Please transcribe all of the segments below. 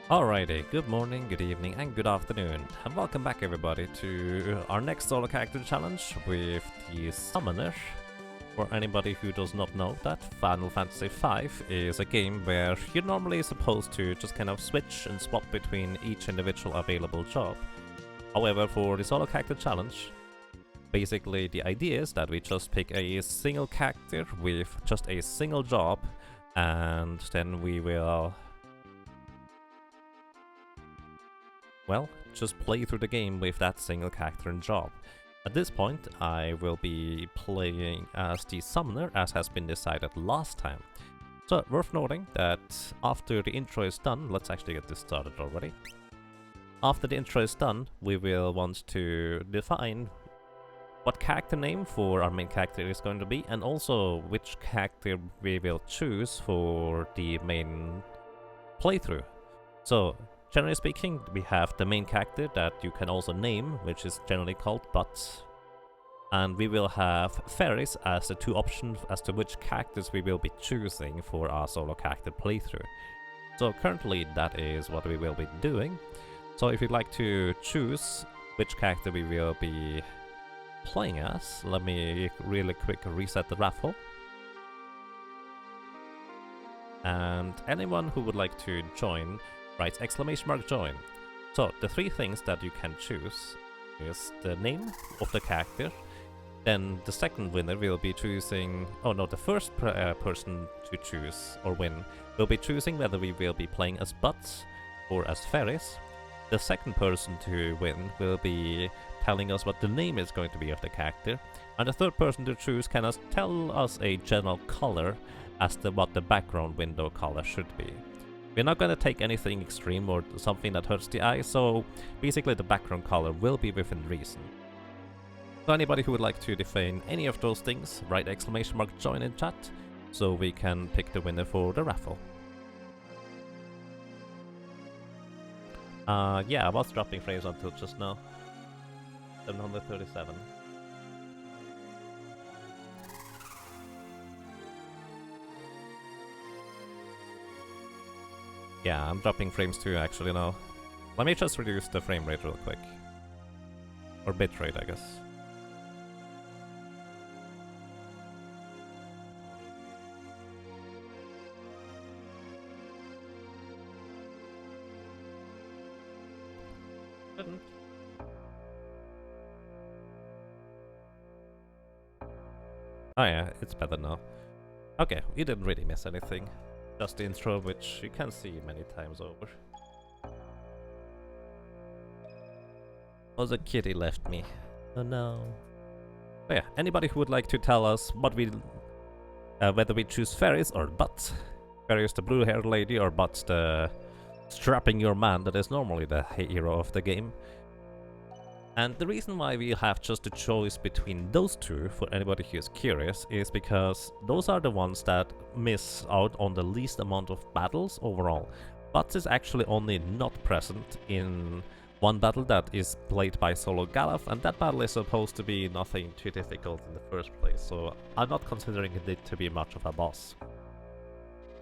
Alrighty, good morning, good evening, and good afternoon, and welcome back everybody to our next solo character challenge with the Summoner. For anybody who does not know that, Final Fantasy V is a game where you're normally supposed to just kind of switch and swap between each individual available job. However, for the solo character challenge, basically the idea is that we just pick a single character with just a single job, and then we will just play through the game with that single character and job. At this point, I will be playing as the Summoner, as has been decided last time. So, worth noting that after the intro is done, let's actually get this started already. After the intro is done, we will want to define what character name for our main character is going to be, and also which character we will choose for the main playthrough. So, generally speaking, we have the main character that you can also name, which is generally called Butts. And we will have fairies as the two options as to which characters we will be choosing for our solo character playthrough. So currently that is what we will be doing. So if you'd like to choose which character we will be playing as, let me really quick reset the raffle. And anyone who would like to join, write !join. So the three things that you can choose is the name of the character, then the second winner will be choosing, the first person to choose or win will be choosing whether we will be playing as Butts or as Ferris. The second person to win will be telling us what the name is going to be of the character, and the third person to choose can tell us a general color as to what the background window color should be. We're not going to take anything extreme or something that hurts the eye, so basically the background color will be within reason. So anybody who would like to define any of those things, write !join in chat, so we can pick the winner for the raffle. Yeah, I was dropping frames until just now. 737. Yeah, I'm dropping frames too actually now. Let me just reduce the frame rate real quick. Or bitrate, I guess. Didn't. Oh yeah, it's better now. Okay, you didn't really miss anything. Just the intro, which you can see many times over. Oh, the kitty left me. Oh no. Oh yeah, anybody who would like to tell us what we, whether we choose Ferris or Butts. Ferris the blue-haired lady or Butts the strapping your man that is normally the hero of the game. And the reason why we have just a choice between those two, for anybody who is curious, is because those are the ones that miss out on the least amount of battles overall. Butts is actually only not present in one battle that is played by solo Galaf, and that battle is supposed to be nothing too difficult in the first place, so I'm not considering it to be much of a boss.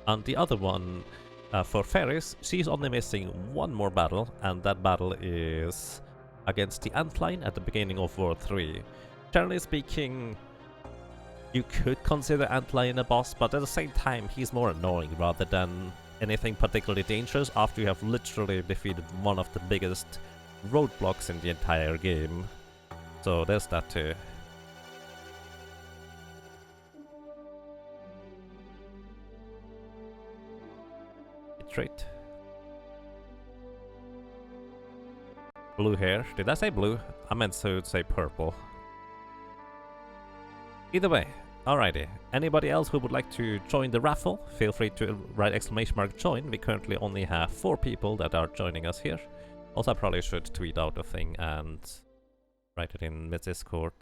And the other one, for Ferris, she's only missing one more battle, and that battle is against the Antline at the beginning of World 3. Generally speaking, you could consider Antline a boss, but at the same time he's more annoying rather than anything particularly dangerous after you have literally defeated one of the biggest roadblocks in the entire game. So there's that too. Trait. Blue hair. Did I say blue? I meant to say purple. Either way, alrighty. Anybody else who would like to join the raffle, feel free to write !join. We currently only have 4 people that are joining us here. Also, I probably should tweet out the thing and write it in the Discord.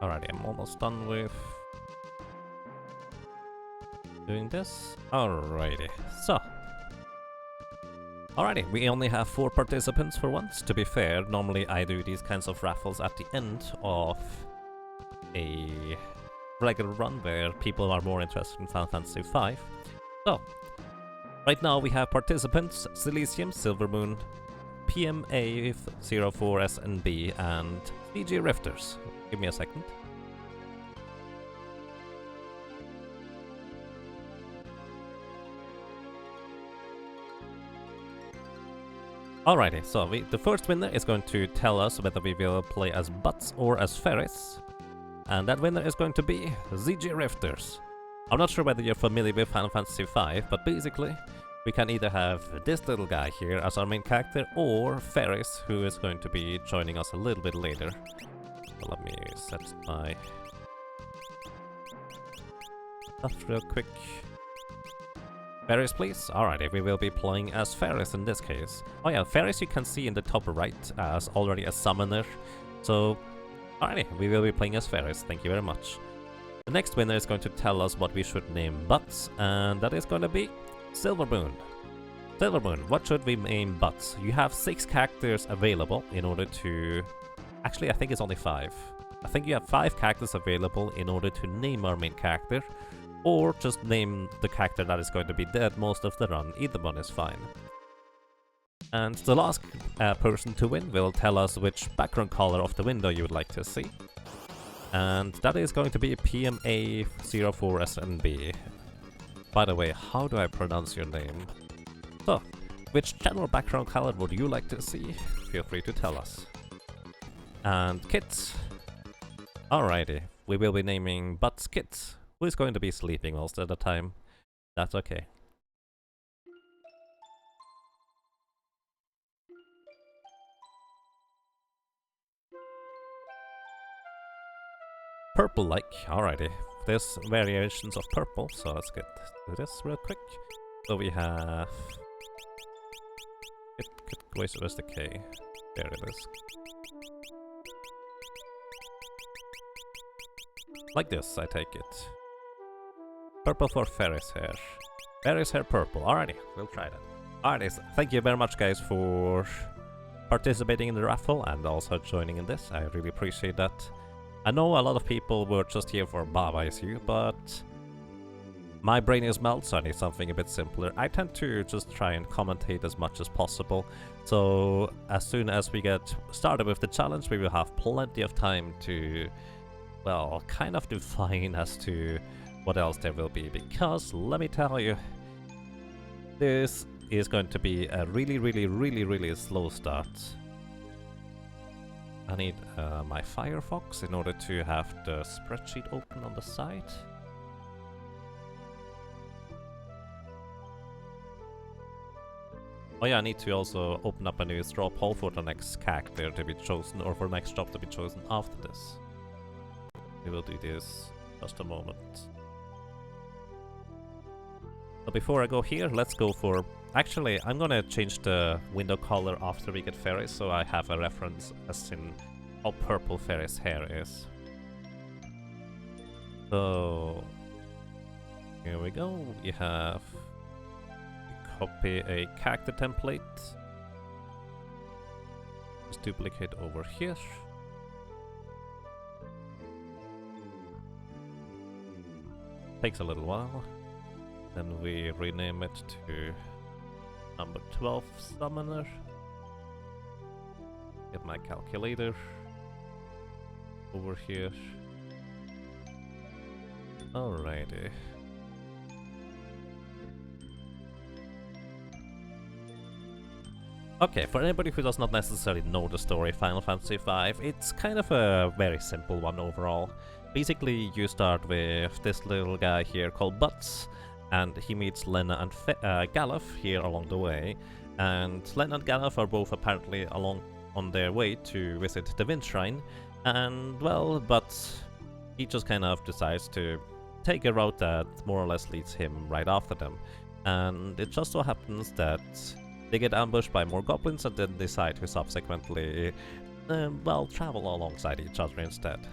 Alrighty, I'm almost done with doing this. Alrighty, so. Alrighty, we only have 4 participants for once. To be fair, normally I do these kinds of raffles at the end of a regular run where people are more interested in Final Fantasy V. So, right now we have participants Silesium, Silvermoon, PMA04SNB, and CG Rifters. Give me a second. Alrighty, so the first winner is going to tell us whether we will play as Butts or as Ferris. And that winner is going to be ZG Rifters. I'm not sure whether you're familiar with Final Fantasy V, but basically we can either have this little guy here as our main character or Ferris, who is going to be joining us a little bit later. So let me set my stuff real quick. Ferris, please. Alrighty, we will be playing as Ferris in this case. Oh yeah, Ferris you can see in the top right as already a summoner. So, alrighty, we will be playing as Ferris. Thank you very much. The next winner is going to tell us what we should name Butts, and that is going to be Silvermoon. Silvermoon, what should we name Butts? You have 6 characters available in order to... Actually, I think it's only 5. I think you have 5 characters available in order to name our main character. Or just name the character that is going to be dead most of the run. Either one is fine. And the last person to win will tell us which background color of the window you would like to see. And that is going to be PMA04SNB. By the way, how do I pronounce your name? So, which general background color would you like to see? Feel free to tell us. And Kit. Alrighty, we will be naming Butts Kit, who is going to be sleeping most of the time. That's okay. Purple-like, alrighty. There's variations of purple, so let's get to this real quick. So we have... Where's the K? There it is. Like this, I take it. Purple for Ferris hair. Ferris hair purple. Alrighty, we'll try that. Alrighty, so thank you very much guys for participating in the raffle and also joining in this. I really appreciate that. I know a lot of people were just here for Baba issue, but my brain is melt, so I need something a bit simpler. I tend to just try and commentate as much as possible. So as soon as we get started with the challenge, we will have plenty of time to, well, kind of define as to what else there will be, because let me tell you, this is going to be a really slow start. I need my Firefox in order to have the spreadsheet open on the side. Oh yeah, I need to also open up a new straw poll for the next character to be chosen, or for the next job to be chosen after this. We will do this just a moment. So before I go here, let's go for... Actually, I'm gonna change the window color after we get Ferris, so I have a reference as in how purple Ferris' hair is. So... here we go. You have... copy a character template. Just duplicate over here. Takes a little while. Then we rename it to number 12 summoner. Get my calculator over here. Alrighty. Okay, for anybody who does not necessarily know the story of Final Fantasy V, it's kind of a very simple one overall. Basically, you start with this little guy here called Butts, and he meets Lena and Galuf here along the way. And Lena and Galuf are both apparently on their way to visit the Wind Shrine. And, well, Butts, he just kind of decides to take a route that more or less leads him right after them. And it just so happens that they get ambushed by more goblins and then decide to subsequently, well, travel alongside each other instead.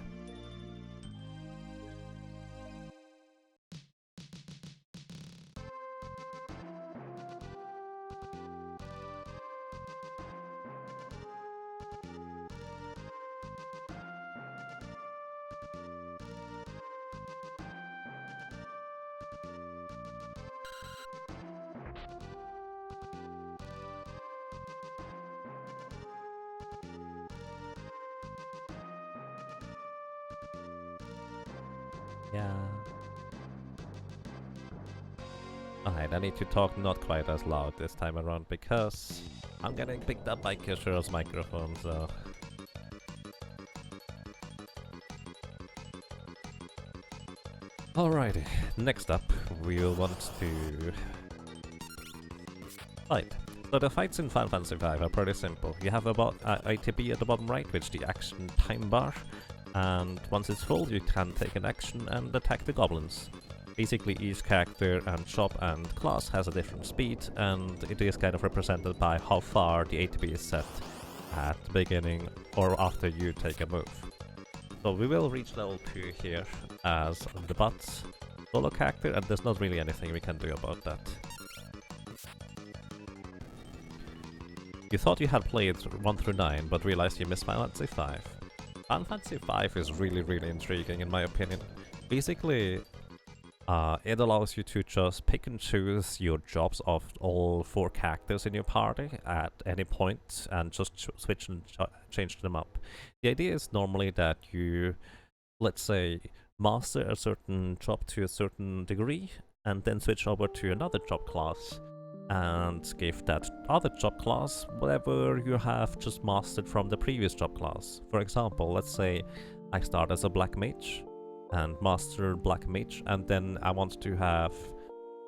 Yeah. Alright, I need to talk not quite as loud this time around because I'm getting picked up by Kishiro's microphone, so... Alrighty, next up we will want to fight. So the fights in Final Fantasy V are pretty simple. You have about ATB at the bottom right, which is the action time bar, and once it's full you can take an action and attack the goblins. Basically each character and shop and class has a different speed, and it is kind of represented by how far the ATB is set at the beginning or after you take a move. So we will reach level 2 here as the bot solo character, and there's not really anything we can do about that. You thought you had played 1 through 9, but realized you missed Final Fantasy V. Final Fantasy V is really intriguing in my opinion. Basically, it allows you to just pick and choose your jobs of all 4 characters in your party at any point and just switch and change them up. The idea is normally that you, let's say, master a certain job to a certain degree and then switch over to another job class and give that other job class whatever you have just mastered from the previous job class. For example, let's say I start as a Black Mage and master Black Mage, and then I want to have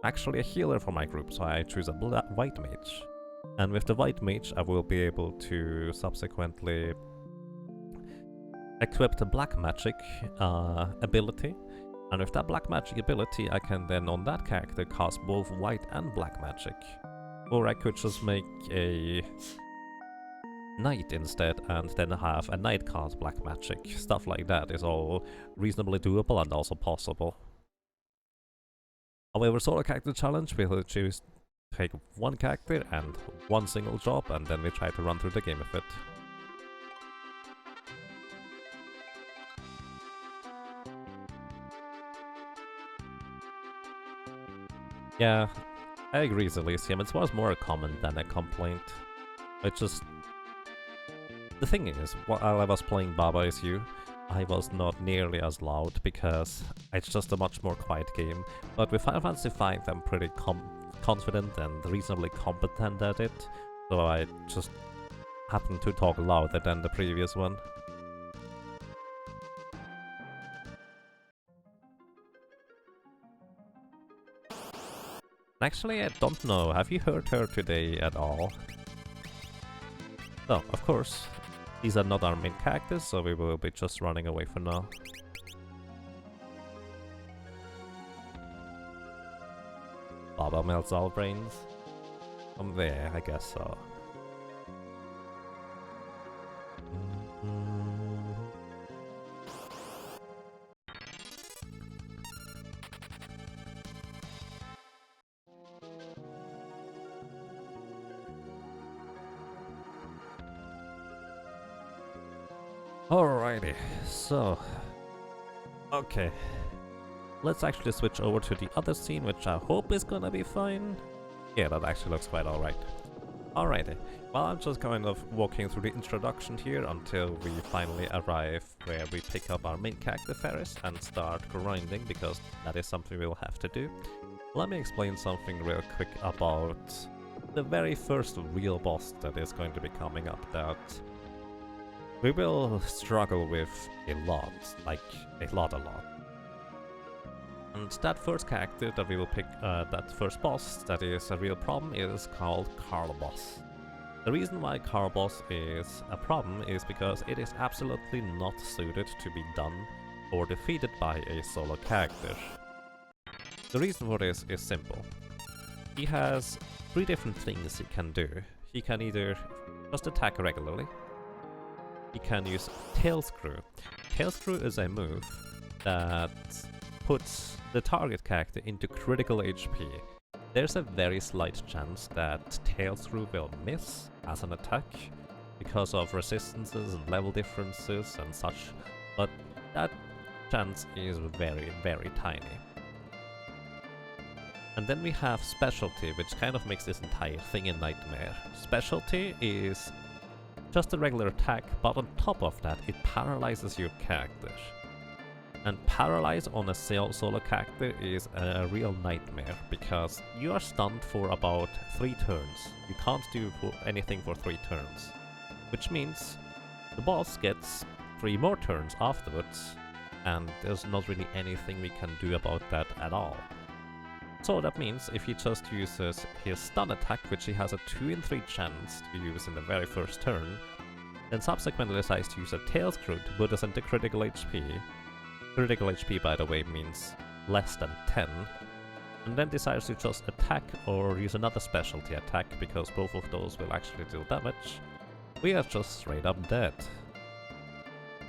actually a healer for my group, so I choose a White Mage. And with the White Mage I will be able to subsequently equip the Black Magic ability, and with that Black Magic ability I can then on that character cast both White and Black Magic. Or I could just make a Knight instead and then have a Knight cast Black Magic. Stuff like that is all reasonably doable and also possible. However, solo character challenge, we'll choose to take one character and one single job, and then we try to run through the game with it. Yeah, I agree, Elysium. It was more a comment than a complaint. It just... The thing is, while I was playing Baba Is You, I was not nearly as loud because it's just a much more quiet game. But with Final Fantasy V I'm pretty confident and reasonably competent at it, so I just happen to talk louder than the previous one. Actually, I don't know, have you heard her today at all? So, of course, these are not our main characters, so we will be just running away for now. Baba melts all brains. I'm there, I guess so. Alrighty, so... Okay. Let's actually switch over to the other scene, which I hope is gonna be fine. Yeah, that actually looks quite alright. Alrighty, well, I'm just kind of walking through the introduction here until we finally arrive where we pick up our main character Ferris and start grinding, because that is something we'll have to do. Let me explain something real quick about the very first real boss that is going to be coming up that we will struggle with a lot, like a lot. And that first character that we will pick, that first boss that is a real problem, is called Carl Boss. The reason why Carl Boss is a problem is because it is absolutely not suited to be done or defeated by a solo character. The reason for this is simple. He has 3 different things he can do. He can either just attack regularly, he can use Tail Screw. Tail Screw is a move that puts the target character into critical HP. There's a very slight chance that Tail Screw will miss as an attack because of resistances and level differences and such, but that chance is very tiny. And then we have Specialty, which kind of makes this entire thing a nightmare. Specialty is just a regular attack, but on top of that, it paralyzes your character. And paralyze on a solo character is a real nightmare, because you are stunned for about 3 turns. You can't do anything for 3 turns. Which means the boss gets 3 more turns afterwards, and there's not really anything we can do about that at all. So that means if he just uses his stun attack, which he has a 2 in 3 chance to use in the very first turn, then subsequently decides to use a tail screw to put us into critical HP. Critical HP, by the way, means less than 10. And then decides to just attack or use another specialty attack, because both of those will actually deal damage. We are just straight up dead.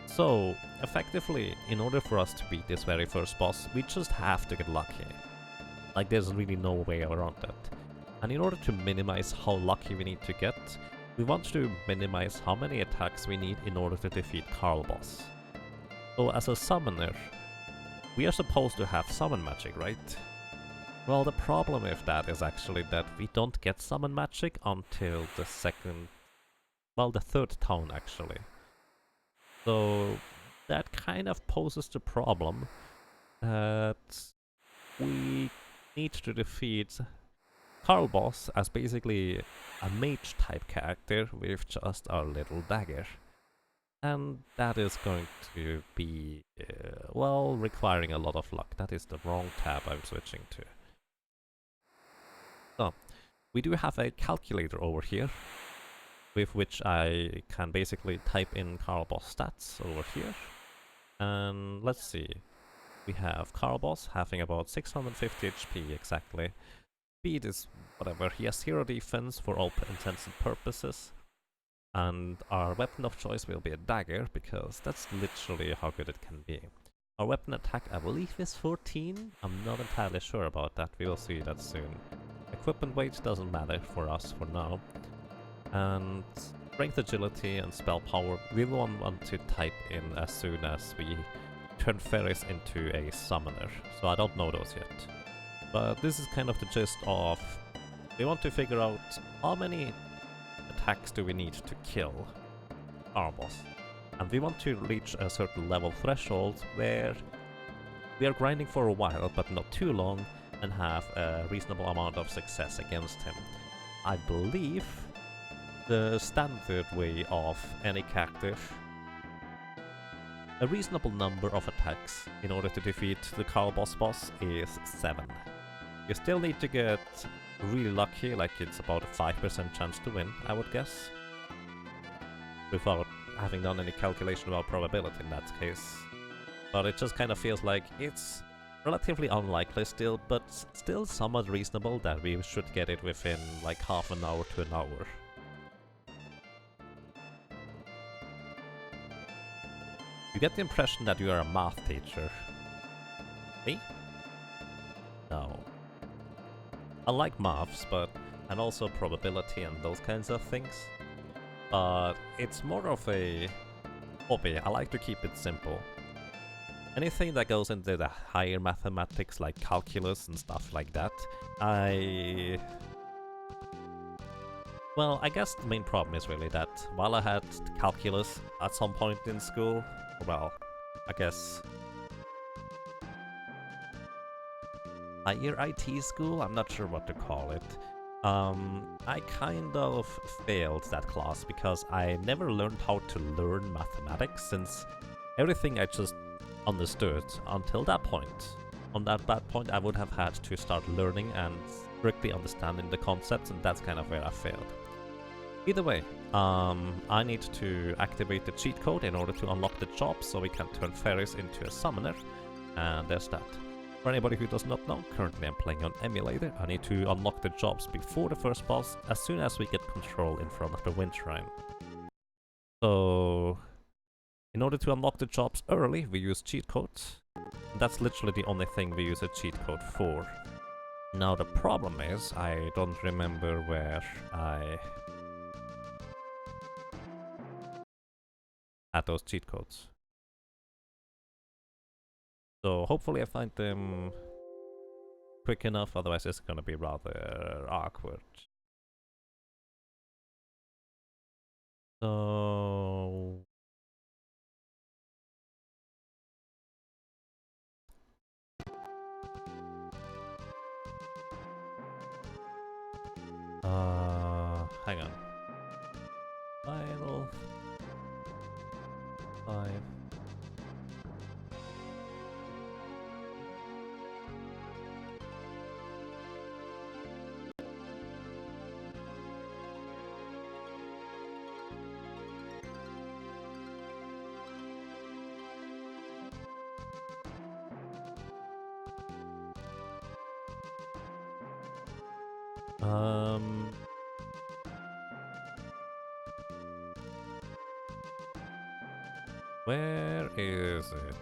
So, effectively, in order for us to beat this very first boss, we just have to get lucky. Like, there's really no way around it. And in order to minimize how lucky we need to get, we want to minimize how many attacks we need in order to defeat Carl Boss. So as a summoner, we are supposed to have summon magic, right? Well, the problem with that is actually that we don't get summon magic until the third town actually. So that kind of poses the problem that we need to defeat Carl Boss as basically a mage type character with just our little dagger. And that is going to be, well, requiring a lot of luck. That is the wrong tab I'm switching to. So, we do have a calculator over here, with which I can basically type in Carl Boss stats over here. And let's see. We have Carl Boss having about 650 HP exactly. Speed is whatever, he has 0 defense for all intents and purposes. And our weapon of choice will be a dagger, because that's literally how good it can be. Our weapon attack, I believe, is 14. I'm not entirely sure about that, we will see that soon. Equipment weight doesn't matter for us for now. And strength, agility, and spell power, we will want to type in as soon as we turn Ferris into a summoner. So I don't know those yet. But this is kind of the gist of, we want to figure out how many attacks do we need to kill our boss. And we want to reach a certain level threshold where we are grinding for a while, but not too long, and have a reasonable amount of success against him. I believe the standard way of any character, a reasonable number of attacks in order to defeat the Carl Boss is 7. You still need to get really lucky, like it's about a 5% chance to win, I would guess. Without having done any calculation about probability in that case. But it just kind of feels like it's relatively unlikely still, but still somewhat reasonable that we should get it within like half an hour to an hour. You get the impression that you are a math teacher. Me? No. I like maths, and also probability and those kinds of things. But it's more of a hobby. I like to keep it simple. Anything that goes into the higher mathematics, like calculus and stuff like that, well, I guess the main problem is really that while I had calculus at some point in school, well, I guess higher IT school, I'm not sure what to call it. I kind of failed that class because I never learned how to learn mathematics, since everything I just understood until that point. On that bad point, I would have had to start learning and strictly understanding the concepts, and that's kind of where I failed. Either way, I need to activate the cheat code in order to unlock the job so we can turn Ferris into a summoner, and there's that. For anybody who does not know, currently I'm playing on emulator. I need to unlock the jobs before the first boss, as soon as we get control in front of the wind shrine. So, in order to unlock the jobs early, we use cheat codes. That's literally the only thing we use a cheat code for. Now the problem is, I don't remember where I had those cheat codes. So hopefully I find them quick enough, otherwise it's gonna be rather awkward. So Hang on. Final 5. Where is it?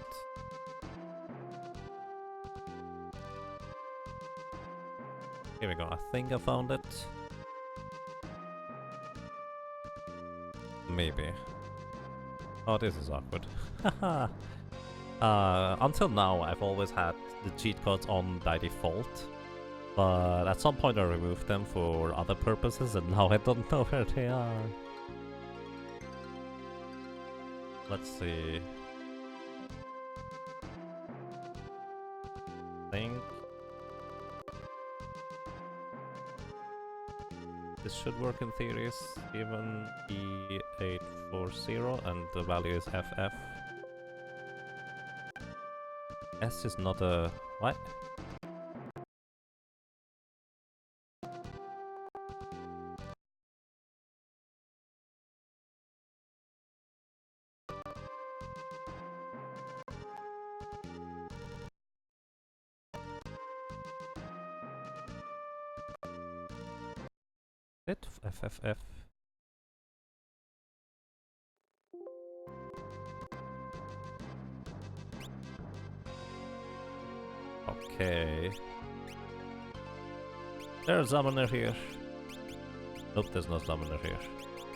Here we go. I think I found it. Maybe. Oh, this is awkward. Haha. Until now, I've always had the cheat codes on by default. But at some point I removed them for other purposes and now I don't know where they are. Let's see. Think this should work in theories, given E840 and the value is FF. S is not a... what? FFF. Okay. There's a summoner here. Nope, there's no summoner here.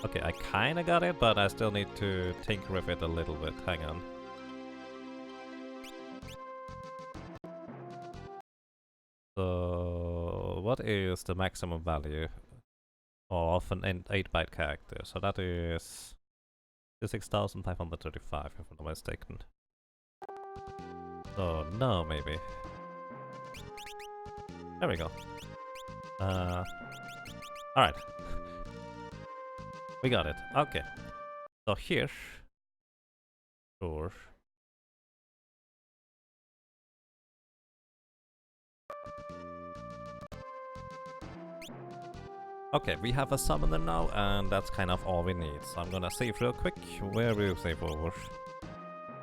Okay, I kinda got it, but I still need to tinker with it a little bit. Hang on. So, what is the maximum value of an 8-byte character? So that is 6,535, if I'm not mistaken. So, no, maybe. There we go. Alright. We got it. Okay. So here... sure. Okay, we have a summoner now, and that's kind of all we need. So I'm gonna save real quick. Where will you save over?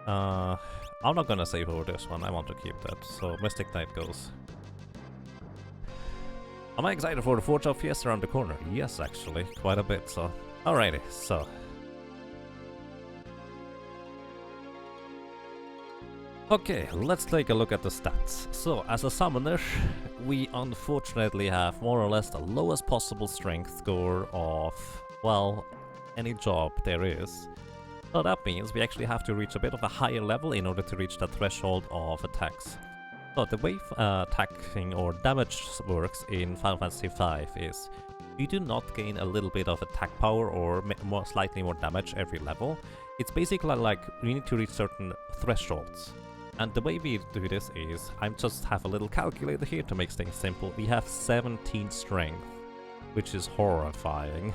I'm not gonna save over this one. I want to keep that. So Mystic Knight goes. Am I excited for the Forge of Fiesta around the corner? Yes, actually, quite a bit. So, alrighty. So. Okay, let's take a look at the stats. So, as a summoner, we unfortunately have more or less the lowest possible strength score of, well, any job there is. So that means we actually have to reach a bit of a higher level in order to reach the threshold of attacks. So the way attacking or damage works in Final Fantasy V is you do not gain a little bit of attack power or slightly more damage every level. It's basically like we need to reach certain thresholds. And the way we do this is, I just have a little calculator here to make things simple. We have 17 strength, which is horrifying.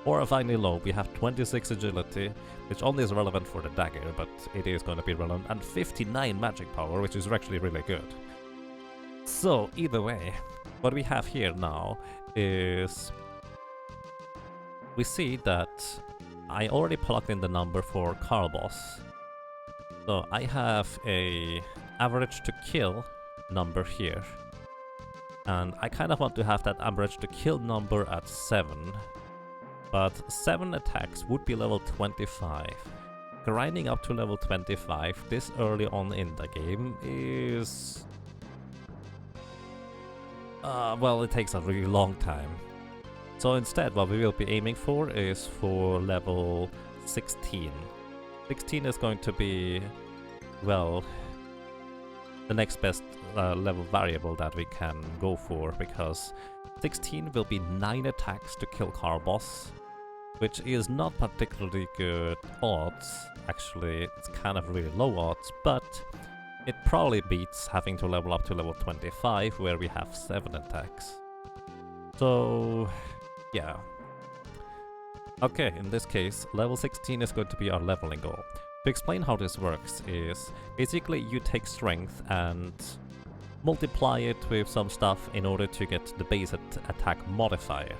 Horrifyingly low. We have 26 agility, which only is relevant for the dagger, but it is going to be relevant, and 59 magic power, which is actually really good. So, either way, what we have here now is... we see that I already plugged in the number for Carl Boss. So I have a average to kill number here. And I kind of want to have that average to kill number at 7. But 7 attacks would be level 25. Grinding up to level 25 this early on in the game is... well, it takes a really long time. So instead, what we will be aiming for is for level 16. 16 is going to be, well, the next best level variable that we can go for, because 16 will be 9 attacks to kill Carboss, which is not particularly good odds. Actually, it's kind of really low odds, but it probably beats having to level up to level 25, where we have 7 attacks. So, yeah. Okay, in this case, level 16 is going to be our leveling goal. To explain how this works is, basically you take strength and multiply it with some stuff in order to get the base attack modifier.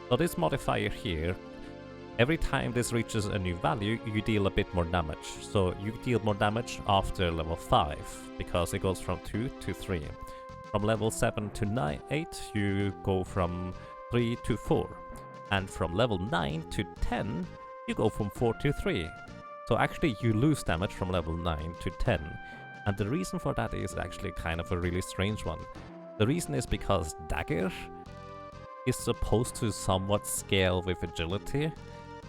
So this modifier here, every time this reaches a new value, you deal a bit more damage. So you deal more damage after level 5, because it goes from 2 to 3. From level 7 to 8, you go from 3 to 4. And from level 9 to 10, you go from 4 to 3. So actually you lose damage from level 9 to 10. And the reason for that is actually kind of a really strange one. The reason is because Dagger is supposed to somewhat scale with agility,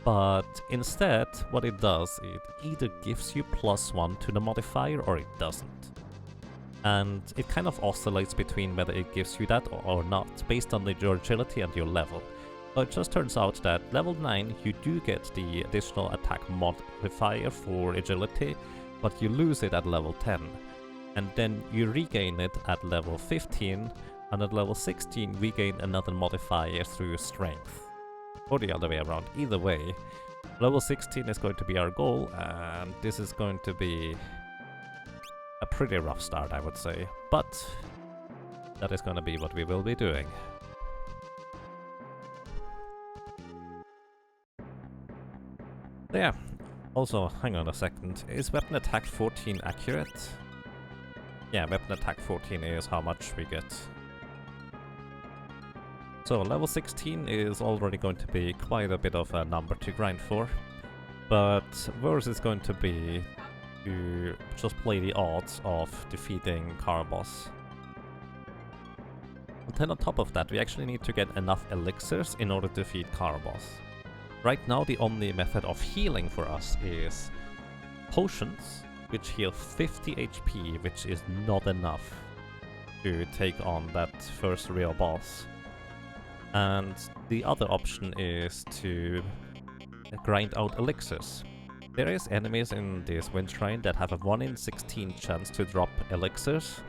but instead what it does, it either gives you +1 to the modifier or it doesn't. And it kind of oscillates between whether it gives you that or not, based on your agility and your level. So it just turns out that level 9 you do get the additional attack modifier for agility, but you lose it at level 10. And then you regain it at level 15, and at level 16 we gain another modifier through strength. Or the other way around. Either way, level 16 is going to be our goal, and this is going to be a pretty rough start, I would say. But that is going to be what we will be doing. So yeah, also, hang on a second, is weapon attack 14 accurate? Yeah, weapon attack 14 is how much we get. So level 16 is already going to be quite a bit of a number to grind for, but worse is going to be to just play the odds of defeating Carbos. And then on top of that, we actually need to get enough elixirs in order to defeat Carbos. Right now the only method of healing for us is potions, which heal 50 HP, which is not enough to take on that first real boss. And the other option is to grind out elixirs. There is enemies in this Wind Shrine that have a 1 in 16 chance to drop elixirs,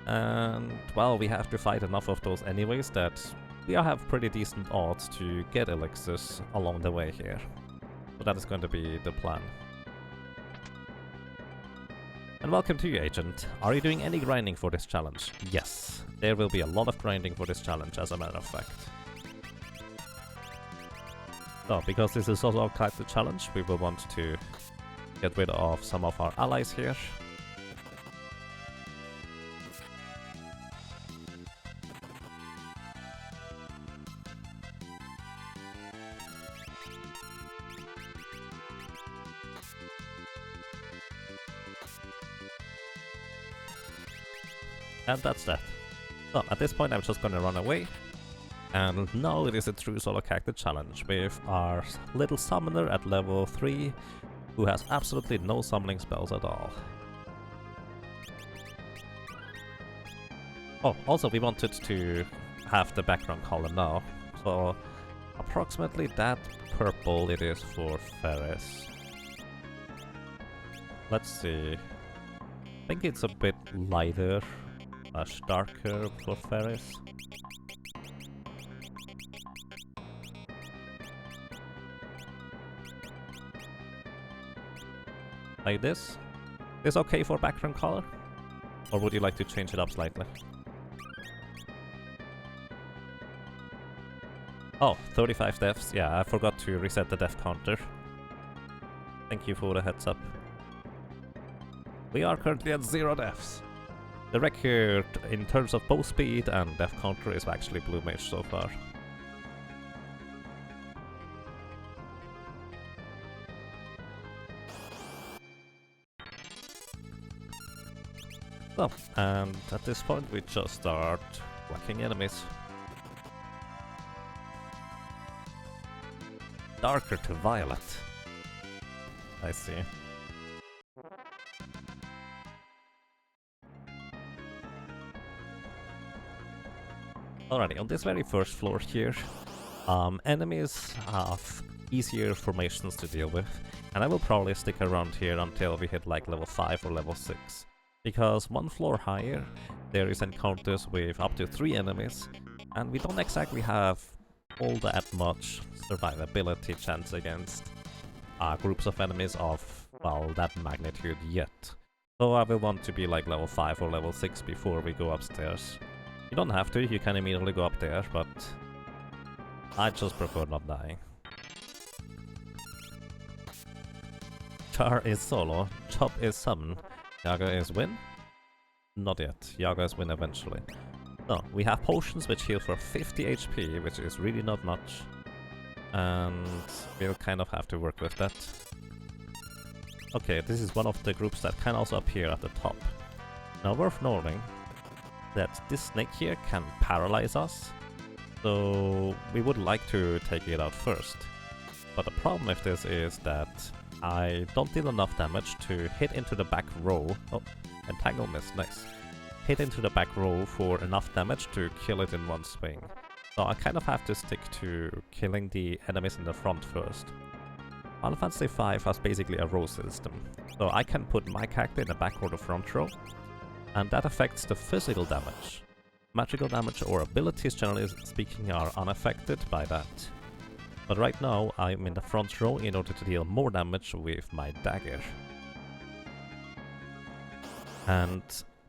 and well, we have to fight enough of those anyways that we have pretty decent odds to get elixirs along the way here. So that is going to be the plan. And welcome to you, Agent. Are you doing any grinding for this challenge? Yes, there will be a lot of grinding for this challenge, as a matter of fact. So, because this is also quite the challenge, we will want to get rid of some of our allies here. And that's that. So, at this point I'm just gonna run away. And now it is a true solo character challenge with our little summoner at level 3, who has absolutely no summoning spells at all. Oh, also we wanted to have the background color now, so approximately that purple it is for Ferris. Let's see, I think it's a bit lighter / darker for Ferris. Like this? Is okay for background color? Or would you like to change it up slightly? Oh, 35 deaths. Yeah, I forgot to reset the death counter. Thank you for the heads up. We are currently at 0 deaths. The record in terms of bow speed and death counter is actually Blue Mage so far. So, and at this point we just start whacking enemies. Darker to violet. I see. Alrighty, on this very first floor here, enemies have easier formations to deal with, and I will probably stick around here until we hit like level 5 or level 6. Because one floor higher, there is encounters with up to 3 enemies, And we don't exactly have all that much survivability chance against groups of enemies of, well, that magnitude yet. So I will want to be like level 5 or level 6 before we go upstairs. You don't have to, you can immediately go up there, but I just prefer not dying. Char is solo, Chop is summon, Yaga is win? Not yet, Yaga is win eventually. So, we have potions which heal for 50 HP, which is really not much. And we'll kind of have to work with that. Okay, this is one of the groups that can also appear at the top. Now worth noting that this snake here can paralyze us, so we would like to take it out first. But the problem with this is that I don't deal enough damage to hit into the back row. Oh, entangle miss, nice. Hit into the back row for enough damage to kill it in one swing. So I kind of have to stick to killing the enemies in the front first. Final Fantasy V has basically a row system, so I can put my character in the back or the front row, and that affects the physical damage. Magical damage or abilities, generally speaking, are unaffected by that. But right now I'm in the front row in order to deal more damage with my dagger. And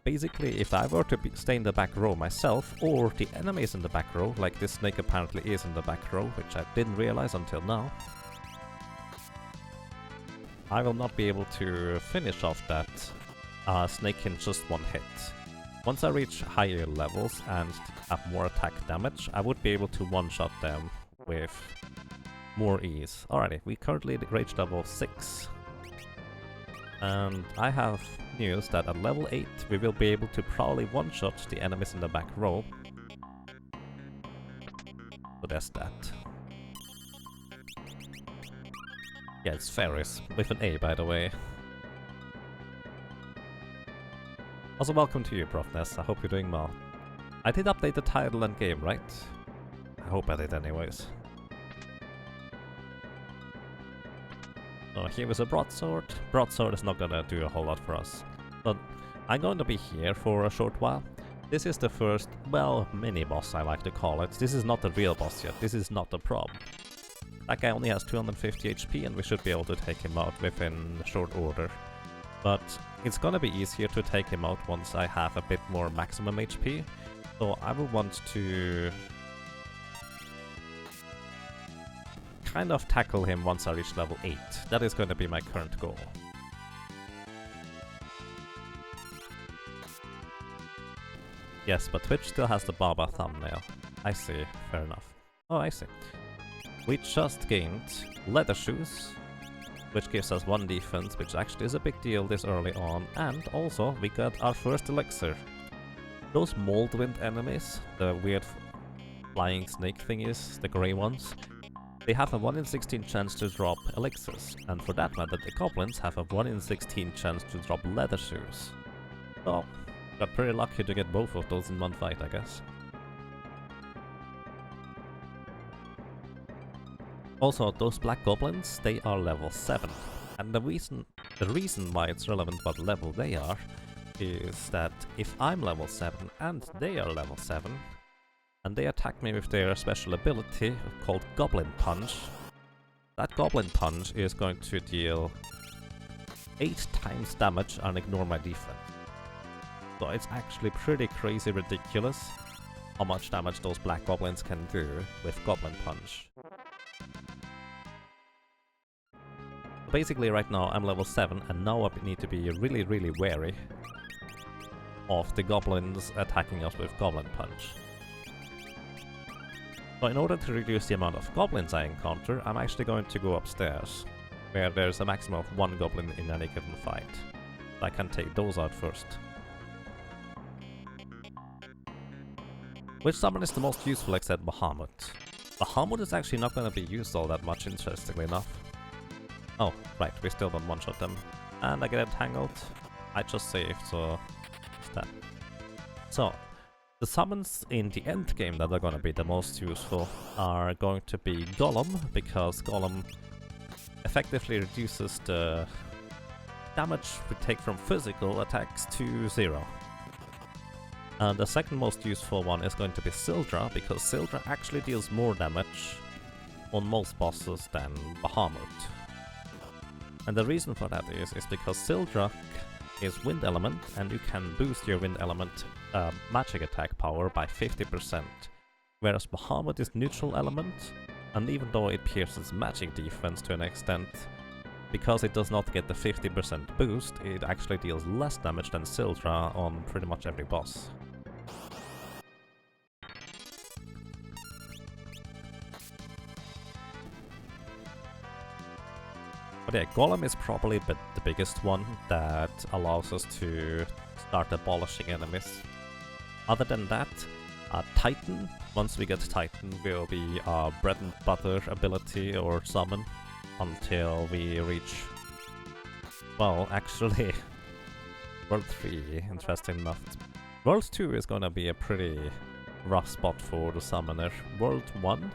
basically, if I were to stay in the back row myself, or the enemies in the back row, like this snake apparently is in the back row, which I didn't realize until now, I will not be able to finish off that snake in just one hit. Once I reach higher levels and have more attack damage, I would be able to one-shot them with more ease. Alrighty, we currently reached level 6. And I have news that at level 8 we will be able to probably one-shot the enemies in the back row. So there's that. Yeah, it's Ferris, with an A by the way. Also welcome to you, Profness, I hope you're doing well. I did update the title and game, right? I hope I did anyways. So here is a broadsword. Broadsword is not gonna do a whole lot for us. But I'm going to be here for a short while. This is the first, well, mini-boss I like to call it. This is not the real boss yet, this is not the problem. That guy only has 250 HP and we should be able to take him out within short order. But it's gonna be easier to take him out once I have a bit more maximum HP. So I will want to kind of tackle him once I reach level 8. That is going to be my current goal. Yes, but Twitch still has the Baba thumbnail. I see, fair enough. Oh, I see. We just gained leather shoes, which gives us 1 defense, which actually is a big deal this early on, and also we got our first elixir. Those Moldwind enemies, the weird flying snake thingies, the grey ones, they have a 1 in 16 chance to drop elixirs, and for that matter the goblins have a 1 in 16 chance to drop leather shoes. So, got pretty lucky to get both of those in one fight, I guess. Also, those black goblins, they are level 7, and the reason why it's relevant what level they are is that if I'm level 7 and they are level 7, and they attack me with their special ability called Goblin Punch, that Goblin Punch is going to deal 8 times damage and ignore my defense. So it's actually pretty crazy ridiculous how much damage those black goblins can do with Goblin Punch. Basically right now I'm level 7 and now I need to be really wary of the goblins attacking us with Goblin Punch. So in order to reduce the amount of goblins I encounter, I'm actually going to go upstairs, where there's a maximum of 1 goblin in any given fight. I can take those out first. Which summon is the most useful except Bahamut? Bahamut is actually not going to be used all that much, interestingly enough. Oh, right, we still don't one-shot them. And I get entangled. I just saved, so... that. So, the summons in the end game that are going to be the most useful are going to be Golem, because Golem effectively reduces the damage we take from physical attacks to 0. And the second most useful one is going to be Sildra, because Sildra actually deals more damage on most bosses than Bahamut. And the reason for that is because Sildra is wind element, and you can boost your wind element magic attack power by 50%, whereas Bahamut is neutral element, and even though it pierces magic defense to an extent, because it does not get the 50% boost, it actually deals less damage than Sildra on pretty much every boss. But yeah, Golem is probably the biggest one that allows us to start abolishing enemies. Other than that, Titan, once we get Titan, will be our bread and butter ability or summon until we reach, well, actually, World 3, interesting enough. World 2 is gonna be a pretty rough spot for the summoner. World 1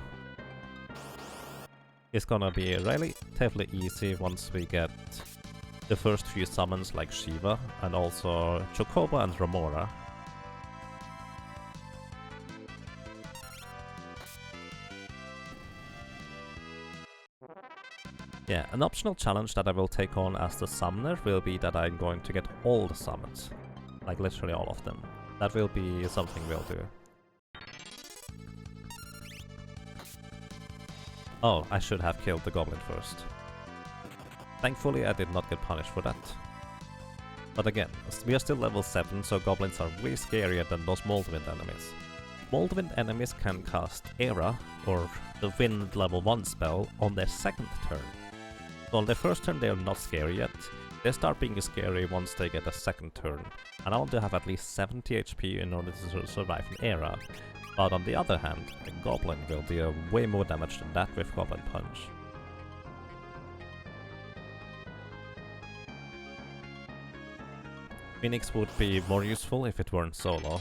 is gonna be relatively easy once we get the first few summons like Shiva and also Chocobo and Remora. Yeah, an optional challenge that I will take on as the summoner will be that I'm going to get all the summons. Like literally all of them. That will be something we'll do. Oh, I should have killed the goblin first. Thankfully I did not get punished for that. But again, we are still level 7, so goblins are way scarier than those Moldwind enemies. Moldwind enemies can cast Era, or the Wind level 1 spell, on their second turn. So on their first turn they are not scary yet, they start being scary once they get a second turn. And I want to have at least 70 HP in order to survive an Era. But on the other hand, a goblin will deal way more damage than that with Goblin Punch. Phoenix would be more useful if it weren't solo.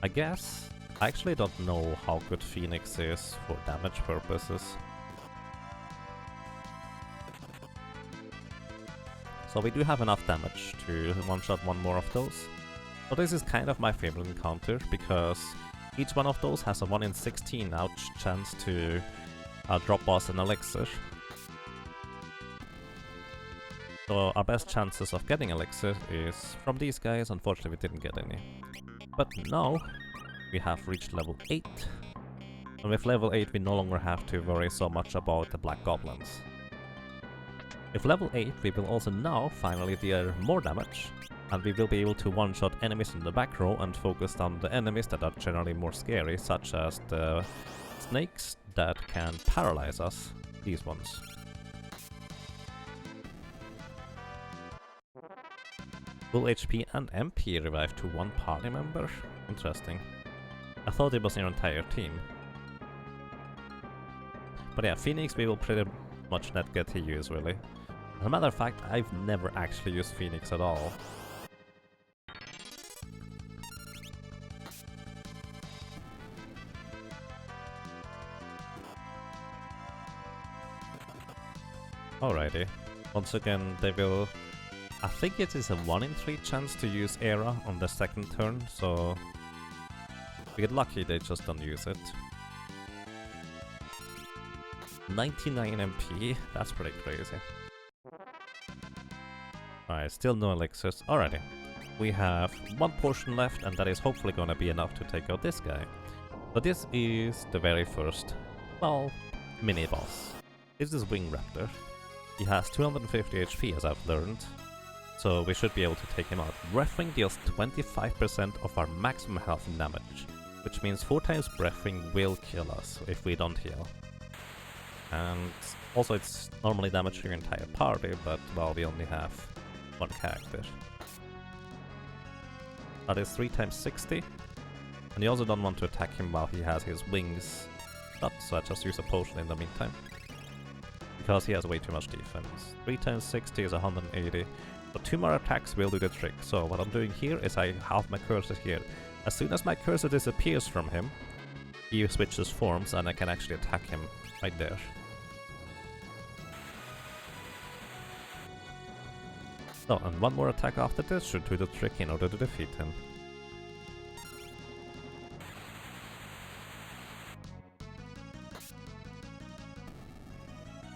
I guess. I actually don't know how good Phoenix is for damage purposes. So we do have enough damage to one-shot one more of those. So this is kind of my favorite encounter, because each one of those has a 1 in 16 ouch chance to drop us an elixir. So our best chances of getting elixir is from these guys. Unfortunately we didn't get any. But now we have reached level 8. And with level 8 we no longer have to worry so much about the black goblins. With level 8 we will also now finally deal more damage, and we will be able to one-shot enemies in the back row and focus on the enemies that are generally more scary, such as the snakes that can paralyze us, these ones. Full HP and MP revived to one party member? Interesting. I thought it was your entire team. But yeah, Phoenix we will pretty much not get to use really. As a matter of fact, I've never actually used Phoenix at all. Alrighty. Once again, they will... I think it is a 1 in 3 chance to use Era on the second turn, so... if we get lucky, they just don't use it. 99 MP, that's pretty crazy. Alright, still no elixirs. Alrighty. We have one portion left, and that is hopefully gonna be enough to take out this guy. So this is the very first, well, mini-boss. This is Wing Raptor. He has 250 HP as I've learned, so we should be able to take him out. Breathing deals 25% of our maximum health and damage, which means 4 times Breathing will kill us if we don't heal. And also it's normally damage your entire party, but well, we only have one character. That is 3 times 60, and you also don't want to attack him while he has his wings up, so I just use a potion in the meantime. Because he has way too much defense. 3 times 60 is 180, but 2 more attacks will do the trick. So what I'm doing here is I have my cursor here. As soon as my cursor disappears from him, he switches forms and I can actually attack him right there. So, and one more attack after this should do the trick in order to defeat him.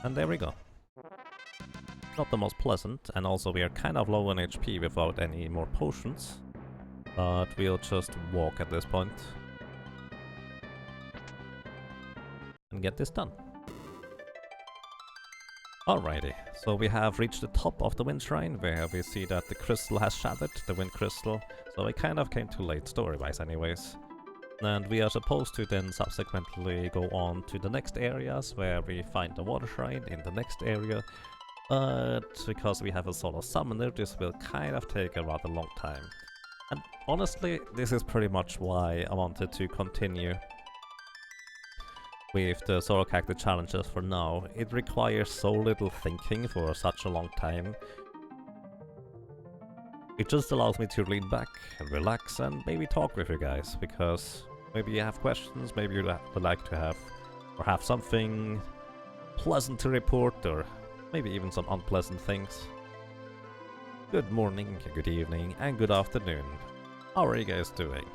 And there we go. Not the most pleasant, and also we are kind of low on HP without any more potions. But we'll just walk at this point. And get this done. Alrighty, so we have reached the top of the Wind Shrine, where we see that the crystal has shattered, the Wind Crystal. So it kind of came too late, story-wise anyways. And we are supposed to then subsequently go on to the next areas, where we find the Water Shrine in the next area. But because we have a solo summoner, this will kind of take a rather long time. And honestly, this is pretty much why I wanted to continue with the solo character challenges for now. It requires so little thinking for such a long time. It just allows me to lean back and relax and maybe talk with you guys, because maybe you have questions, maybe you would like to have something pleasant to report, or maybe even some unpleasant things. Good morning, good evening, and good afternoon. How are you guys doing?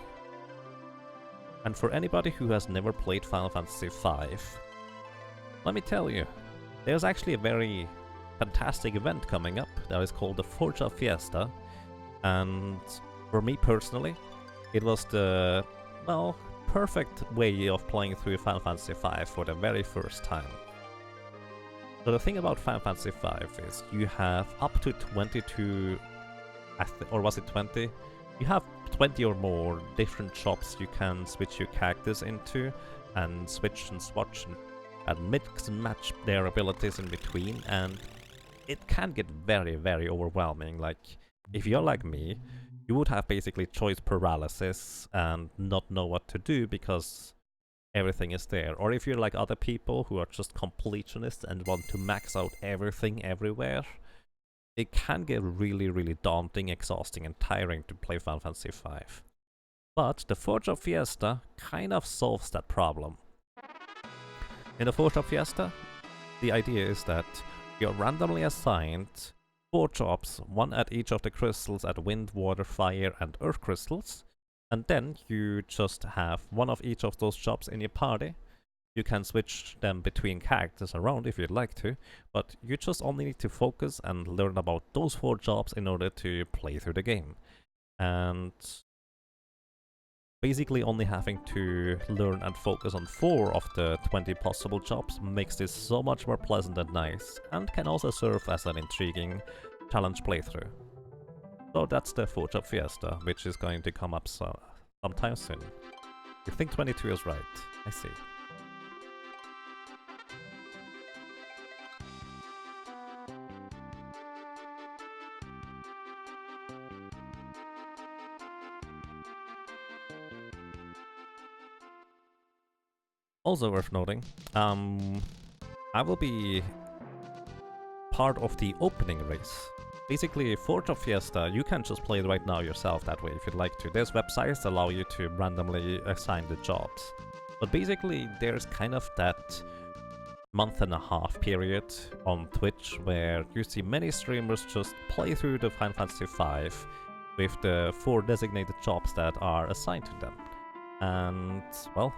And for anybody who has never played Final Fantasy V, let me tell you, there's actually a very fantastic event coming up that is called the Forge of Fiesta. And for me personally, it was the, well, perfect way of playing through Final Fantasy V for the very first time. So the thing about Final Fantasy V is you have up to 22, or was it 20? You have 20 or more different shops you can switch your characters into, and switch and swatch and mix and match their abilities in between, and it can get very, very overwhelming. Like, if you're like me, you would have basically choice paralysis and not know what to do because everything is there. Or if you're like other people who are just completionists and want to max out everything everywhere, it can get really, really daunting, exhausting, and tiring to play Final Fantasy V. But the Forge of Fiesta kind of solves that problem. In the Forge of Fiesta, the idea is that you're randomly assigned 4 jobs, one at each of the crystals at wind, water, fire, and earth crystals, and then you just have one of each of those jobs in your party. You can switch them between characters around if you'd like to, but you just only need to focus and learn about those 4 jobs in order to play through the game. And basically only having to learn and focus on 4 of the 20 possible jobs makes this so much more pleasant and nice, and can also serve as an intriguing challenge playthrough. So that's the Forge of Fiesta, which is going to come up sometime soon. You think 22 is right, I see. Also worth noting, I will be part of the opening race. Basically, Forge of Fiesta, you can just play it right now yourself that way if you'd like to. There's websites that allow you to randomly assign the jobs. But basically, there's kind of that month-and-a-half period on Twitch where you see many streamers just play through the Final Fantasy V with the 4 designated jobs that are assigned to them. And, well,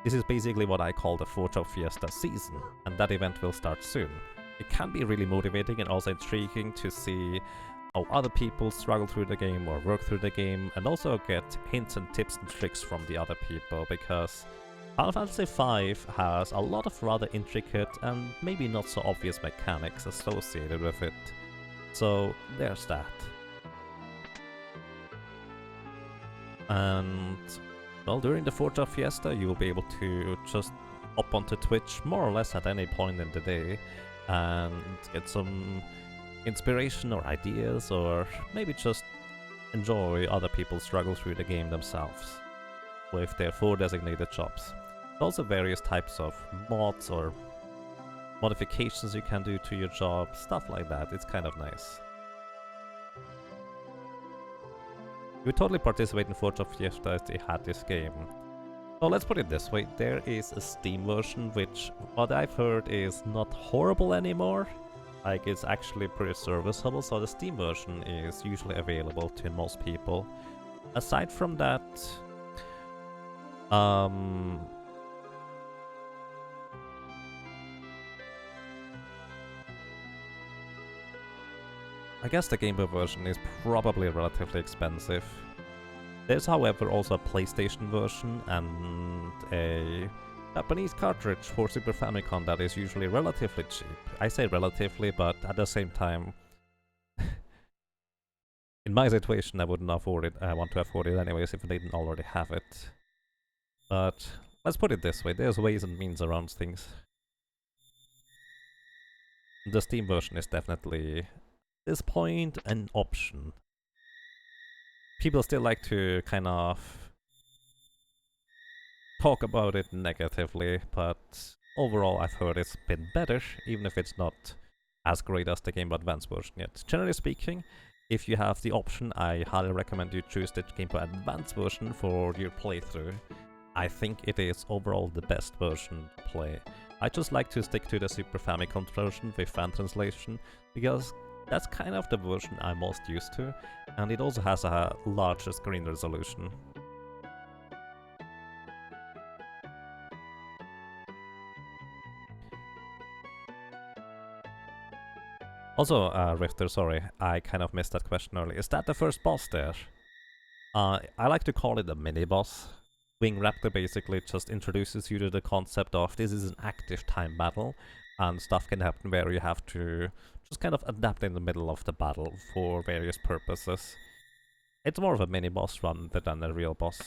this is basically what I call the Forge of Fiesta season, and that event will start soon. It can be really motivating and also intriguing to see how other people struggle through the game or work through the game, and also get hints and tips and tricks from the other people, because Final Fantasy V has a lot of rather intricate and maybe not so obvious mechanics associated with it. So there's that. And well, during the Forge of Fiesta, you will be able to just hop onto Twitch more or less at any point in the day and get some inspiration or ideas, or maybe just enjoy other people struggle through the game themselves with their 4 designated jobs. There's also various types of mods or modifications you can do to your job, stuff like that. It's kind of nice. You would totally participate in Forge of Fiesta if they had this game. So let's put it this way, there is a Steam version which, what I've heard, is not horrible anymore. Like, it's actually pretty serviceable, so the Steam version is usually available to most people. Aside from that, I guess the Game Boy version is probably relatively expensive. There's however also a PlayStation version and a Japanese cartridge for Super Famicom that is usually relatively cheap. I say relatively, but at the same time, in my situation I wouldn't afford it. I want to afford it anyways if I didn't already have it. But let's put it this way, there's ways and means around things. The Steam version is definitely, at this point, an option. People still like to kind of talk about it negatively, but overall I've heard it's been better, even if it's not as great as the Game Boy Advance version yet. Generally speaking, if you have the option, I highly recommend you choose the Game Boy Advance version for your playthrough. I think it is overall the best version to play. I just like to stick to the Super Famicom version with fan translation, because that's kind of the version I'm most used to, and it also has a larger screen resolution. Also, Rifter, sorry, I kind of missed that question earlier. Is that the first boss there? I like to call it a mini-boss. Wing Raptor basically just introduces you to the concept of this is an active time battle, and stuff can happen where you have to just kind of adapt in the middle of the battle for various purposes. It's more of a mini-boss rather than a real boss.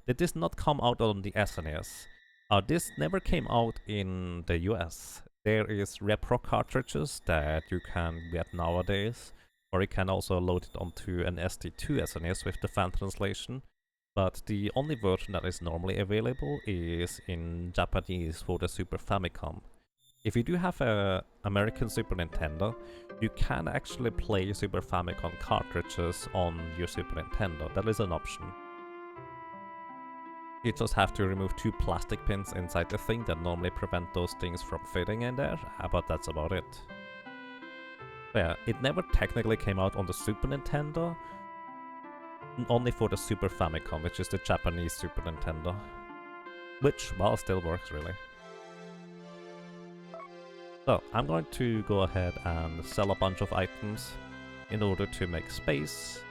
Did this not come out on the SNES? This never came out in the US. There is repro cartridges that you can get nowadays, or you can also load it onto an SD2 SNES with the fan translation. But the only version that is normally available is in Japanese for the Super Famicom. If you do have a American Super Nintendo, you can actually play Super Famicom cartridges on your Super Nintendo. That is an option. You just have to remove 2 plastic pins inside the thing that normally prevent those things from fitting in there, but that's about it. But yeah, it never technically came out on the Super Nintendo, only for the Super Famicom, which is the Japanese Super Nintendo. Which, well, still works really. So, I'm going to go ahead and sell a bunch of items in order to make space.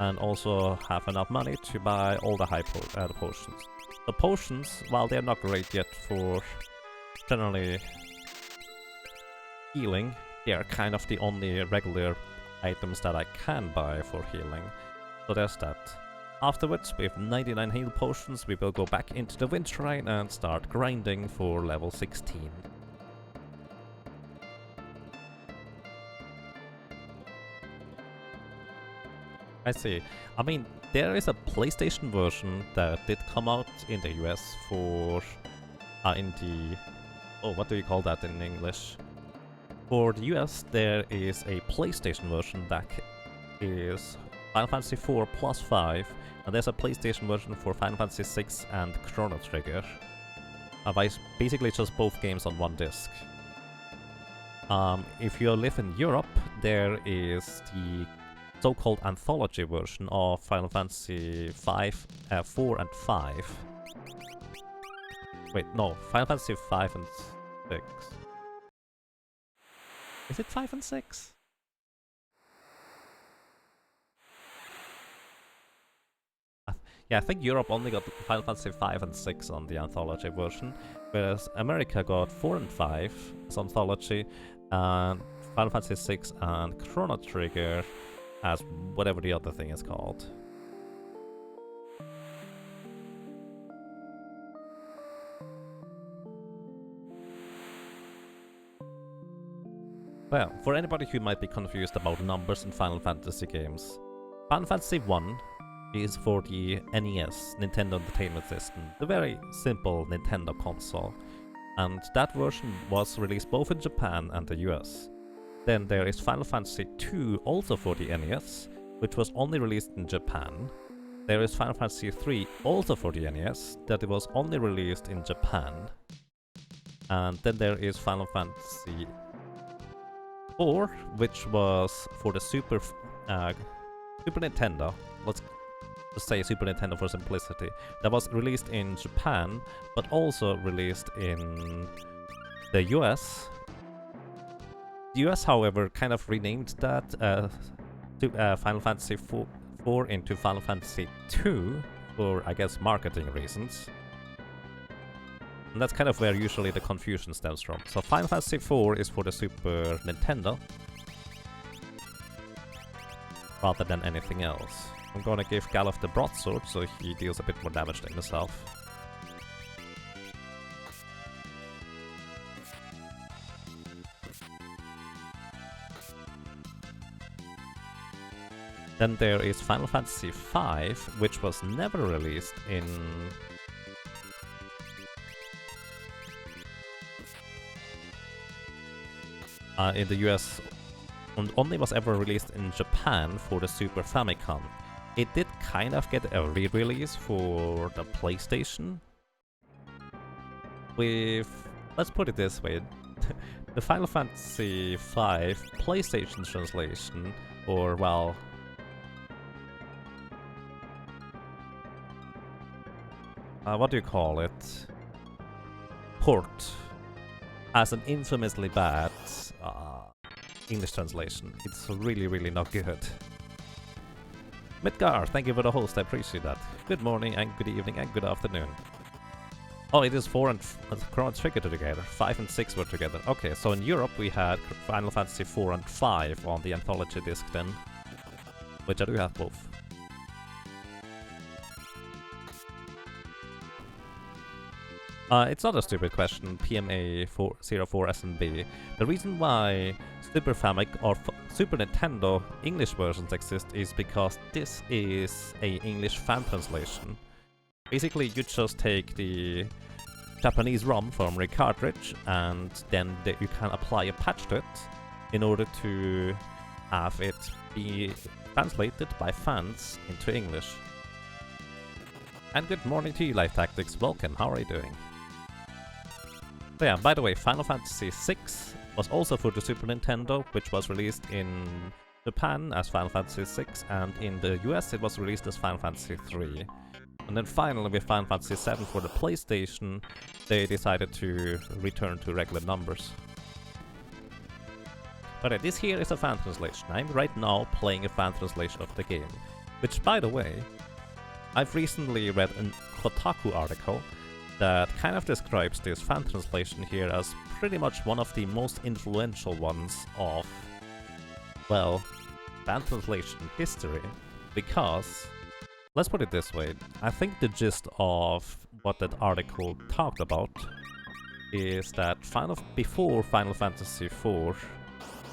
And also have enough money to buy all the high potions. The potions, while they're not great yet for generally healing, they are kind of the only regular items that I can buy for healing. So there's that. Afterwards, with 99 heal potions, we will go back into the Wind Shrine and start grinding for level 16. I see. I mean, there is a PlayStation version that did come out in the US for... in the... oh, what do you call that in English? For the US, there is a PlayStation version that is Final Fantasy 4 plus 5, and there's a PlayStation version for Final Fantasy 6 and Chrono Trigger. Basically just both games on one disc. If you live in Europe, there is the so-called anthology version of Final Fantasy 4 and 5. Wait, no, Final Fantasy 5 and 6. Is it 5 and 6? Yeah, I think Europe only got Final Fantasy 5 and 6 on the anthology version, whereas America got 4 and 5 as anthology, and Final Fantasy 6 and Chrono Trigger as whatever the other thing is called. Well, for anybody who might be confused about numbers in Final Fantasy games, Final Fantasy 1 is for the NES, Nintendo Entertainment System, the very simple Nintendo console, and that version was released both in Japan and the US. Then there is Final Fantasy 2 also for the NES, which was only released in Japan. There is Final Fantasy 3 also for the NES, that it was only released in Japan. And then there is Final Fantasy 4, which was for the Super Nintendo. to say Super Nintendo for simplicity. That was released in Japan, but also released in the US. The US, however, kind of renamed that to Final Fantasy IV into Final Fantasy II for, I guess, marketing reasons. And that's kind of where usually the confusion stems from. So Final Fantasy IV is for the Super Nintendo, rather than anything else. I'm gonna give Galuf the broadsword so he deals a bit more damage to himself. Then there is Final Fantasy V, which was never released in the US, and only was ever released in Japan for the Super Famicom. It did kind of get a re-release for the PlayStation with, let's put it this way, the Final Fantasy V PlayStation translation, or well, what do you call it? Port. Has an infamously bad English translation. It's really, really not good. Midgar, thank you for the host, I appreciate that. Good morning and good evening and good afternoon. Oh, it is 4 and Chrono Trigger together. 5 and 6 were together. Okay, so in Europe we had Final Fantasy 4 and 5 on the anthology disc then, which I do have both. It's not a stupid question, PMA 04 SNB. The reason why Super Famicom or Super Nintendo English versions exist is because this is a English fan translation. Basically, you just take the Japanese ROM from your cartridge and then you can apply a patch to it in order to have it be translated by fans into English. And good morning to you, Life Tactics. Welcome, how are you doing? So yeah, by the way, Final Fantasy VI was also for the Super Nintendo, which was released in Japan as Final Fantasy VI, and in the US it was released as Final Fantasy III. And then finally with Final Fantasy VII for the PlayStation, they decided to return to regular numbers. But this here is a fan translation. I'm right now playing a fan translation of the game, which, by the way, I've recently read a Kotaku article that kind of describes this fan translation here as pretty much one of the most influential ones of, well, fan translation history, because, let's put it this way, I think the gist of what that article talked about is that before Final Fantasy IV,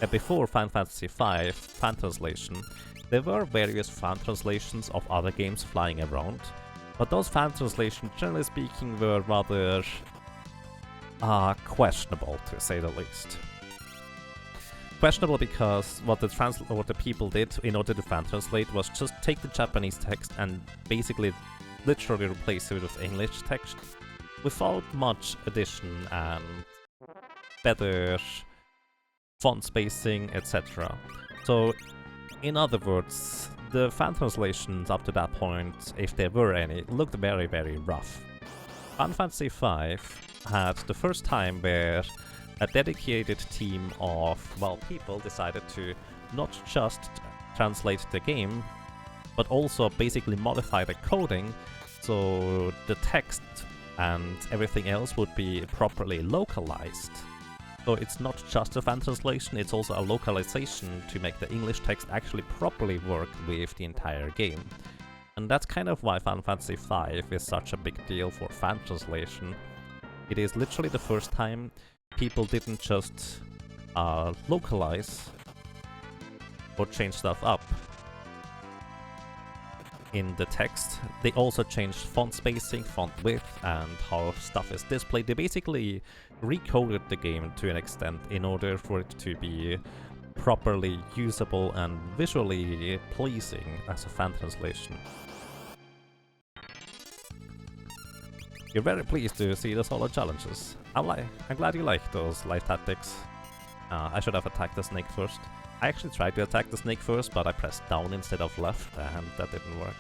before Final Fantasy V fan translation, there were various fan translations of other games flying around, but those fan translations, generally speaking, were rather questionable, to say the least. Questionable because what the people did in order to fan translate was just take the Japanese text and basically literally replace it with English text without much addition and better font spacing, etc. So, in other words, the fan translations up to that point, if there were any, looked very, very rough. Final Fantasy V had the first time where a dedicated team of, well, people decided to not just translate the game, but also basically modify the coding so the text and everything else would be properly localized. So it's not just a fan translation, it's also a localization to make the English text actually properly work with the entire game. And that's kind of why Final Fantasy V is such a big deal for fan translation. It is literally the first time people didn't just localize or change stuff up in the text. They also changed font spacing, font width, and how stuff is displayed. They basically recoded the game to an extent in order for it to be properly usable and visually pleasing as a fan translation. You're very pleased to see the solo challenges. I'm glad you like those life tactics. I should have attacked the snake first. I actually tried to attack the snake first, but I pressed down instead of left, and that didn't work.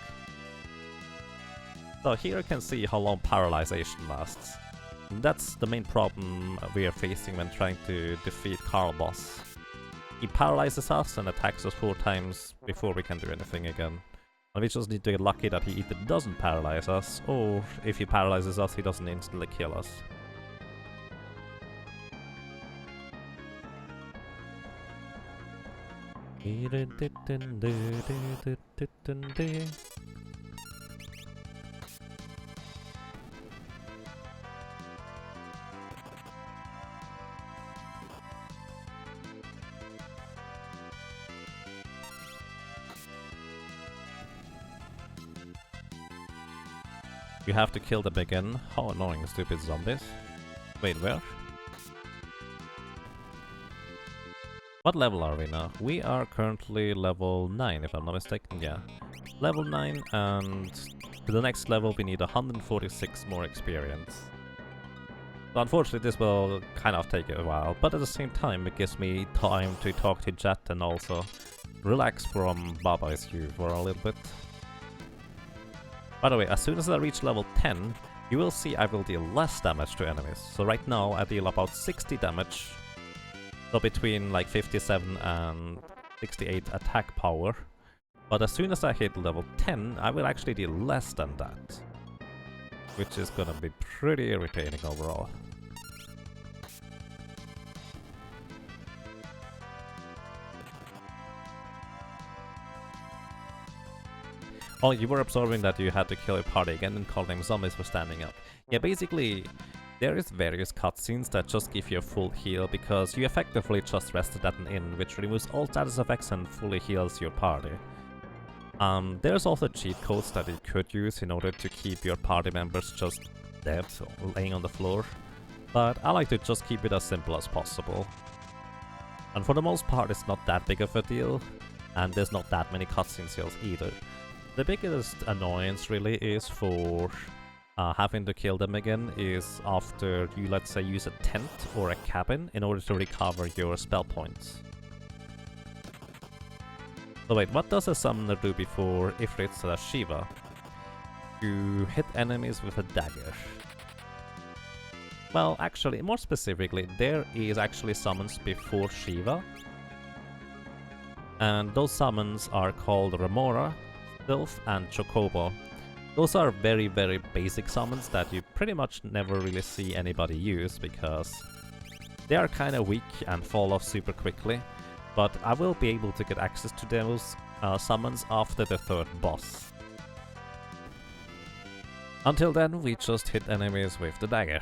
So here you can see how long paralyzation lasts. And that's the main problem we are facing when trying to defeat Carl boss. He paralyzes us and attacks us 4 times before we can do anything again. And we just need to get lucky that he either doesn't paralyze us, or if he paralyzes us, he doesn't instantly kill us. You have to kill them again. How annoying, stupid zombies. Wait, where? What level are we now? We are currently level 9, if I'm not mistaken, yeah. Level 9, and to the next level we need 146 more experience. So unfortunately this will kind of take a while, but at the same time it gives me time to talk to Jet and also relax from Baba's queue for a little bit. By the way, as soon as I reach level 10, you will see I will deal less damage to enemies. So right now I deal about 60 damage, so between like 57 and 68 attack power. But as soon as I hit level 10, I will actually deal less than that, which is gonna be pretty irritating overall. Oh, you were observing that you had to kill your party again and call them zombies for standing up. Yeah, basically, there is various cutscenes that just give you a full heal, because you effectively just rested at an inn, which removes all status effects and fully heals your party. There's also cheat codes that you could use in order to keep your party members just dead, or laying on the floor, but I like to just keep it as simple as possible. And for the most part, it's not that big of a deal, and there's not that many cutscene heals either. The biggest annoyance really is for having to kill them again is after you, let's say, use a tent or a cabin in order to recover your spell points. So wait, what does a summoner do before Ifrit Shiva? You hit enemies with a dagger. Well, actually, more specifically, there is actually summons before Shiva. And those summons are called Remora, Sylph and Chocobo. Those are very, very basic summons that you pretty much never really see anybody use, because they are kinda weak and fall off super quickly. But I will be able to get access to those summons after the 3rd boss. Until then, we just hit enemies with the dagger.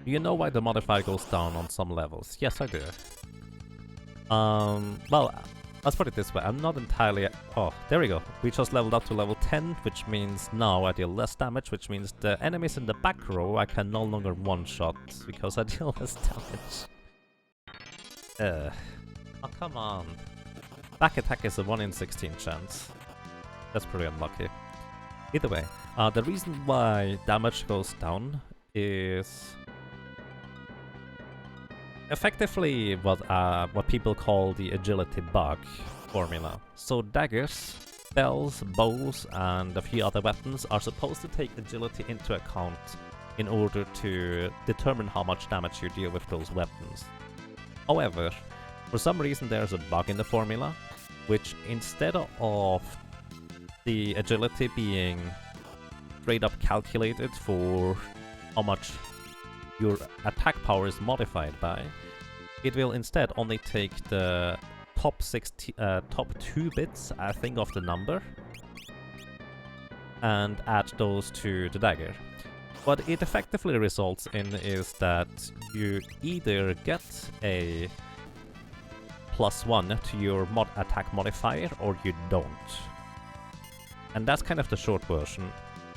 Do you know why the modifier goes down on some levels? Yes, I do. Well, let's put it this way, I'm not entirely... Oh, there we go. We just leveled up to level 10, which means now I deal less damage, which means the enemies in the back row I can no longer one-shot, because I deal less damage. Oh, come on. Back attack is a 1 in 16 chance. That's pretty unlucky. Either way, the reason why damage goes down is effectively what people call the agility bug formula. So daggers, spells, bows, and a few other weapons are supposed to take agility into account in order to determine how much damage you deal with those weapons. However, for some reason there's a bug in the formula, which instead of the agility being straight up calculated for how much your attack power is modified by, it will instead only take the top 2 bits, I think, of the number and add those to the dagger. What it effectively results in is that you either get a +1 to your attack modifier or you don't. And that's kind of the short version.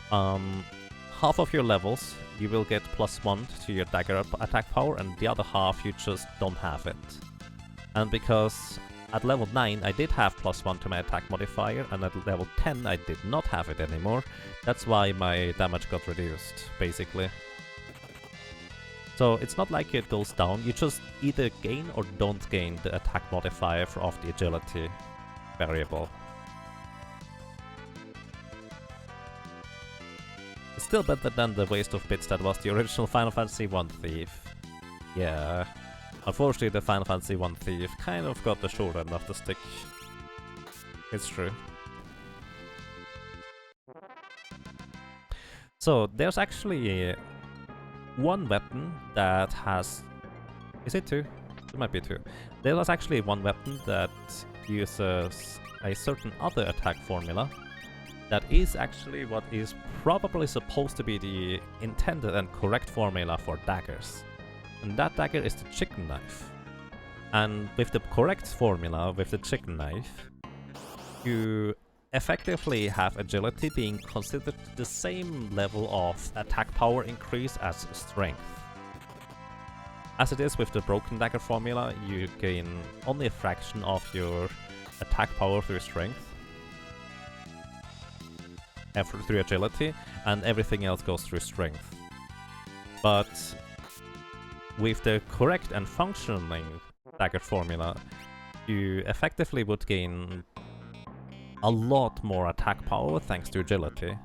Half of your levels you will get +1 to your dagger attack power, and the other half you just don't have it. And because at level 9 I did have +1 to my attack modifier, and at level 10 I did not have it anymore, that's why my damage got reduced, basically. So it's not like it goes down, you just either gain or don't gain the attack modifier of the agility variable. still better than the waste of bits that was the original Final Fantasy 1 Thief. Yeah. Unfortunately, the Final Fantasy 1 Thief kind of got the short end of the stick. It's true. So, there's actually one weapon that has... Is it two? It might be two. There was actually one weapon that uses a certain other attack formula that is actually what is probably supposed to be the intended and correct formula for daggers. And that dagger is the chicken knife. And with the correct formula, with the chicken knife, you effectively have agility being considered the same level of attack power increase as strength. As it is with the broken dagger formula, you gain only a fraction of your attack power through strength, through agility, and everything else goes through strength. But with the correct and functioning dagger formula, you effectively would gain a lot more attack power thanks to agility.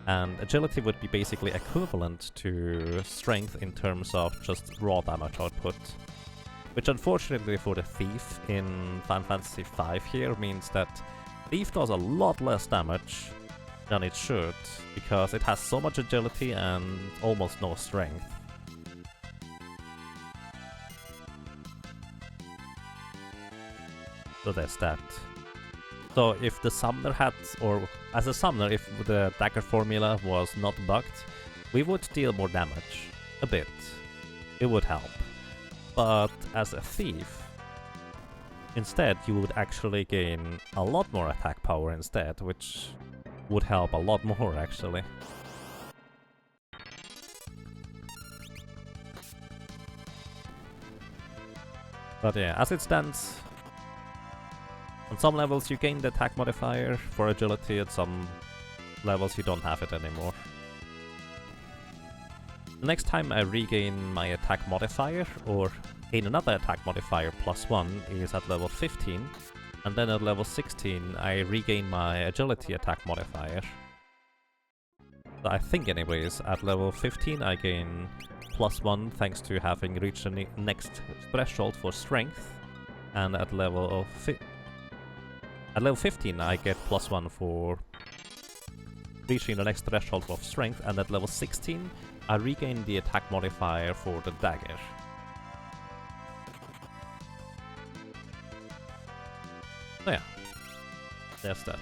And agility would be basically equivalent to strength in terms of just raw damage output. Which unfortunately for the Thief in Final Fantasy V here means that Thief does a lot less damage than it should, because it has so much agility and almost no strength. So there's that. So if the summoner had, or as a summoner, if the dagger formula was not bugged, we would deal more damage. A bit. It would help. But as a thief, instead you would actually gain a lot more attack power instead, which would help a lot more actually. But yeah, as it stands, on some levels you gain the attack modifier for agility, at some levels you don't have it anymore. The next time I regain my attack modifier, or gain another attack modifier +1, is at level 15, and then at level 16 I regain my agility attack modifier. So I think anyways, at level 15 I gain +1 thanks to having reached the next threshold for strength, and at level 15 I get +1 for reaching the next threshold of strength, and at level 16 I regain the attack modifier for the dagger. So yeah, there's that.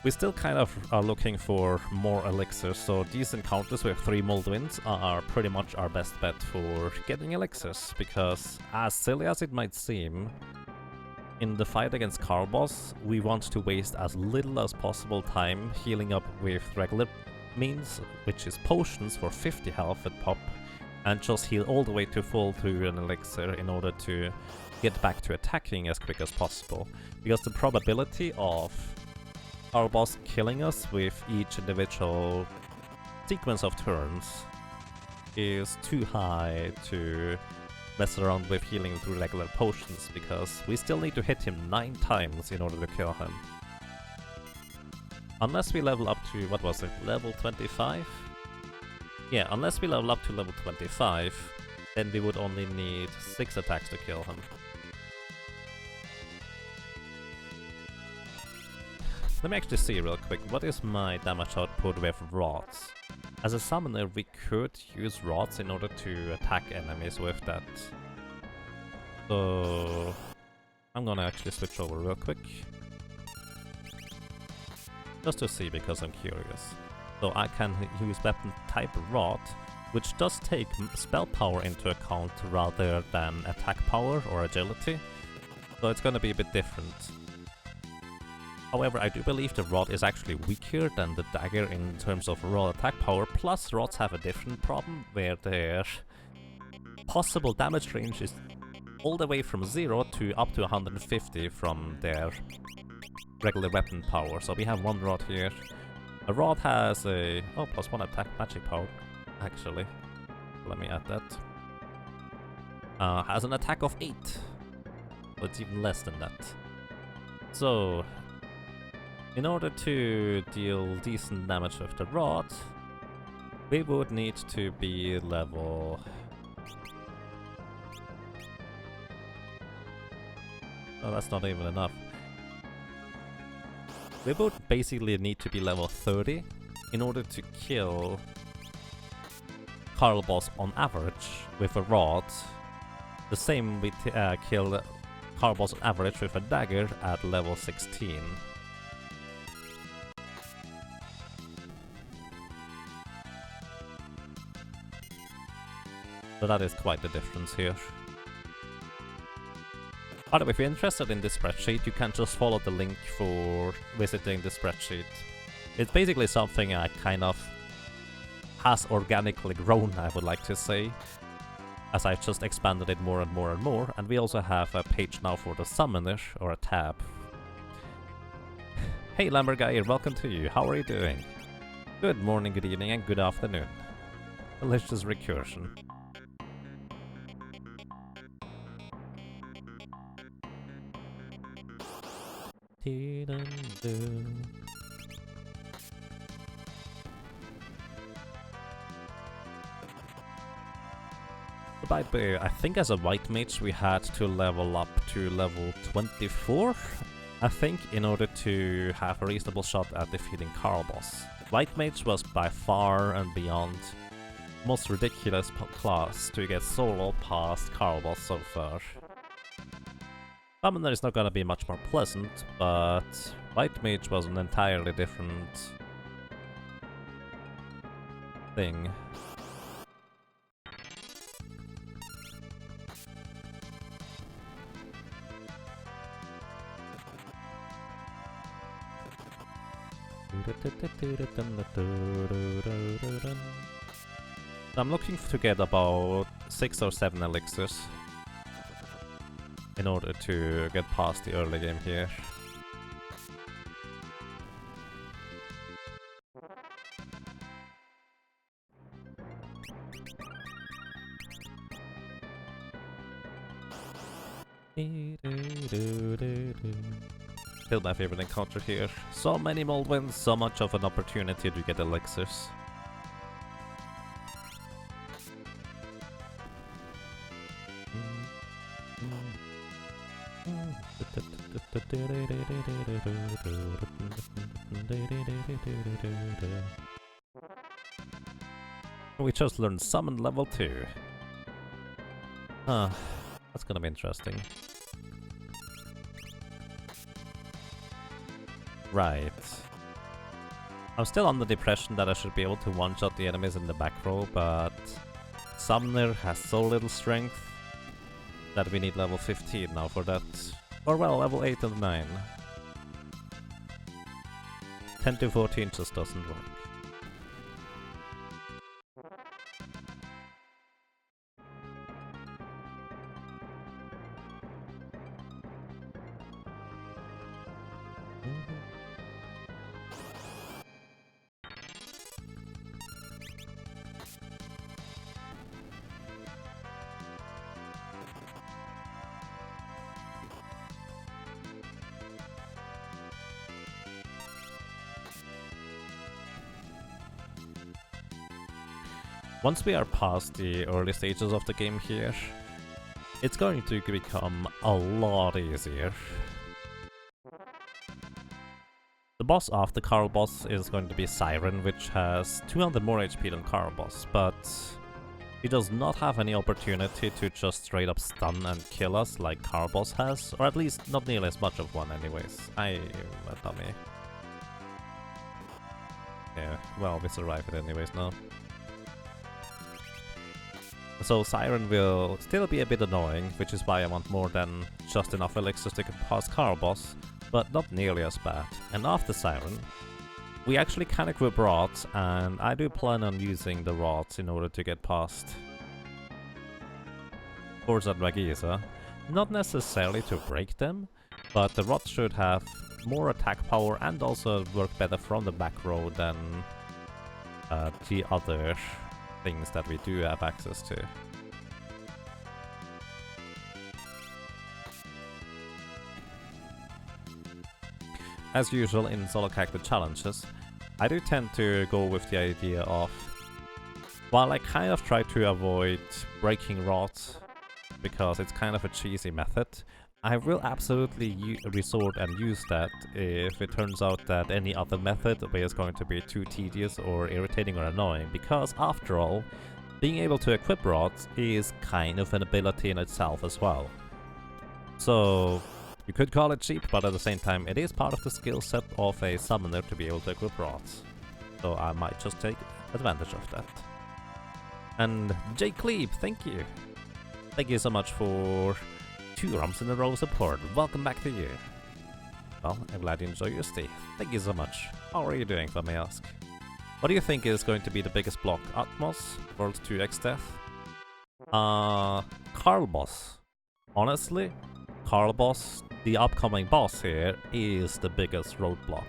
We still kind of are looking for more elixirs, so these encounters with 3 Moldwins are pretty much our best bet for getting elixirs, because as silly as it might seem, in the fight against Carboss, we want to waste as little as possible time healing up with regular means, which is potions for 50 health at pop, and just heal all the way to full through an elixir in order to get back to attacking as quick as possible. Because the probability of our boss killing us with each individual sequence of turns is too high to mess around with healing through regular potions, because we still need to hit him 9 times in order to kill him. Unless we level up to, what was it, level 25? Yeah, unless we level up to level 25, then we would only need 6 attacks to kill him. Let me actually see real quick, what is my damage output with rods? As a summoner we could use rods in order to attack enemies with that. So I'm gonna actually switch over real quick. Just to see, because I'm curious. So I can use weapon type rod, which does take spell power into account rather than attack power or agility. So it's gonna be a bit different. However, I do believe the rod is actually weaker than the dagger in terms of raw attack power, plus rods have a different problem where their possible damage range is all the way from 0 to up to 150 from their regular weapon power. So we have one rod here. A rod has a... oh, +1 attack magic power, actually. Let me add that. Has an attack of 8. So it's even less than that. So in order to deal decent damage with the rod, we would need to be level... Oh, that's not even enough. We would basically need to be level 30 in order to kill Carl Boss on average with a rod. The same we kill Carl Boss on average with a dagger at level 16. So that is quite the difference here. By the way, if you're interested in this spreadsheet, you can just follow the link for visiting the spreadsheet. It's basically something I kind of has organically grown, I would like to say, as I've just expanded it more and more and more, and we also have a page now for the summoner, or a tab. Hey Lamberguy, welcome to you, how are you doing? Good morning, good evening, and good afternoon. Delicious recursion. By the way, I think as a white mage we had to level up to level 24, I think, in order to have a reasonable shot at defeating Carl Boss. White mage was by far and beyond most ridiculous class to get solo past Carl Boss so far. Summoner is not gonna be much more pleasant, but White Mage was an entirely different thing. I'm looking to get about 6 or 7 elixirs in order to get past the early game here. Still my favorite encounter here. So many mold wins, so much of an opportunity to get elixirs. We just learned summon level 2. Huh, that's gonna be interesting. Right. I'm still under the impression that I should be able to one-shot the enemies in the back row, but Summoner has so little strength that we need level 15 now for that. Or well, level 8 and 9. 10 to 14 just doesn't work. Once we are past the early stages of the game here, it's going to become a lot easier. The boss after Carl Boss is going to be Siren, which has 200 more HP than Carl Boss, but he does not have any opportunity to just straight up stun and kill us like Carl Boss has, or at least not nearly as much of one anyways. I'm a dummy. Yeah, well, we survived it anyways now. So Siren will still be a bit annoying, which is why I want more than just enough elixirs to get past Carl Boss, but not nearly as bad. And after Siren, we actually can equip rods, and I do plan on using the rods in order to get past Forza Dragiza. Not necessarily to break them, but the rods should have more attack power and also work better from the back row than the other things that we do have access to. as usual in solo character challenges, I do tend to go with the idea of, while I kind of try to avoid breaking rods because it's kind of a cheesy method, I will absolutely resort and use that if it turns out that any other method is going to be too tedious or irritating or annoying, because after all, being able to equip rods is kind of an ability in itself as well. So you could call it cheap, but at the same time it is part of the skill set of a summoner to be able to equip rods. So I might just take advantage of that. And J. Cleave, thank you! Thank you so much for 2 rounds in a row support. Welcome back to you. Well, I'm glad you enjoy your stay. Thank you so much. How are you doing, if I may ask? What do you think is going to be the biggest block? Atmos? World 2 X-Death? Carl Boss. Honestly, Carl Boss, the upcoming boss here, is the biggest roadblock.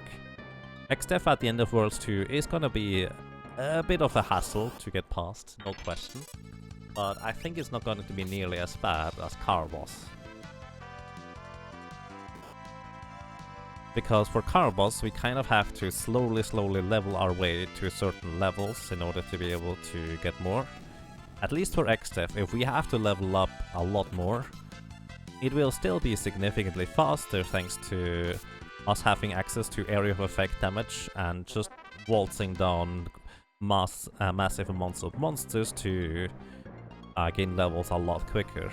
X-Death at the end of Worlds 2 is gonna be a bit of a hassle to get past, no question. But I think it's not going to be nearly as bad as Carl Boss. Because for Carl Boss, we kind of have to slowly level our way to certain levels in order to be able to get more. At least for X-Death, if we have to level up a lot more, it will still be significantly faster thanks to us having access to area of effect damage and just waltzing down massive amounts of monsters to gain levels a lot quicker.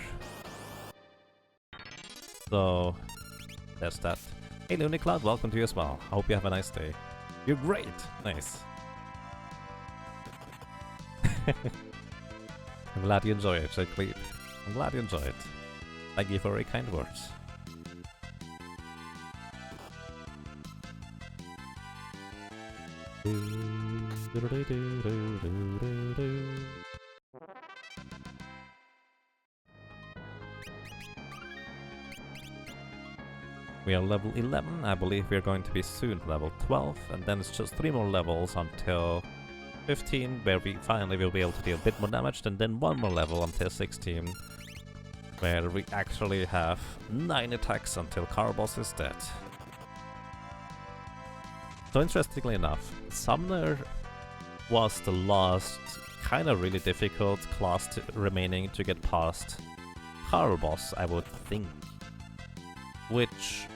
So there's that. Hey Lunicloud, welcome to you as well. I hope you have a nice day. You're great! Nice. I'm glad you enjoy it, Jacqueline. I'm glad you enjoy it. Thank you for your kind words. We are level 11, I believe we're going to be soon level 12, and then it's just 3 more levels until 15, where we finally will be able to deal a bit more damage, and then 1 more level until 16, where we actually have 9 attacks until Carboss is dead. So interestingly enough, Summoner was the last kind of really difficult class remaining to get past Carboss, I would think. Which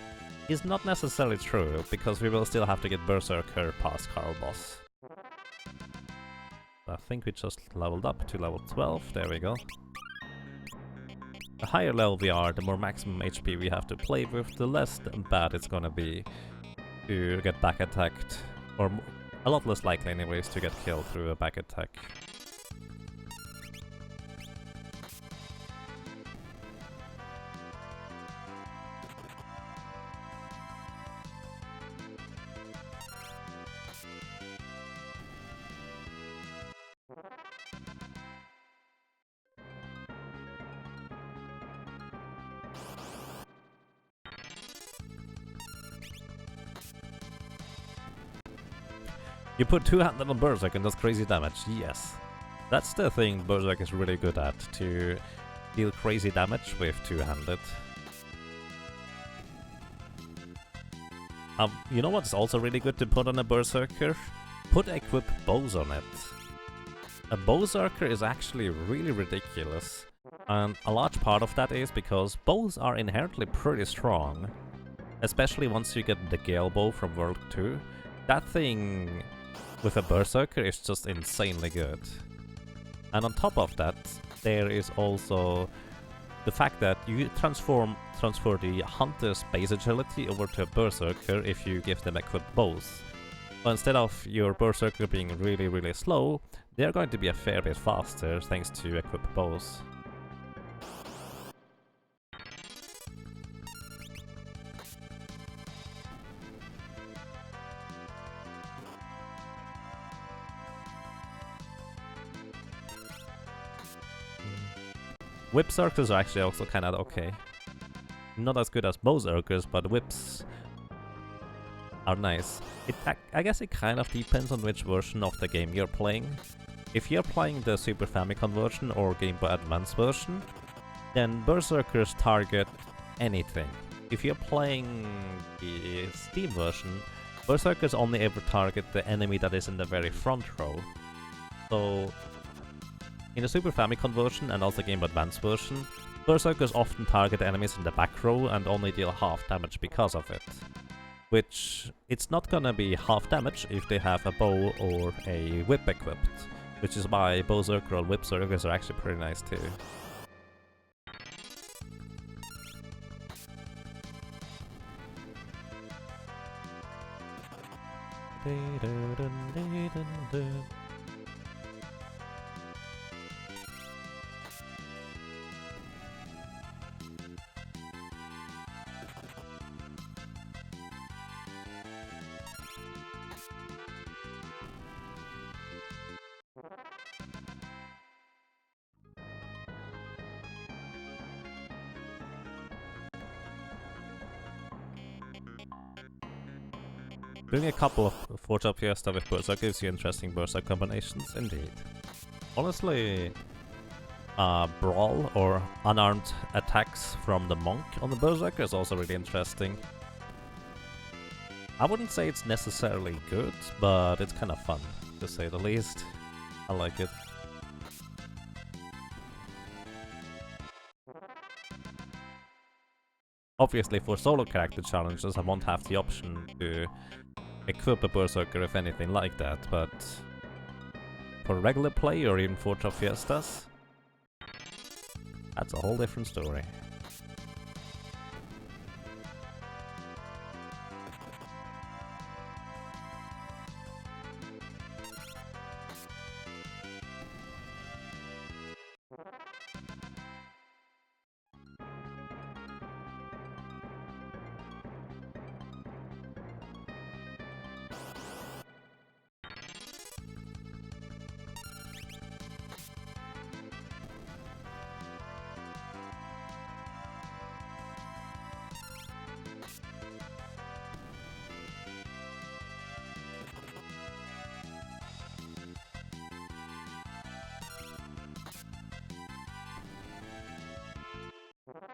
is not necessarily true, because we will still have to get Berserker past Carboss. I think we just leveled up to level 12, there we go. The higher level we are, the more maximum HP we have to play with, the less bad it's gonna be to get back attacked, or a lot less likely anyways to get killed through a back attack. You put 200 on Berserk and does crazy damage, yes. That's the thing Berserk is really good at, to deal crazy damage with two-handed. You know what's also really good to put on a Berserker? Put equip bows on it. A Berserker is actually really ridiculous, and a large part of that is because bows are inherently pretty strong. Especially once you get the Gale Bow from World 2. That thing with a Berserker is just insanely good. And on top of that, there is also the fact that you transfer the Hunter's base agility over to a Berserker if you give them equipped bows. So instead of your Berserker being really slow, they're going to be a fair bit faster thanks to equipped bows. Whip Circles are actually also kinda okay. Not as good as Berserkers, but whips are nice. I guess it kind of depends on which version of the game you're playing. If you're playing the Super Famicom version or Game Boy Advance version, then Berserkers target anything. if you're playing the Steam version, Berserkers only ever target the enemy that is in the very front row. So, in the Super Famicom version and also Game Boy Advance version, Berserkers often target enemies in the back row and only deal half damage because of it. Which, it's not gonna be half damage if they have a bow or a whip equipped, which is why Berserker or Whip Berserkers are actually pretty nice too. Doing a couple of Forge Up Fiesta with Berserk gives you interesting Berserk combinations, indeed. Honestly, Brawl or unarmed attacks from the Monk on the Berserker is also really interesting. I wouldn't say it's necessarily good, but it's kind of fun, to say the least. I like it. Obviously, for solo character challenges, I won't have the option to equip a Berserker if anything like that, but for regular play or even Forge of Fiestas, that's a whole different story.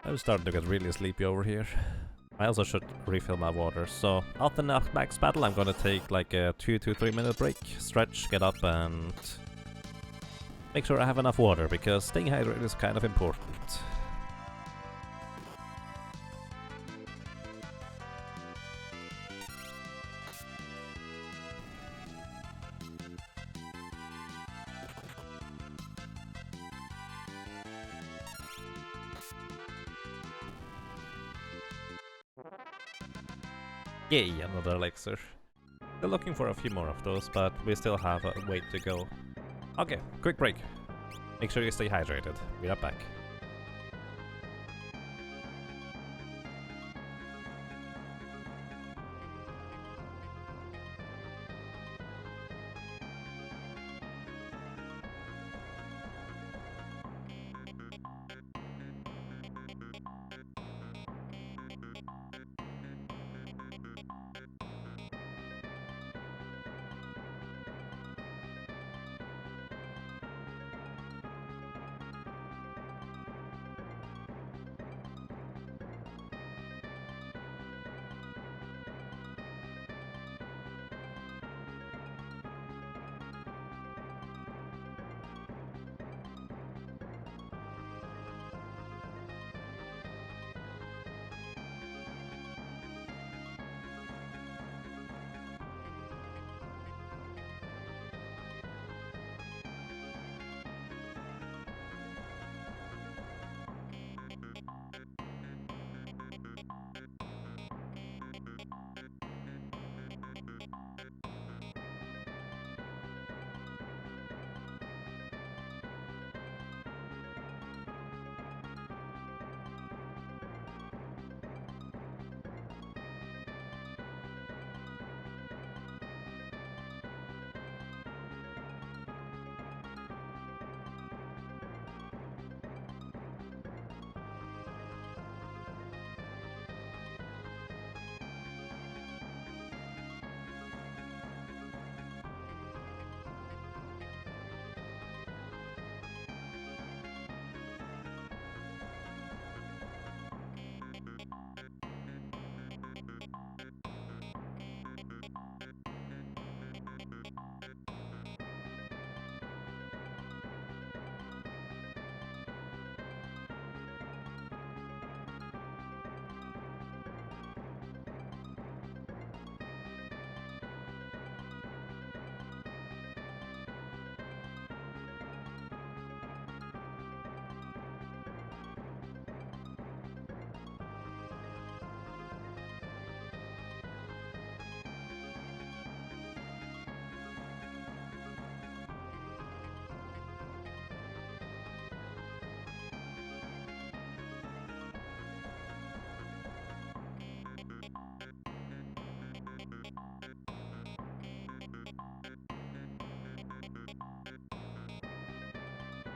I'm starting to get really sleepy over here. I also should refill my water, so after the max battle I'm gonna take like a 2 to 3 minute break, stretch, get up and make sure I have enough water, because staying hydrated is kind of important. Yay, another elixir. Still looking for a few more of those, but we still have a way to go. Okay, quick break. Make sure you stay hydrated. Be right back.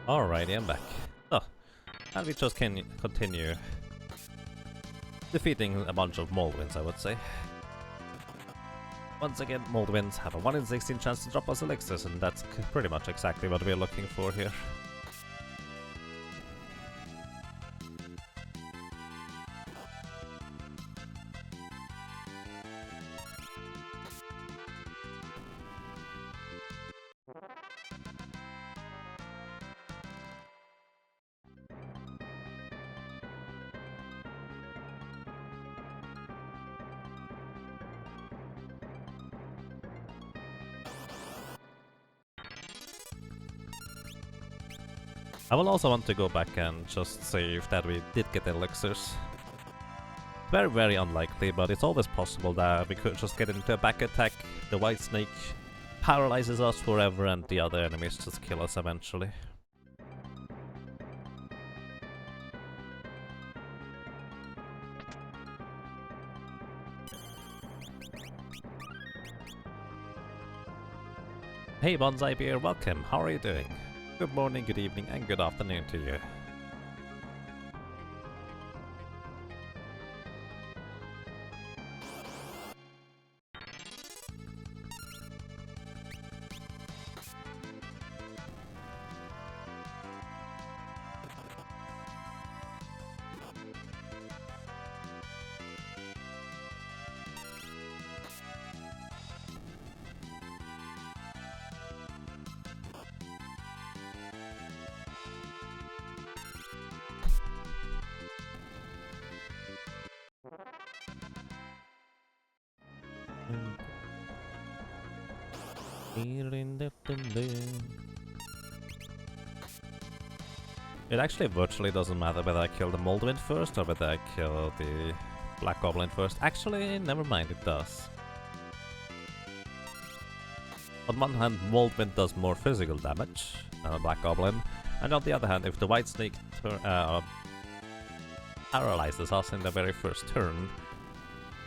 Alrighty, I'm back. So, and we just can continue defeating a bunch of Moldwins, I would say. Once again, Moldwins have a 1 in 16 chance to drop us elixirs, and that's pretty much exactly what we're looking for here. I will also want to go back and just save that we did get elixirs. Very, very unlikely, but it's always possible that we could just get into a back attack, the white snake paralyzes us forever and the other enemies just kill us eventually. Hey Bonsai Beer, welcome, how are you doing? Good morning, good evening and good afternoon to you. It actually virtually doesn't matter whether I kill the Moldwind first or whether I kill the Black Goblin first. Actually, never mind, it does. On one hand, Moldwind does more physical damage than a Black Goblin, and on the other hand, if the White Snake paralyzes us in the very first turn,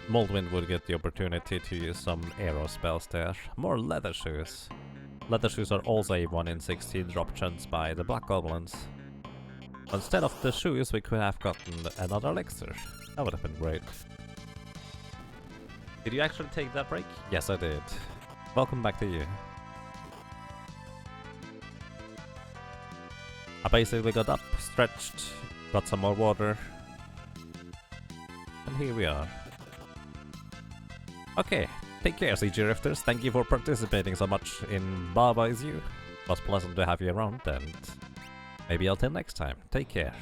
Moldwind would get the opportunity to use some arrow spells there. More leather shoes. Leather shoes are also a 1 in 16 drop chance by the Black Goblins. Instead of the shoes, we could have gotten another elixir. That would have been great. Did you actually take that break? Yes, I did. Welcome back to you. I basically got up, stretched, got some more water, and here we are. Okay, take care, CG Rifters. Thank you for participating so much in Baba Is You. It was pleasant to have you around, and maybe until next time. Take care.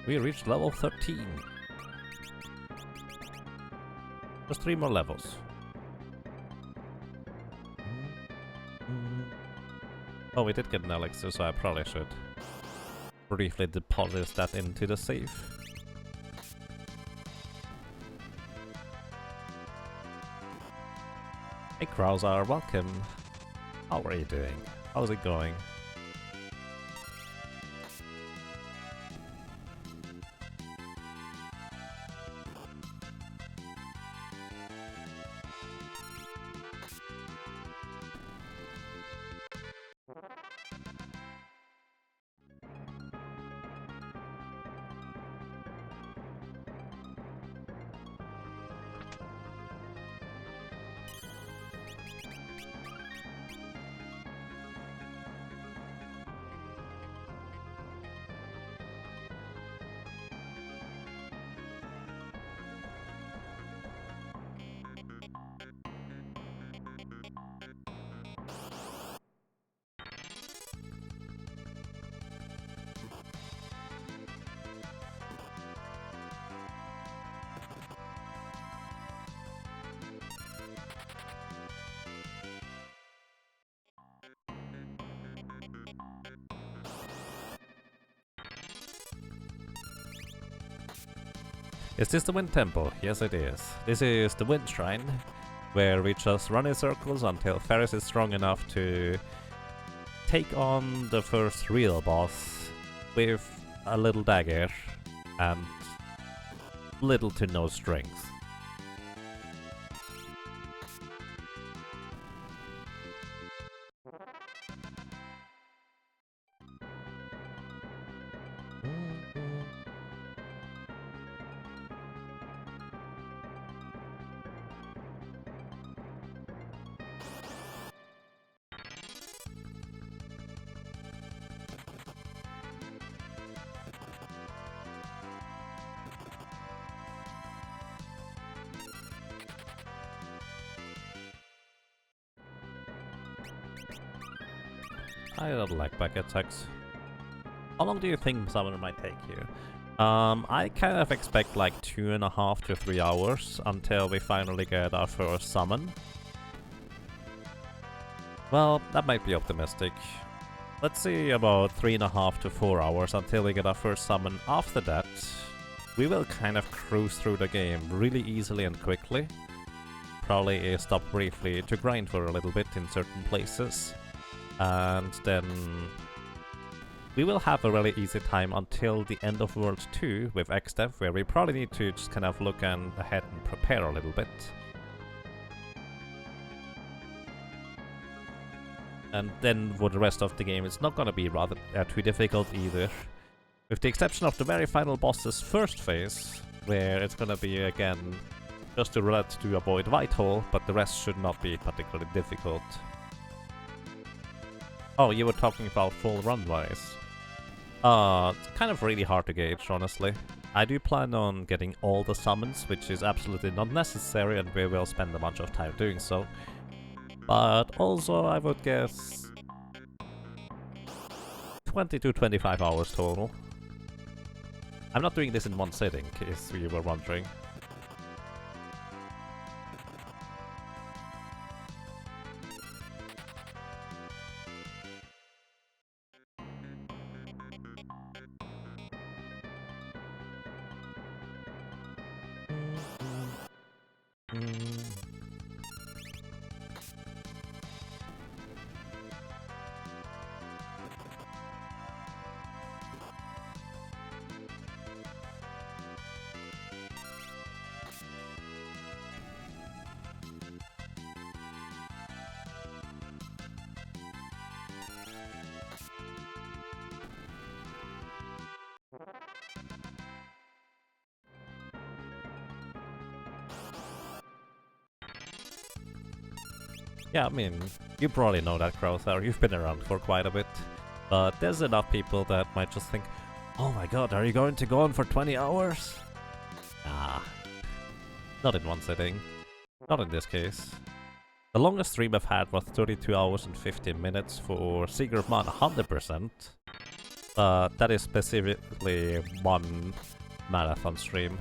We reached level 13. Just 3 more levels. Oh, we did get an elixir, so I probably should briefly deposit that into the safe. Hey Krauser, welcome. How are you doing? How's it going? Is this the Wind Temple? Yes, it is. This is the Wind Shrine, where we just run in circles until Ferris is strong enough to take on the first real boss with a little dagger and little to no strength. I don't like back attacks. How long do you think Summoner might take you? I kind of expect like 2.5 to 3 hours until we finally get our first summon. Well, that might be optimistic. Let's see about 3.5 to 4 hours until we get our first summon. After that, we will kind of cruise through the game really easily and quickly. Probably stop briefly to grind for a little bit in certain places. And then we will have a really easy time until the end of World 2 with XDev, where we probably need to just kind of look ahead and prepare a little bit. And then for the rest of the game, it's not gonna be rather too difficult either. With the exception of the very final boss's first phase, where it's gonna be again just a roulette to avoid Whitehall, but the rest should not be particularly difficult. Oh, you were talking about full run-wise. It's kind of really hard to gauge, honestly. I do plan on getting all the summons, which is absolutely not necessary, and we will spend a bunch of time doing so. But also, I would guess 20 to 25 hours total. I'm not doing this in one sitting, in case you were wondering. Yeah, I mean, you probably know that, Crowther, you've been around for quite a bit. But there's enough people that might just think, oh my god, are you going to go on for 20 hours? Nah. Not in one sitting. Not in this case. The longest stream I've had was 32 hours and 15 minutes for Secret of Mana 100%. But that is specifically one marathon stream.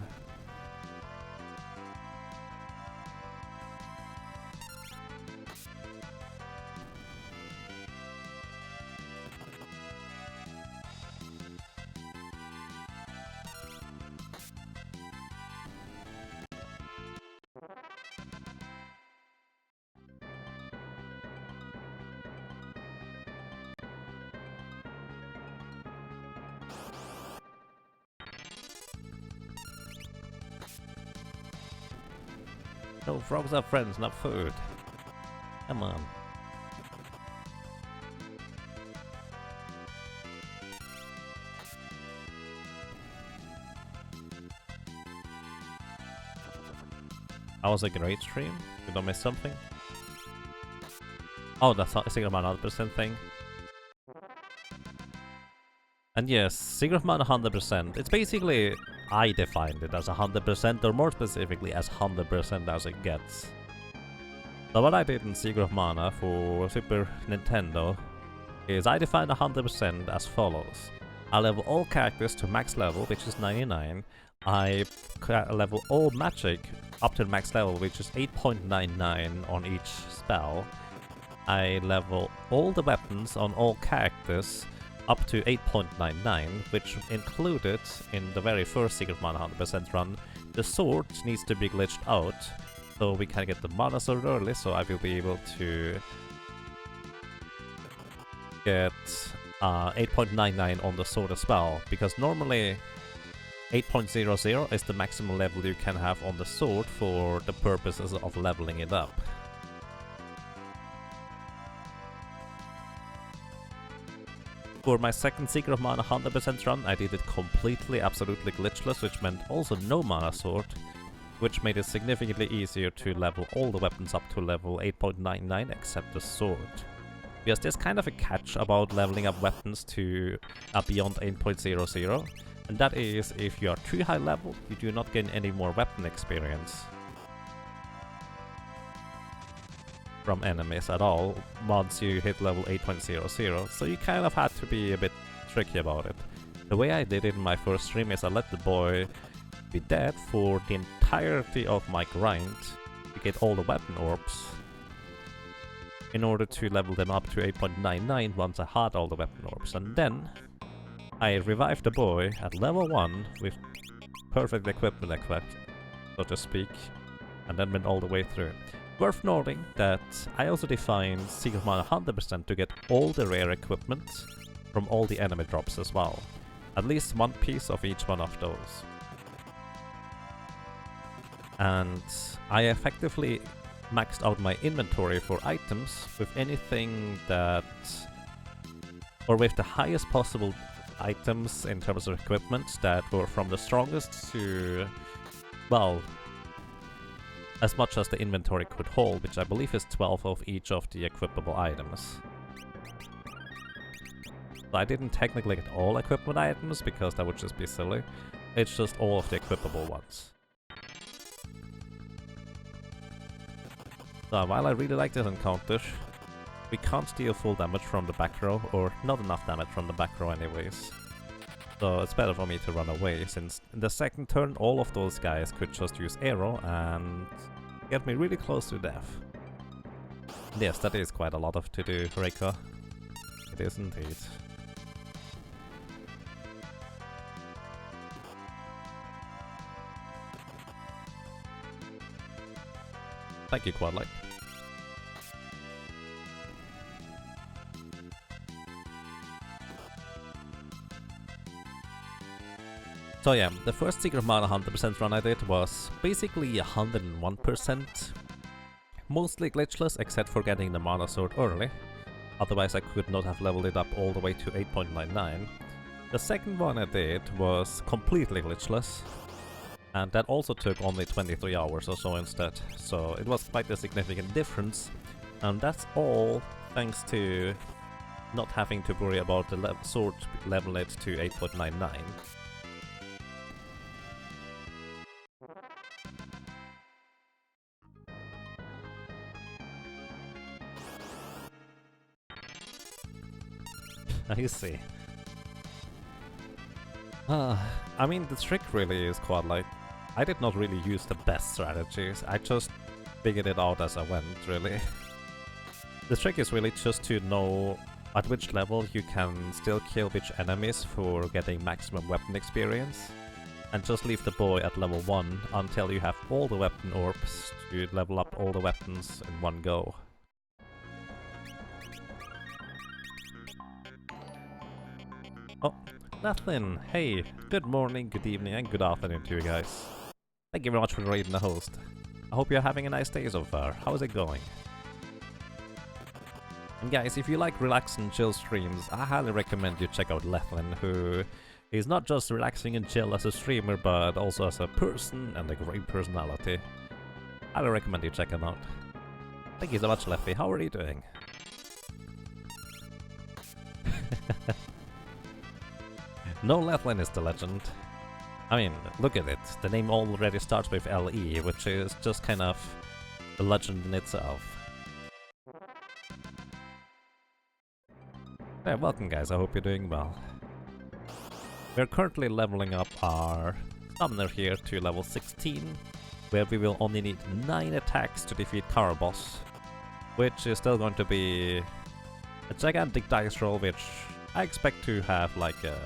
No, frogs are friends, not food. Come on. That was a great stream. Did I miss something? Oh, that's not a Secret of Mana 100% thing. And yes, Secret of Mana 100%. It's basically, I defined it as 100%, or more specifically as 100% as it gets. So what I did in Secret of Mana for Super Nintendo is I defined 100% as follows. I level all characters to max level, which is 99. I level all magic up to the max level, which is 8.99 on each spell. I level all the weapons on all characters up to 8.99, which included, in the very first Secret of Mana 100% run, the sword needs to be glitched out, so we can get the mana sword early, so I will be able to get 8.99 on the sword as well, because normally 8.00 is the maximum level you can have on the sword for the purposes of leveling it up. For my second Secret of Mana 100% run, I did it completely, absolutely glitchless, which meant also no mana sword, which made it significantly easier to level all the weapons up to level 8.99 except the sword. Because there's kind of a catch about leveling up weapons to beyond 8.00, and that is if you are too high level, you do not gain any more weapon experience from enemies at all once you hit level 8.00, so you kind of had to be a bit tricky about it. The way I did it in my first stream is I let the boy be dead for the entirety of my grind to get all the weapon orbs in order to level them up to 8.99 once I had all the weapon orbs, and then I revived the boy at level 1 with perfect equipment equipped, so to speak, and then went all the way through. Worth noting that I also defined Secret Mana 100% to get all the rare equipment from all the enemy drops as well. At least one piece of each one of those. And I effectively maxed out my inventory for items with anything that... or with the highest possible items in terms of equipment that were from the strongest to... well... as much as the inventory could hold, which I believe is 12 of each of the equipable items. So I didn't technically get all equipment items, because that would just be silly. It's just all of the equipable ones. So while I really like this encounter, we can't deal full damage from the back row, or not enough damage from the back row anyways. So it's better for me to run away, since in the second turn all of those guys could just use arrow and get me really close to death. Yes, that is quite a lot of to do, Reika. It is indeed. Thank you, Quadlight. So yeah, the first Secret of Mana 100% run I did was basically 101%. Mostly glitchless, except for getting the mana sword early. Otherwise I could not have leveled it up all the way to 8.99. The second one I did was completely glitchless. And that also took only 23 hours or so instead. So it was quite a significant difference. And that's all thanks to not having to worry about the sword level it to 8.99. I see. I mean, the trick really is quite like... I did not really use the best strategies, I just figured it out as I went, really. The trick is really just to know at which level you can still kill which enemies for getting maximum weapon experience. And just leave the boy at level 1 until you have all the weapon orbs to level up all the weapons in one go. Oh, nothing. Hey, good morning, good evening, and good afternoon to you guys. Thank you very much for raiding the host. I hope you're having a nice day so far. How's it going? And guys, if you like relax and chill streams, I highly recommend you check out Lethlin, who is not just relaxing and chill as a streamer, but also as a person and a great personality. I highly recommend you check him out. Thank you so much, Leffy. How are you doing? No, Lethlin is the legend. I mean, look at it. The name already starts with LE, which is just kind of a legend in itself. Yeah, welcome guys, I hope you're doing well. We're currently leveling up our summoner here to level 16, where we will only need 9 attacks to defeat Caraboss, which is still going to be a gigantic dice roll, which I expect to have like a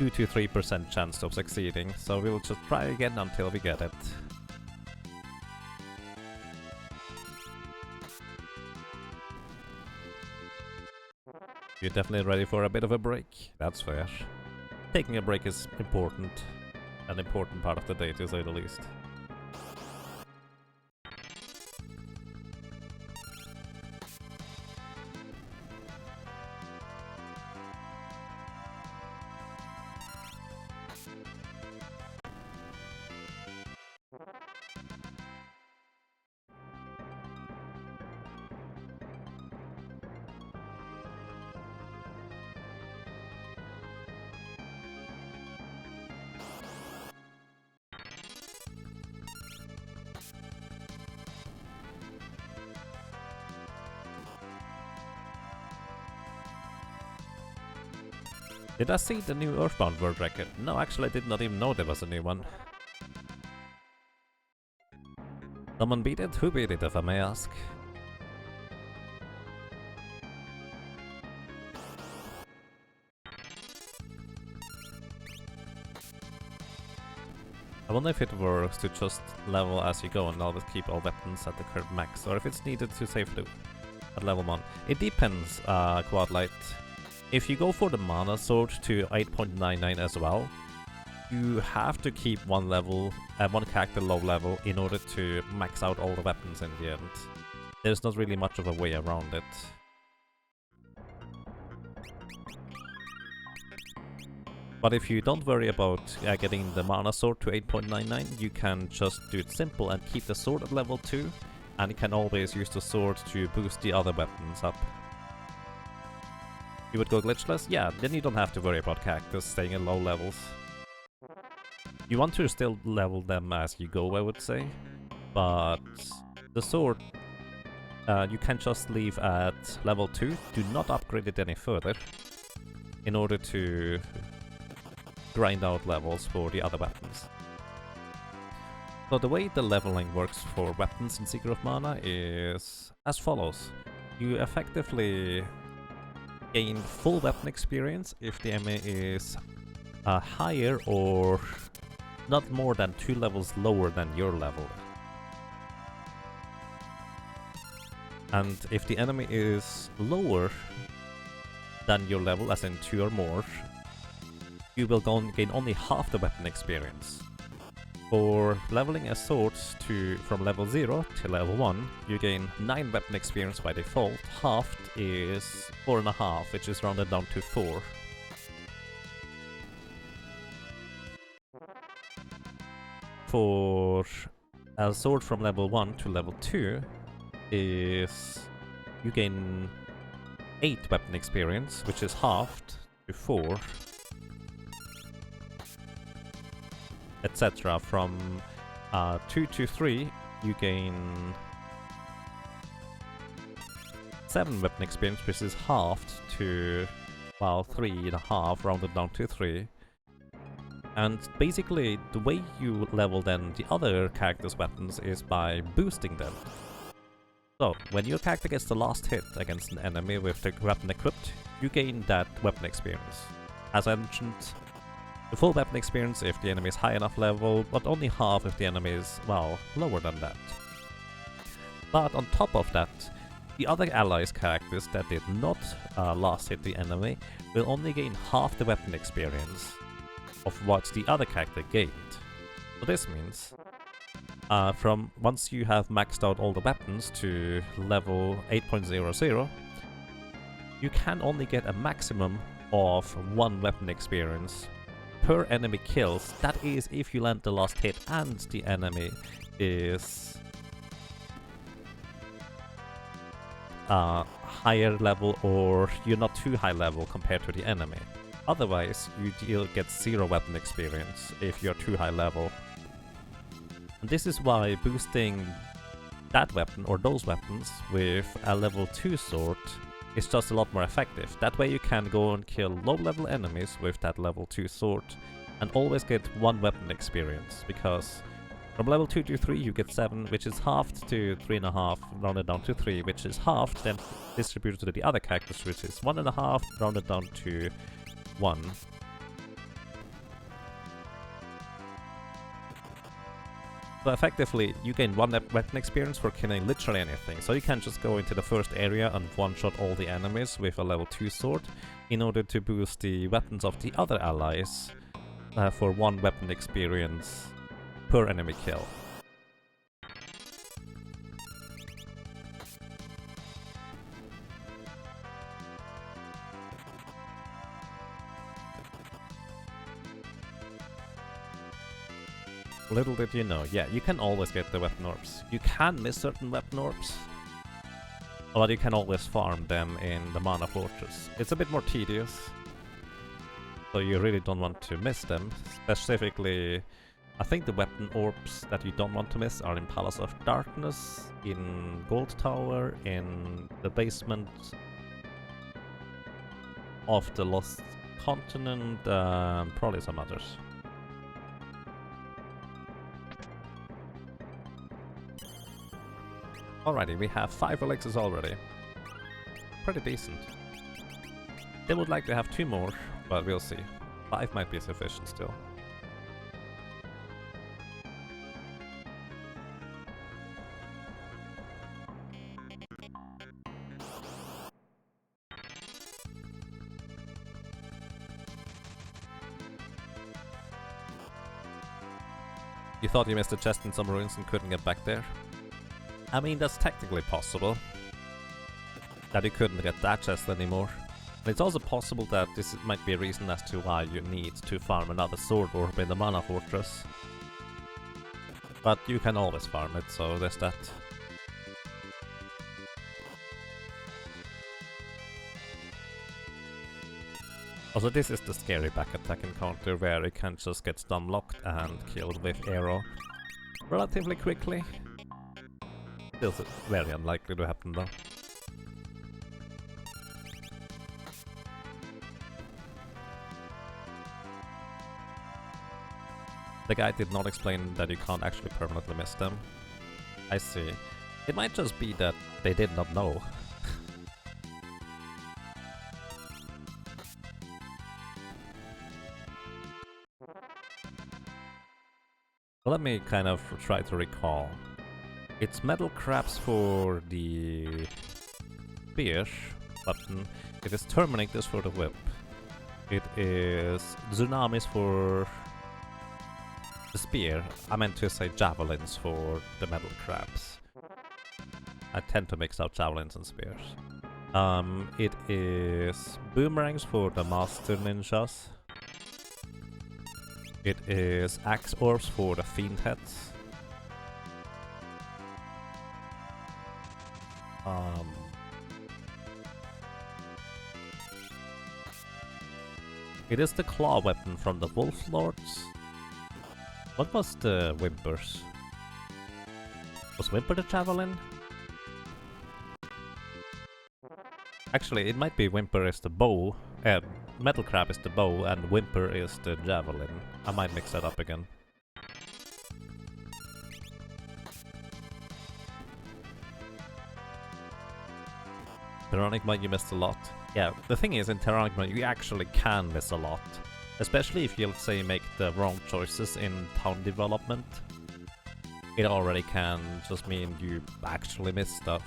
2 to 3% chance of succeeding, so we'll just try again until we get it. You're definitely ready for a bit of a break? That's fair. Taking a break is important, an important part of the day to say the least. Did I see the new Earthbound world record? No, actually I did not even know there was a new one. Someone beat it? Who beat it, if I may ask? I wonder if it works to just level as you go and always keep all weapons at the current max, or if it's needed to save loot at level 1. It depends, Quadlight. If you go for the mana sword to 8.99 as well, you have to keep one character low level in order to max out all the weapons in the end. There's not really much of a way around it. But if you don't worry about getting the mana sword to 8.99, you can just do it simple and keep the sword at level 2, and you can always use the sword to boost the other weapons up. You would go glitchless? Yeah, then you don't have to worry about characters staying at low levels. You want to still level them as you go, I would say, but the sword you can just leave at level 2, do not upgrade it any further, in order to grind out levels for the other weapons. So the way the leveling works for weapons in Seeker of Mana is as follows. You effectively gain full weapon experience if the enemy is higher or not more than 2 levels lower than your level. And if the enemy is lower than your level, as in 2 or more, you will gain only half the weapon experience. For leveling a sword from level 0 to level 1, you gain 9 weapon experience by default. Halved is 4.5, which is rounded down to 4. For a sword from level 1 to level 2 is you gain 8 weapon experience, which is halved to 4. Etc. From 2 to 3, you gain 7 weapon experience, which is halved to, well, 3.5, rounded down to 3. And basically, the way you level then the other character's weapons is by boosting them. So, when your character gets the last hit against an enemy with the weapon equipped, you gain that weapon experience. As I mentioned, the full weapon experience if the enemy is high enough level, but only half if the enemy is, well, lower than that. But on top of that, the other allies' characters that did not last hit the enemy will only gain half the weapon experience of what the other character gained. So this means, from once you have maxed out all the weapons to level 8.00, you can only get a maximum of 1 weapon experience per enemy kills. That is if you land the last hit and the enemy is higher level, or you're not too high level compared to the enemy. Otherwise, you'll get 0 weapon experience if you're too high level. And this is why boosting that weapon or those weapons with a level 2 sword is just a lot more effective. That way you can go and kill low level enemies with that level 2 sword and always get 1 weapon experience, because from level 2 to 3 you get 7, which is halved to 3.5, rounded down to 3, which is halved, then distributed to the other characters, which is 1.5, rounded down to 1. So effectively, you gain 1 weapon experience for killing literally anything. So you can just go into the first area and one-shot all the enemies with a level 2 sword in order to boost the weapons of the other allies for 1 weapon experience per enemy kill. Little did you know, yeah, you can always get the weapon orbs. You can miss certain weapon orbs, but you can always farm them in the Mana Fortress. It's a bit more tedious, so you really don't want to miss them. Specifically, I think the weapon orbs that you don't want to miss are in Palace of Darkness, in Gold Tower, in the basement of the Lost Continent, probably some others. Alrighty, we have 5 elixirs already. Pretty decent. They would like to have 2 more, but we'll see. 5 might be sufficient still. You thought you missed a chest in some ruins and couldn't get back there? I mean, that's technically possible. That you couldn't get that chest anymore. And it's also possible that this might be a reason as to why you need to farm another sword orb in the Mana Fortress. But you can always farm it, so there's that. Also, this is the scary back attack encounter where it can just get stun locked and killed with arrow relatively quickly. Still very unlikely to happen though. The guy did not explain that you can't actually permanently miss them. I see. It might just be that they did not know. Let me kind of try to recall. It's metal crabs for the spear button. It is terminators for the whip. It is tsunamis for the spear. I meant to say javelins for the metal crabs. I tend to mix out javelins and spears. It is boomerangs for the master ninjas. It is axe orbs for the fiend heads. It is the claw weapon from the wolf lords. What was the whimpers? Was whimper the javelin? Actually, it might be whimper is the bow, metal crab is the bow, and whimper is the javelin. I might mix that up again. Terranigma, you missed a lot. Yeah, the thing is, in Terranigma, you actually can miss a lot. Especially if you, let's say, make the wrong choices in town development. It already can just mean you actually miss stuff.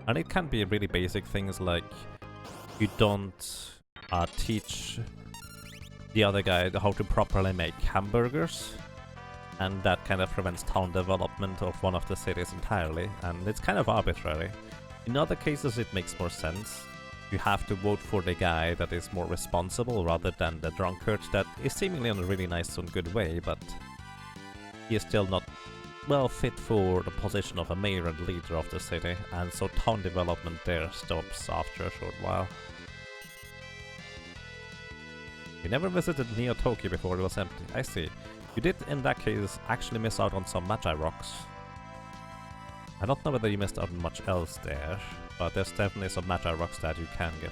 And it can be really basic things like you don't teach the other guy how to properly make hamburgers, and that kind of prevents town development of one of the cities entirely, and it's kind of arbitrary. In other cases it makes more sense. You have to vote for the guy that is more responsible rather than the drunkard that is seemingly in a really nice and good way, but he is still not well fit for the position of a mayor and leader of the city, and so town development there stops after a short while. You never visited Neo-Toki before it was empty. I see. You did, in that case, actually miss out on some Magi rocks. I don't know whether you missed out on much else there, but there's definitely some Magi rocks that you can get.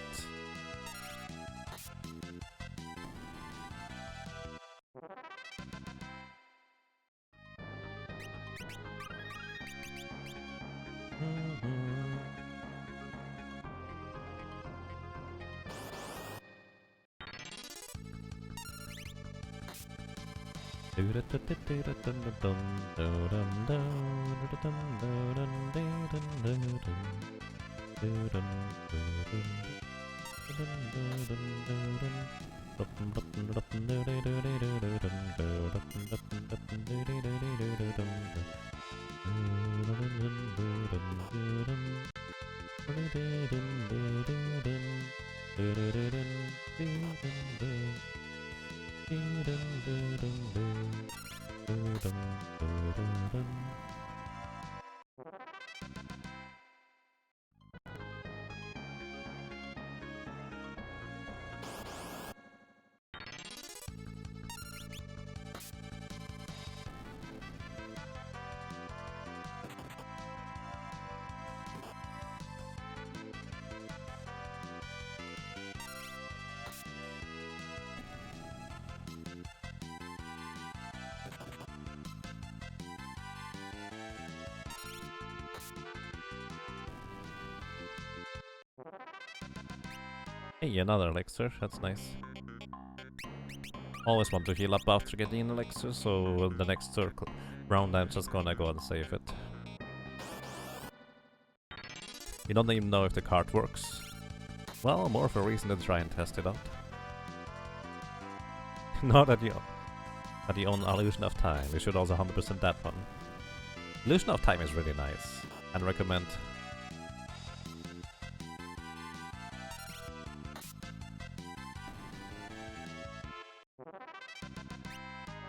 Hey, another elixir, that's nice. Always want to heal up after getting an elixir, so in the next circle round I'm just gonna go and save it. You don't even know if the card works. Well, more of a reason to try and test it out. Now that you own Illusion of Time, you should also 100% that one. Illusion of Time is really nice, and recommend.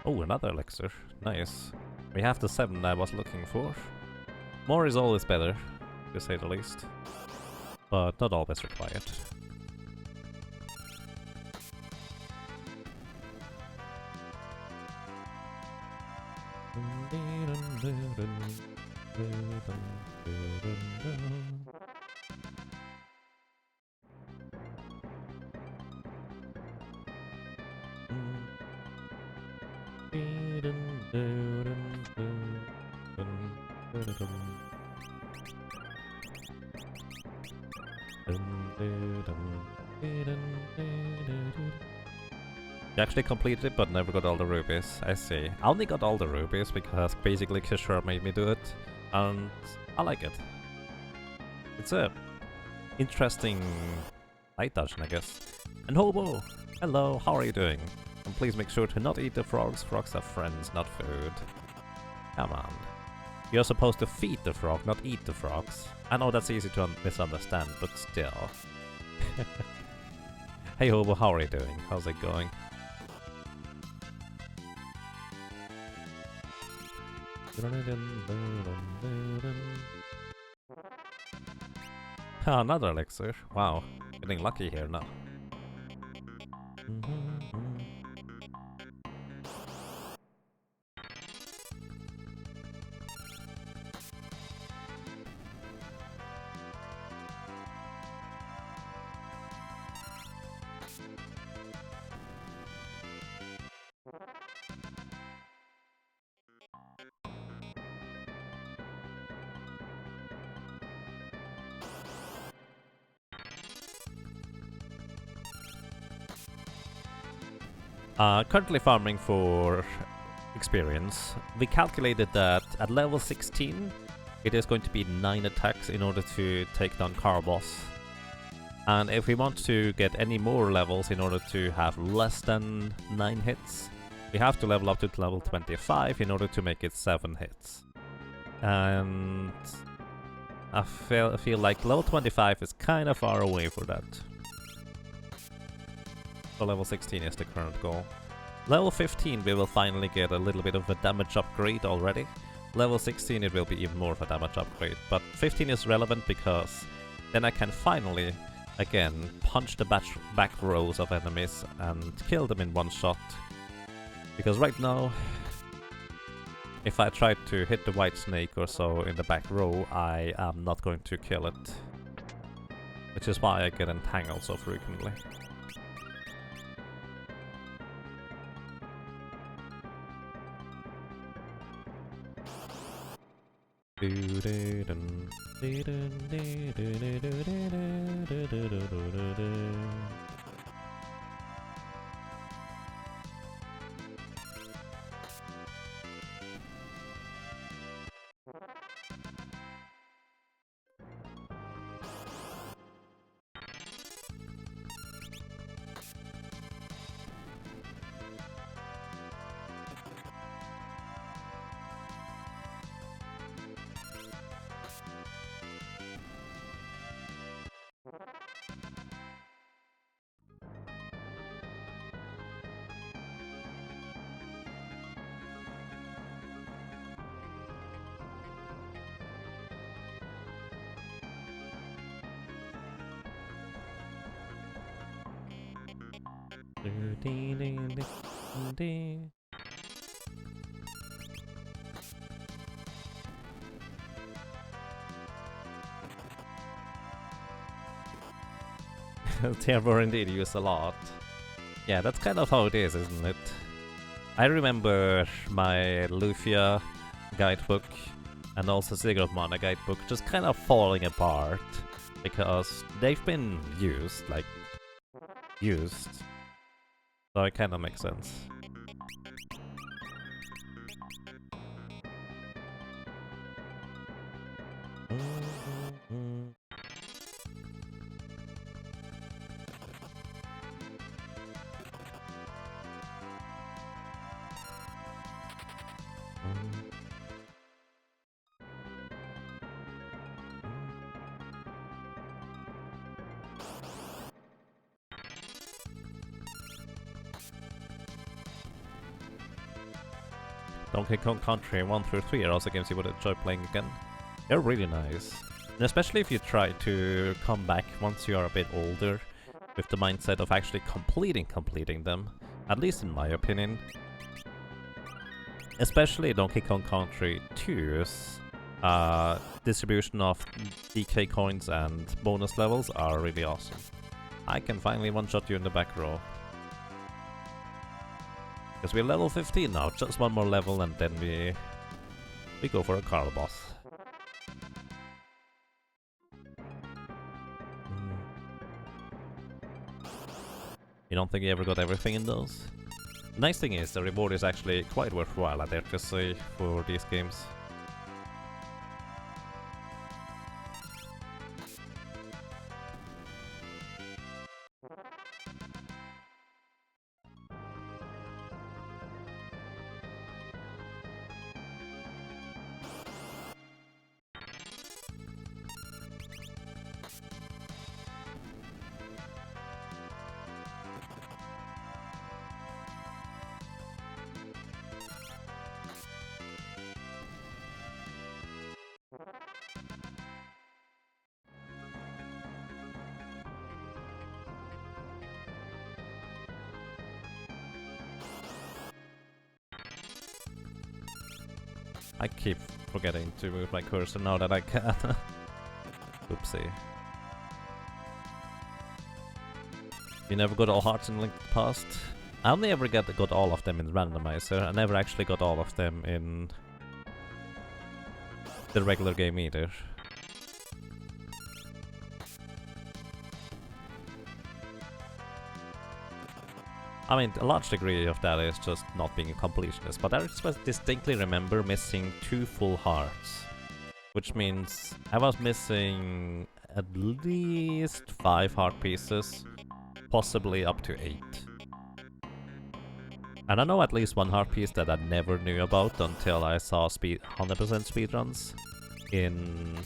Oh, another elixir. Nice. We have the 7 I was looking for. More is always better, to say the least. But not always required. You actually completed it, but never got all the rubies. I see. I only got all the rubies because basically Kishore made me do it, and I like it. It's a interesting light dungeon, I guess. And Hobo! Hello, how are you doing? And please make sure to not eat the frogs. Frogs are friends, not food. Come on. You're supposed to feed the frog, not eat the frogs. I know that's easy to misunderstand, but still. Hey Hobo, how are you doing? How's it going? Ah, another elixir. Wow, getting lucky here now. Currently farming for experience. We calculated that at level 16 it is going to be 9 attacks in order to take down Carboss. And if we want to get any more levels in order to have less than 9 hits, we have to level up to level 25 in order to make it 7 hits. And I feel like level 25 is kind of far away for that. So level 16 is the current goal. Level 15 we will finally get a little bit of a damage upgrade already. Level 16 it will be even more of a damage upgrade. But 15 is relevant because then I can finally, again, punch the back rows of enemies and kill them in one shot. Because right now, if I try to hit the white snake or so in the back row, I am not going to kill it. Which is why I get entangled so frequently. They were indeed used a lot. Yeah, that's kind of how it is, isn't it? I remember my Lufia guidebook and also Sigurd Mana guidebook just kind of falling apart because they've been used, like, used. So it kind of makes sense. Donkey Kong Country 1 through 3 are also games you would enjoy playing again. They're really nice. And especially if you try to come back once you are a bit older, with the mindset of actually completing them, at least in my opinion. Especially Donkey Kong Country 2's distribution of DK coins and bonus levels are really awesome. I can finally one-shot you in the back row. Because we're level 15 now, just one more level and then we go for a Carl boss. You don't think you ever got everything in those? The nice thing is the reward is actually quite worthwhile, I dare to say, for these games. I keep forgetting to move my cursor now that I can. Oopsie. You never got all hearts in Link Past? I only ever got all of them in randomizer. I never actually got all of them in the regular game either. I mean, a large degree of that is just not being a completionist, but I just distinctly remember missing 2 full hearts. Which means I was missing at least 5 heart pieces, possibly up to 8. And I know at least 1 heart piece that I never knew about until I saw 100% speedruns in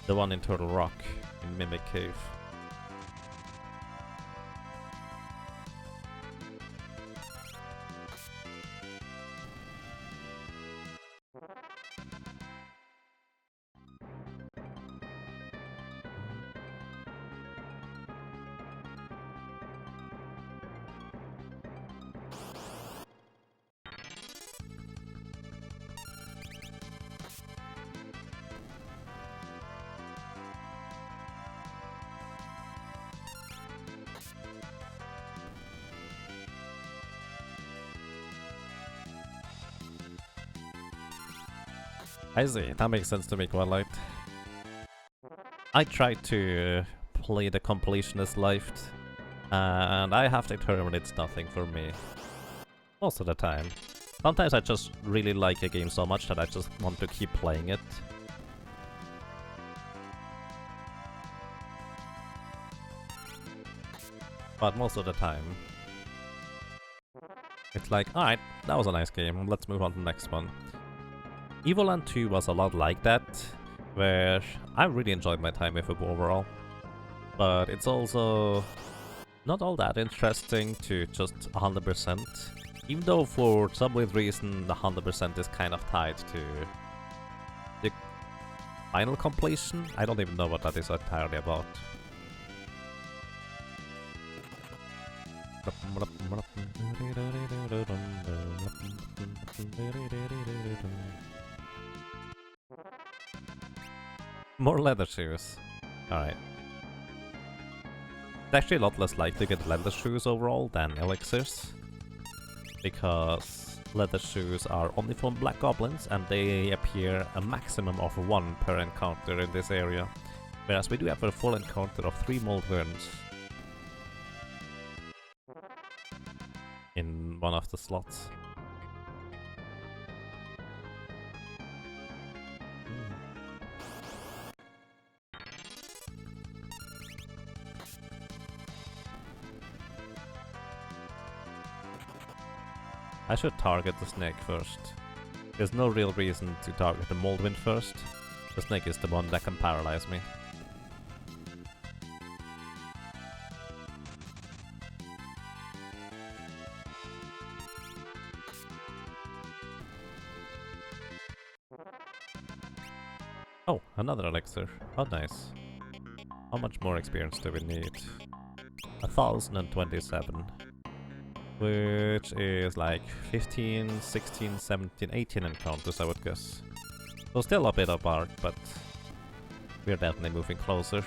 the one in Turtle Rock in Mimic Cave. I see, that makes sense to me quite light. I tried to play the completionist life, and I have determined it's nothing for me. Most of the time. Sometimes I just really like a game so much that I just want to keep playing it. But most of the time, it's like, alright, that was a nice game, let's move on to the next one. Evoland 2 was a lot like that, where I really enjoyed my time with it overall. But it's also not all that interesting to just 100%. Even though for some weird reason the 100% is kind of tied to the final completion. I don't even know what that is entirely about. More leather shoes. Alright. It's actually a lot less likely to get leather shoes overall than elixirs, because leather shoes are only from black goblins and they appear a maximum of 1 per encounter in this area, whereas we do have a full encounter of 3 mold worms in one of the slots. I should target the snake first. There's no real reason to target the Moldwind first. The snake is the one that can paralyze me. Oh, another elixir. How nice. How much more experience do we need? 1027. Which is like 15, 16, 17, 18 encounters, I would guess. So still a bit apart, but we're definitely moving closer.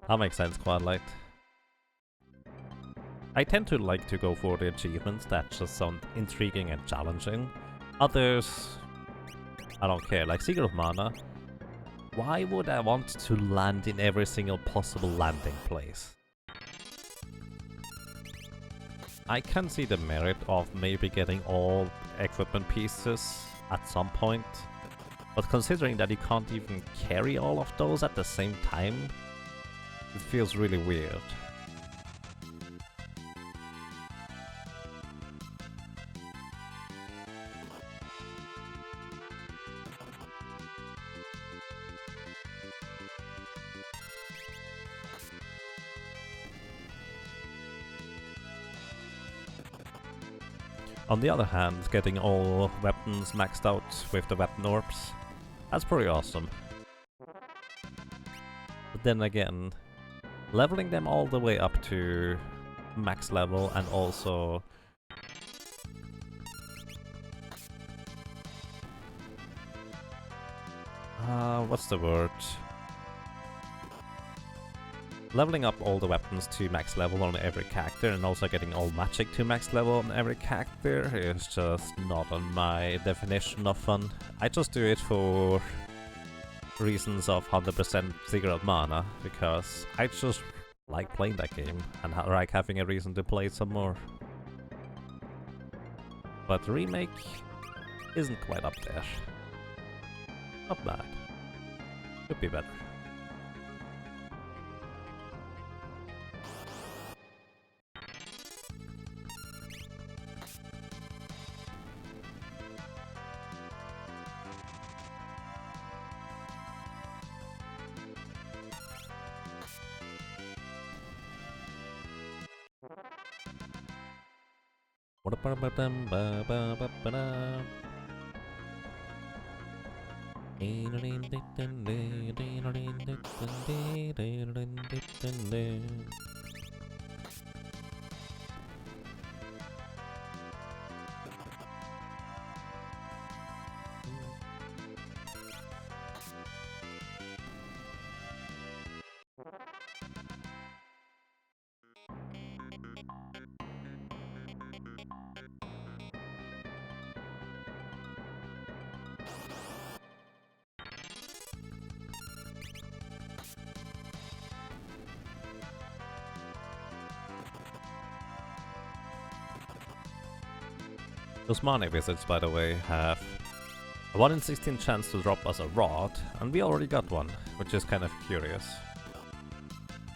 That makes sense, Quadlight. I tend to like to go for the achievements that just sound intriguing and challenging. Others, I don't care, like Seeker of Mana. Why would I want to land in every single possible landing place? I can see the merit of maybe getting all equipment pieces at some point, but considering that you can't even carry all of those at the same time, it feels really weird. On the other hand, getting all weapons maxed out with the weapon orbs, that's pretty awesome. But then again, leveling them all the way up to max level and also what's the word? Leveling up all the weapons to max level on every character and also getting all magic to max level on every character is just not on my definition of fun. I just do it for reasons of 100% Seeker of Mana, because I just like playing that game and like having a reason to play some more. But the remake isn't quite up there. Not bad. Could be better. Those Mane wizards, by the way, have a 1 in 16 chance to drop us a rod, and we already got one, which is kind of curious.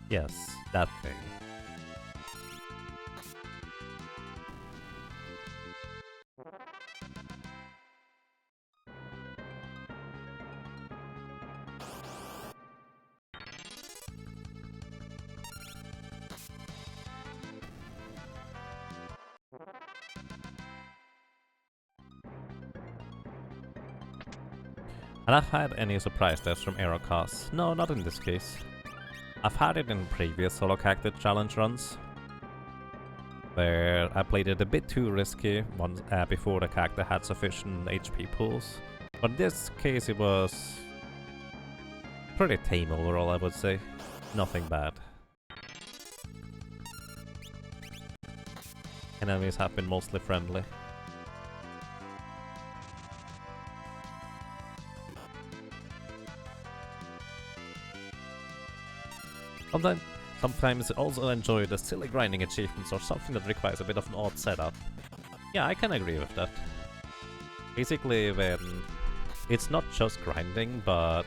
Yes, that thing. And I've had any surprise deaths from arrow casts? No, not in this case. I've had it in previous solo cactus challenge runs, where I played it a bit too risky once, before the character had sufficient HP pools. But in this case it was pretty tame overall, I would say. Nothing bad. Enemies have been mostly friendly. Sometimes I also enjoy the silly grinding achievements or something that requires a bit of an odd setup. Yeah, I can agree with that. Basically, when it's not just grinding, but...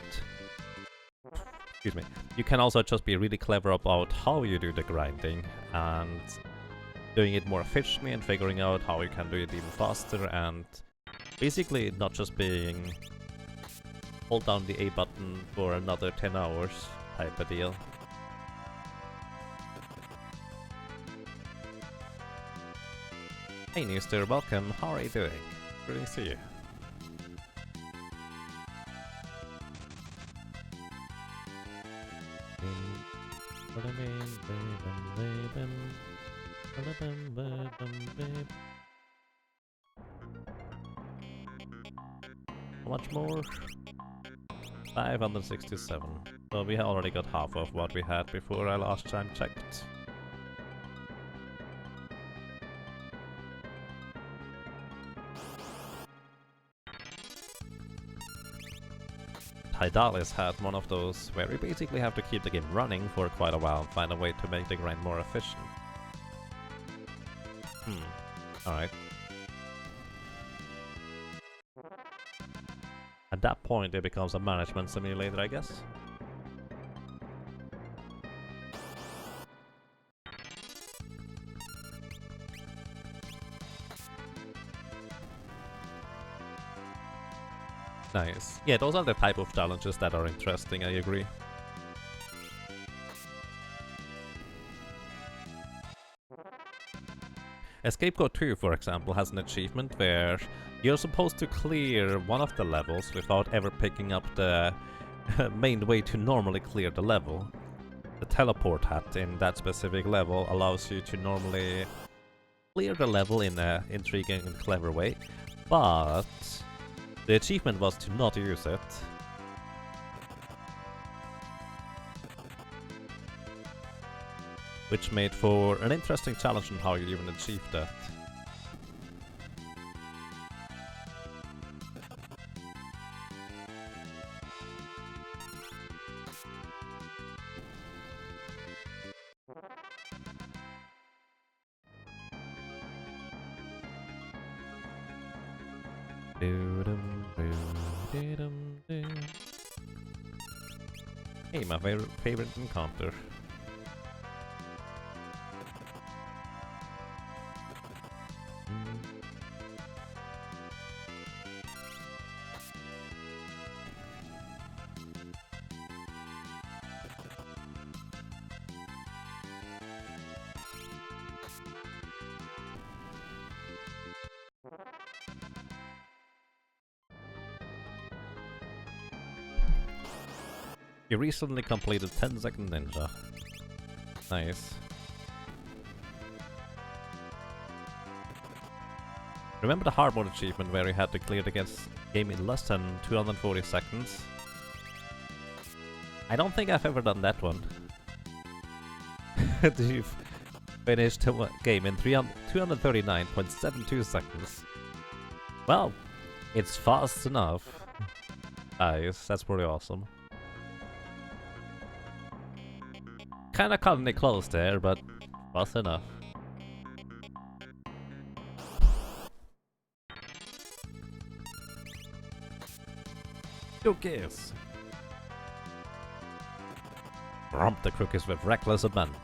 excuse me. You can also just be really clever about how you do the grinding, and doing it more efficiently and figuring out how you can do it even faster, and basically not just being hold down the A button for another 10 hours type of deal. Hey Newster, welcome, how are you doing? Good to see you. How much more? 567. So we already got half of what we had before I last time checked. Hydalis had one of those where we basically have to keep the game running for quite a while and find a way to make the grind more efficient. Alright. At that point it becomes a management simulator, I guess. Nice. Yeah, those are the type of challenges that are interesting, I agree. Escape Code 2, for example, has an achievement where you're supposed to clear one of the levels without ever picking up the main way to normally clear the level. The teleport hat in that specific level allows you to normally clear the level in an intriguing and clever way, but the achievement was to not use it. Which made for an interesting challenge on how you even achieve that. Hey, my favorite encounter. You recently completed 10-second ninja. Nice. Remember the hard mode achievement where you had to clear the game in less than 240 seconds? I don't think I've ever done that one. You've finished the game in 239.72 seconds. Well, it's fast enough. Nice, that's pretty awesome. Kinda cutting it close there, but fast enough. Cookies! Romp the cookies with reckless abandon.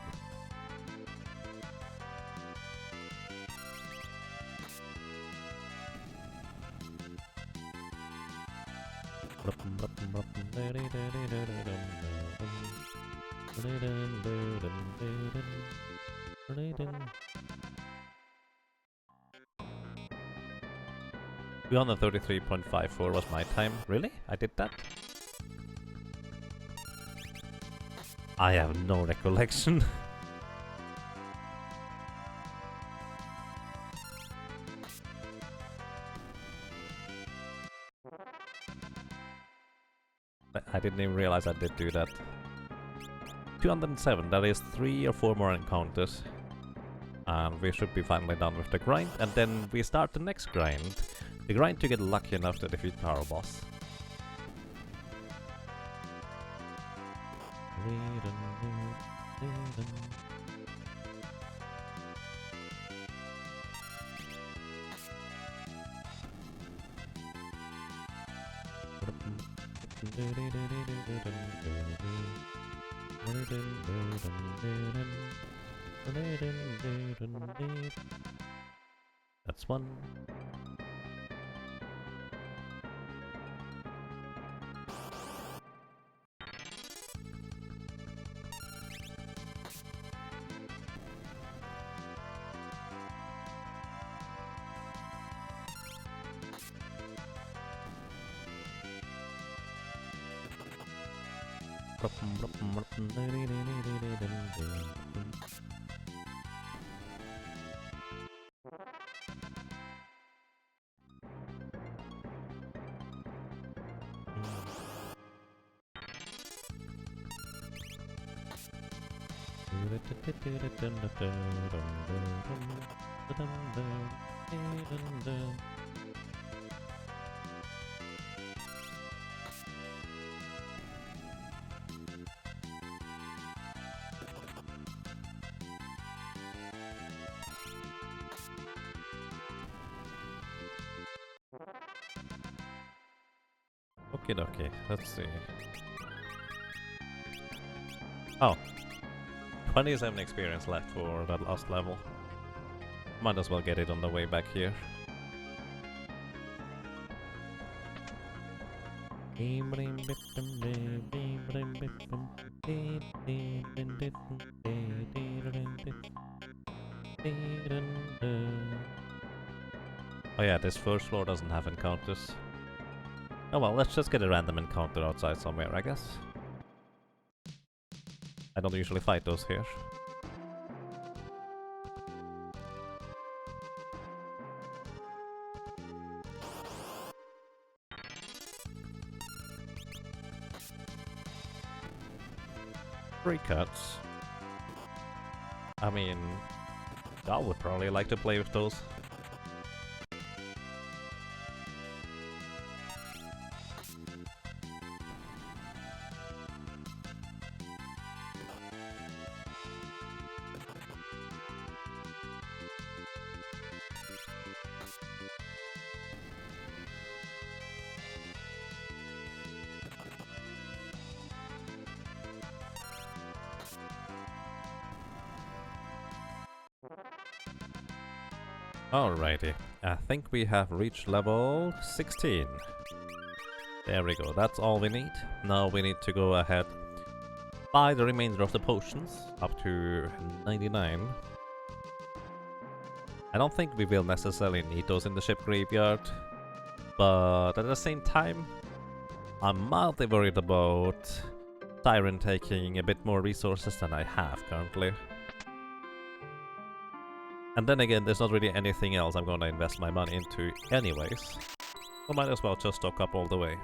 233.54 was my time. Really? I did that? I have no recollection. I didn't even realize I did do that. 207, that is 3 or 4 more encounters. And we should be finally done with the grind, and then we start the next grind. The grind to get lucky enough to defeat Power Boss. That's one. Okie dokie, let's see. Oh. 27 experience left for that last level. Might as well get it on the way back here. Oh yeah, this first floor doesn't have encounters. Oh well, let's just get a random encounter outside somewhere, I guess. I don't usually fight those here. Free cuts. I mean, I would probably like to play with those. Alrighty, I think we have reached level 16. There we go, that's all we need. Now we need to go ahead, buy the remainder of the potions, up to 99. I don't think we will necessarily need those in the ship graveyard, but at the same time, I'm mildly worried about Siren taking a bit more resources than I have currently. And then again, there's not really anything else I'm gonna invest my money into anyways. So might as well just stock up all the way.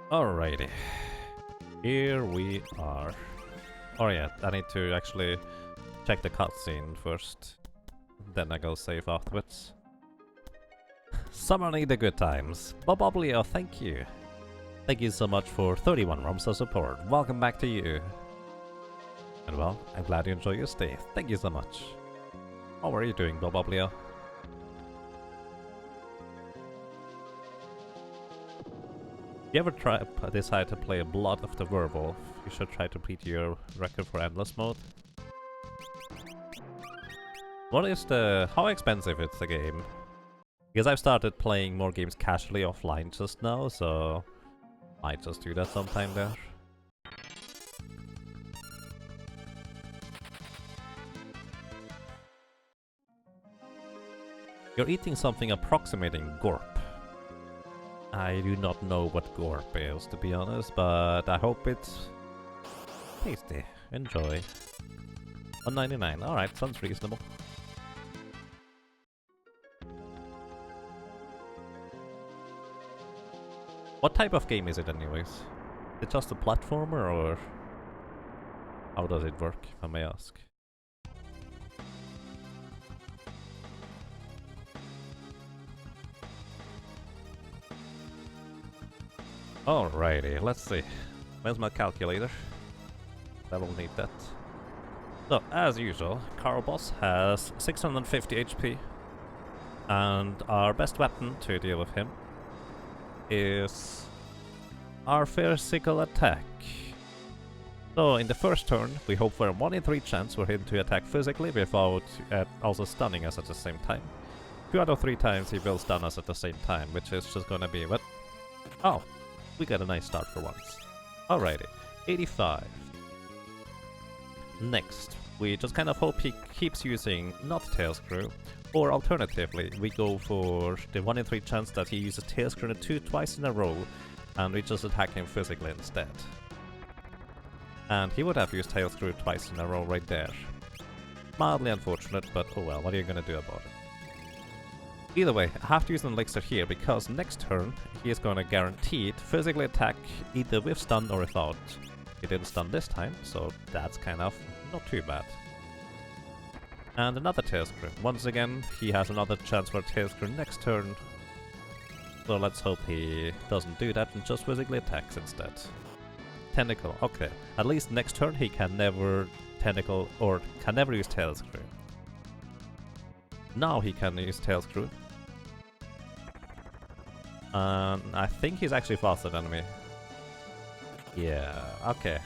Alrighty. Here we are. Oh yeah, I need to actually check the cutscene first. Then I go save afterwards. Summoning the good times. Boboblio, thank you. Thank you so much for 31 ROMs of support. Welcome back to you. And well, I'm glad you enjoy your stay. Thank you so much. How are you doing, Boboblio? If you ever decide to play Blood of the Werewolf, you should try to beat your record for Endless mode. What is the... how expensive is the game? Because I've started playing more games casually offline just now, so might just do that sometime there. You're eating something approximating gorp. I do not know what gorp is, to be honest, but I hope it's tasty. Enjoy. 1.99. Alright, sounds reasonable. What type of game is it anyways? Is it just a platformer, or how does it work, if I may ask? Alrighty, let's see. Where's my calculator? I will need that. So, as usual, Carl Boss has 650 HP, and our best weapon to deal with him is our physical attack. So, in the first turn, we hope for a 1 in 3 chance for him to attack physically without also stunning us at the same time. 2 out of 3 times he will stun us at the same time, which is just gonna be what? Oh, we got a nice start for once. Alrighty, 85. Next, we just kind of hope he keeps using not Tail Screw, or alternatively, we go for the 1 in 3 chance that he uses Tail Screw 2 twice in a row, and we just attack him physically instead. And he would have used Tail Screw twice in a row right there. Mildly unfortunate, but oh well, what are you gonna do about it? Either way, I have to use an elixir here, because next turn he is gonna guaranteed physically attack either with stun or without. He didn't stun this time, so that's kind of not too bad. And another Tail Screw. Once again, he has another chance for a Tail Screw next turn. So let's hope he doesn't do that and just physically attacks instead. Tentacle, okay. At least next turn he can never tentacle or can never use Tail Screw. Now he can use Tail Screw. I think he's actually faster than me. Yeah, okay.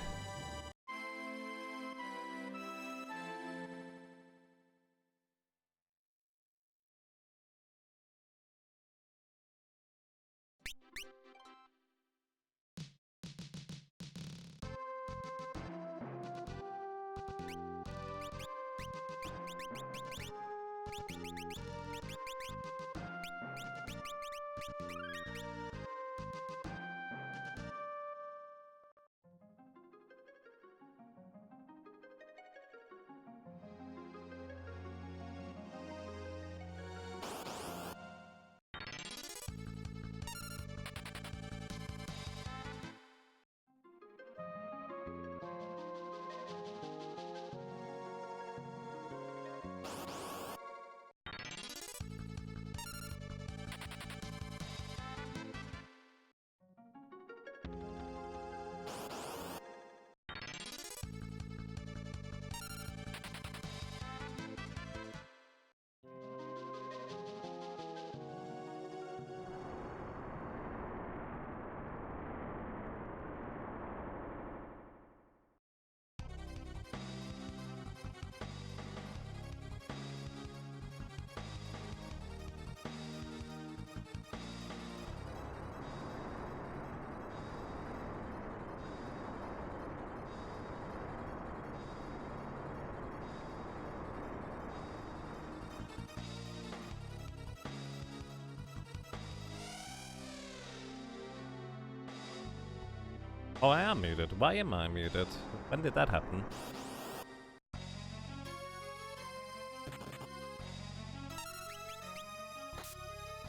Oh, I am muted. Why am I muted? When did that happen?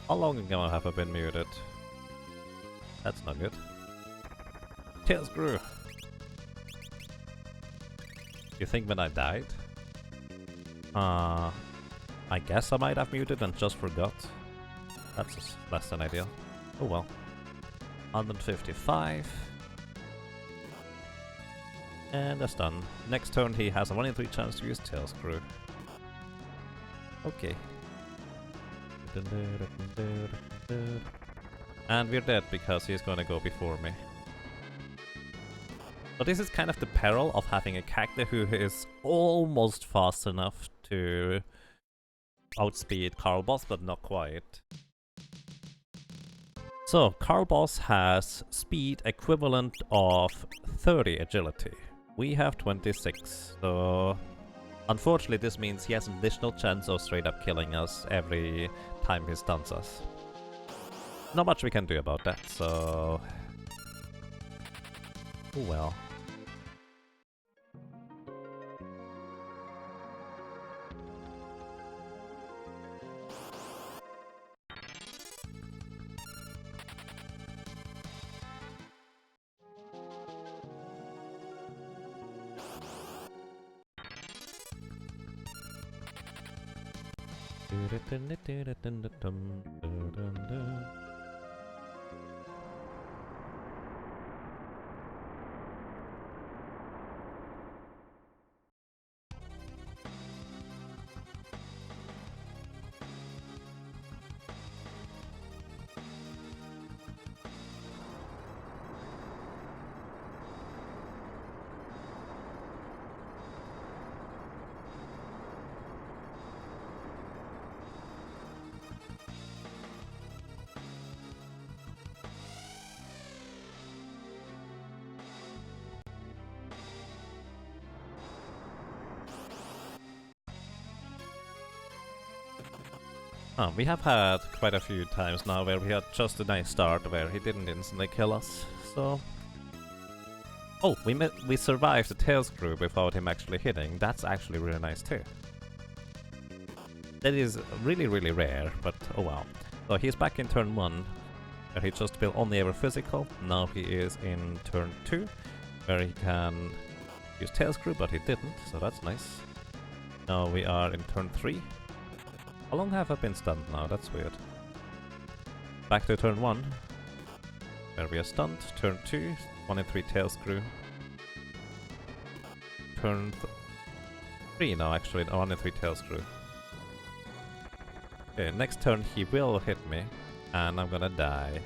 How long ago have I been muted? That's not good. Tail Screw! You think when I died? I guess I might have muted and just forgot. That's less than ideal. Oh well. 155. And a stun. Next turn he has a 1 in 3 chance to use Tail Screw. Okay. And we're dead because he's gonna go before me. So this is kind of the peril of having a character who is almost fast enough to outspeed Carl Boss, but not quite. So, Carl Boss has speed equivalent of 30 agility. We have 26, so unfortunately this means he has an additional chance of straight up killing us every time he stuns us. Not much we can do about that, so... oh well. Oh, we have had quite a few times now where we had just a nice start where he didn't instantly kill us, so... oh, we survived the tail screw without him actually hitting. That's actually really nice too. That is really, really rare, but oh well. So he's back in turn 1, where he just will only ever physical. Now he is in turn 2, where he can use tail screw, but he didn't, so that's nice. Now we are in turn 3. How long have I been stunned now? That's weird. Back to turn 1, where we are stunned. Turn 2, 1 in 3 tail screw. Turn 3 now actually, 1 in 3 tail screw. Okay, next turn he will hit me, and I'm gonna die.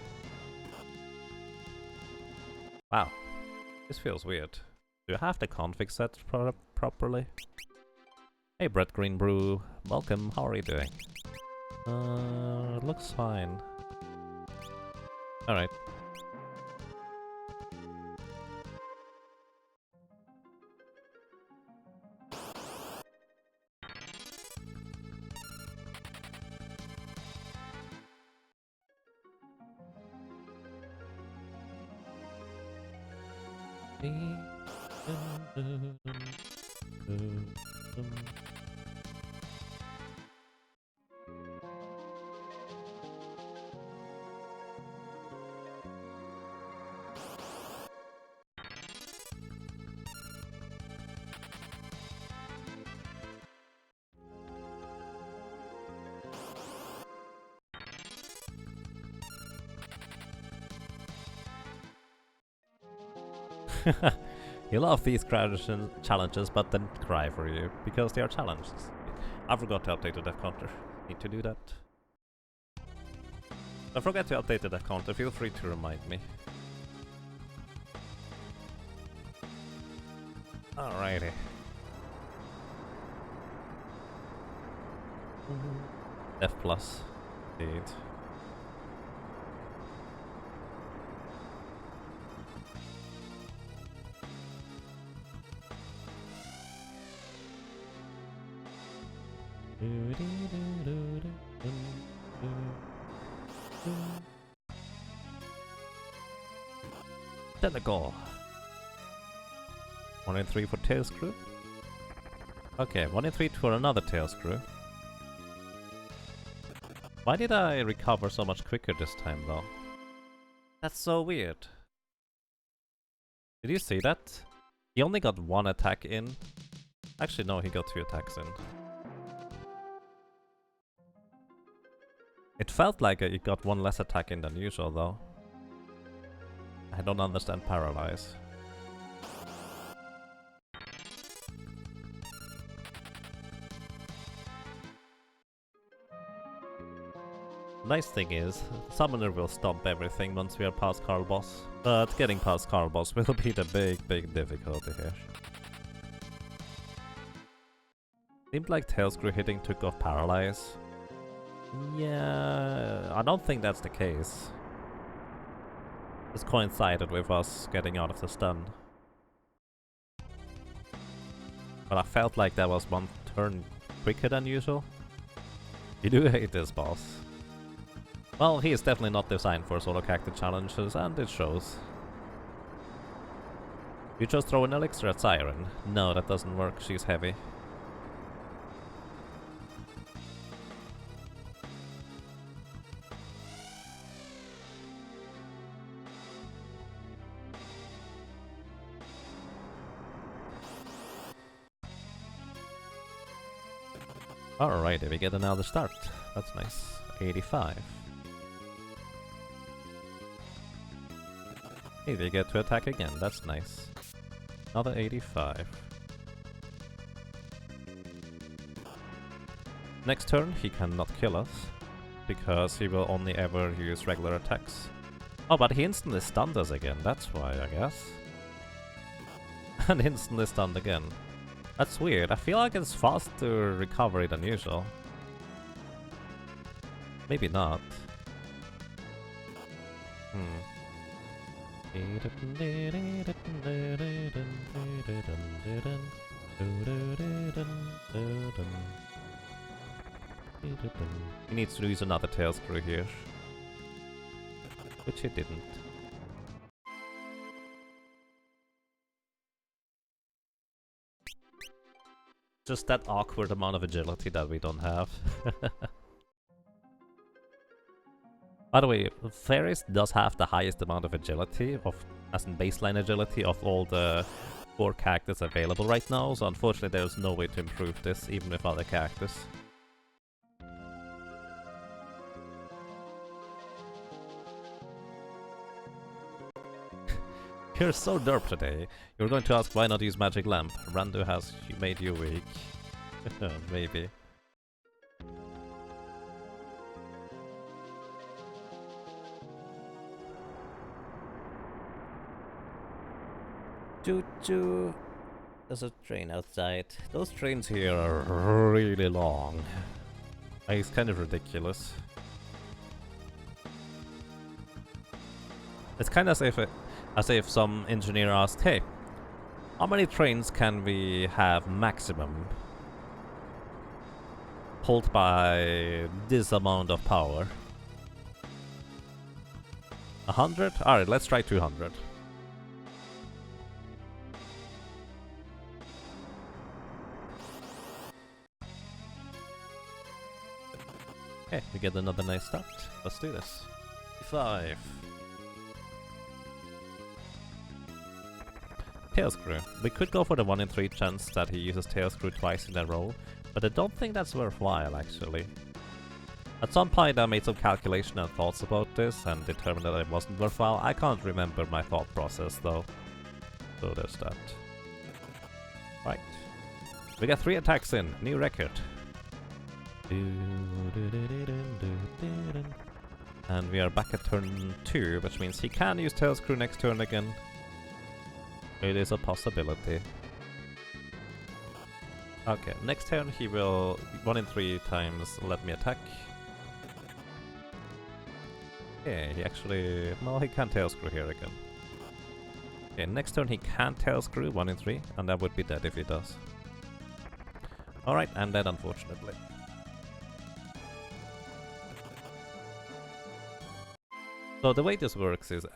Wow, this feels weird. Do you have the config set properly? Hey Brett Green Brew, welcome, how are you doing? Looks fine. Alright. You love these challenges, but then cry for you, because they are challenges. I forgot to update the death counter. Need to do that. If I forget to update the death counter, feel free to remind me. Alrighty. F plus. Indeed. Tentacle. 1 in 3 for tail screw. Okay, 1 in 3 for another tail screw. Why did I recover so much quicker this time though? That's so weird. Did you see that? He only got 1 attack in. Actually no, he got 2 attacks in. It felt like it got 1 less attack in than usual though. I don't understand Paralyze. Nice thing is, Summoner will stomp everything once we are past Carl Boss, but getting past Carl Boss will be the big difficulty here. Seemed like Tailscrew hitting took off Paralyze. Yeah, I don't think that's the case. This coincided with us getting out of the stun. But I felt like that was one turn quicker than usual. You do hate this boss. Well, he is definitely not designed for solo character challenges, and it shows. You just throw an elixir at Siren. No, that doesn't work, she's heavy. Alrighty, we get another start. That's nice. 85. Hey, we get to attack again. That's nice. Another 85. Next turn, he cannot kill us, because he will only ever use regular attacks. Oh, but he instantly stunned us again. That's why, I guess. And instantly stunned again. That's weird. I feel like it's faster recovery than usual. Maybe not. He needs to use another tail screw here. Which he didn't. Just that awkward amount of agility that we don't have. By the way, Fairies does have the highest amount of agility, as in baseline agility, of all the 4 characters available right now, so unfortunately there's no way to improve this, even with other characters. You're so derp today. You're going to ask why not use Magic Lamp. Randu has made you weak. Maybe. Choo choo. There's a train outside. Those trains here are really long. It's kind of ridiculous. It's kind of as if some engineer asked, hey, how many trains can we have maximum pulled by this amount of power? 100? Alright, let's try 200. Okay, we get another nice start. Let's do this. 5. Tail Screw. We could go for the 1 in 3 chance that he uses Tail Screw twice in a row, but I don't think that's worthwhile actually. At some point I made some calculation and thoughts about this and determined that it wasn't worthwhile. I can't remember my thought process though. So there's that. Right. We got 3 attacks in. New record. And we are back at turn 2, which means he can use Tail Screw next turn again. It is a possibility. Okay, next turn he will 1 in 3 times let me attack. Okay, he actually... no, he can't Tail Screw here again. Okay, next turn he can Tail Screw 1 in 3, and that would be dead if he does. Alright, I'm dead unfortunately. So the way this works is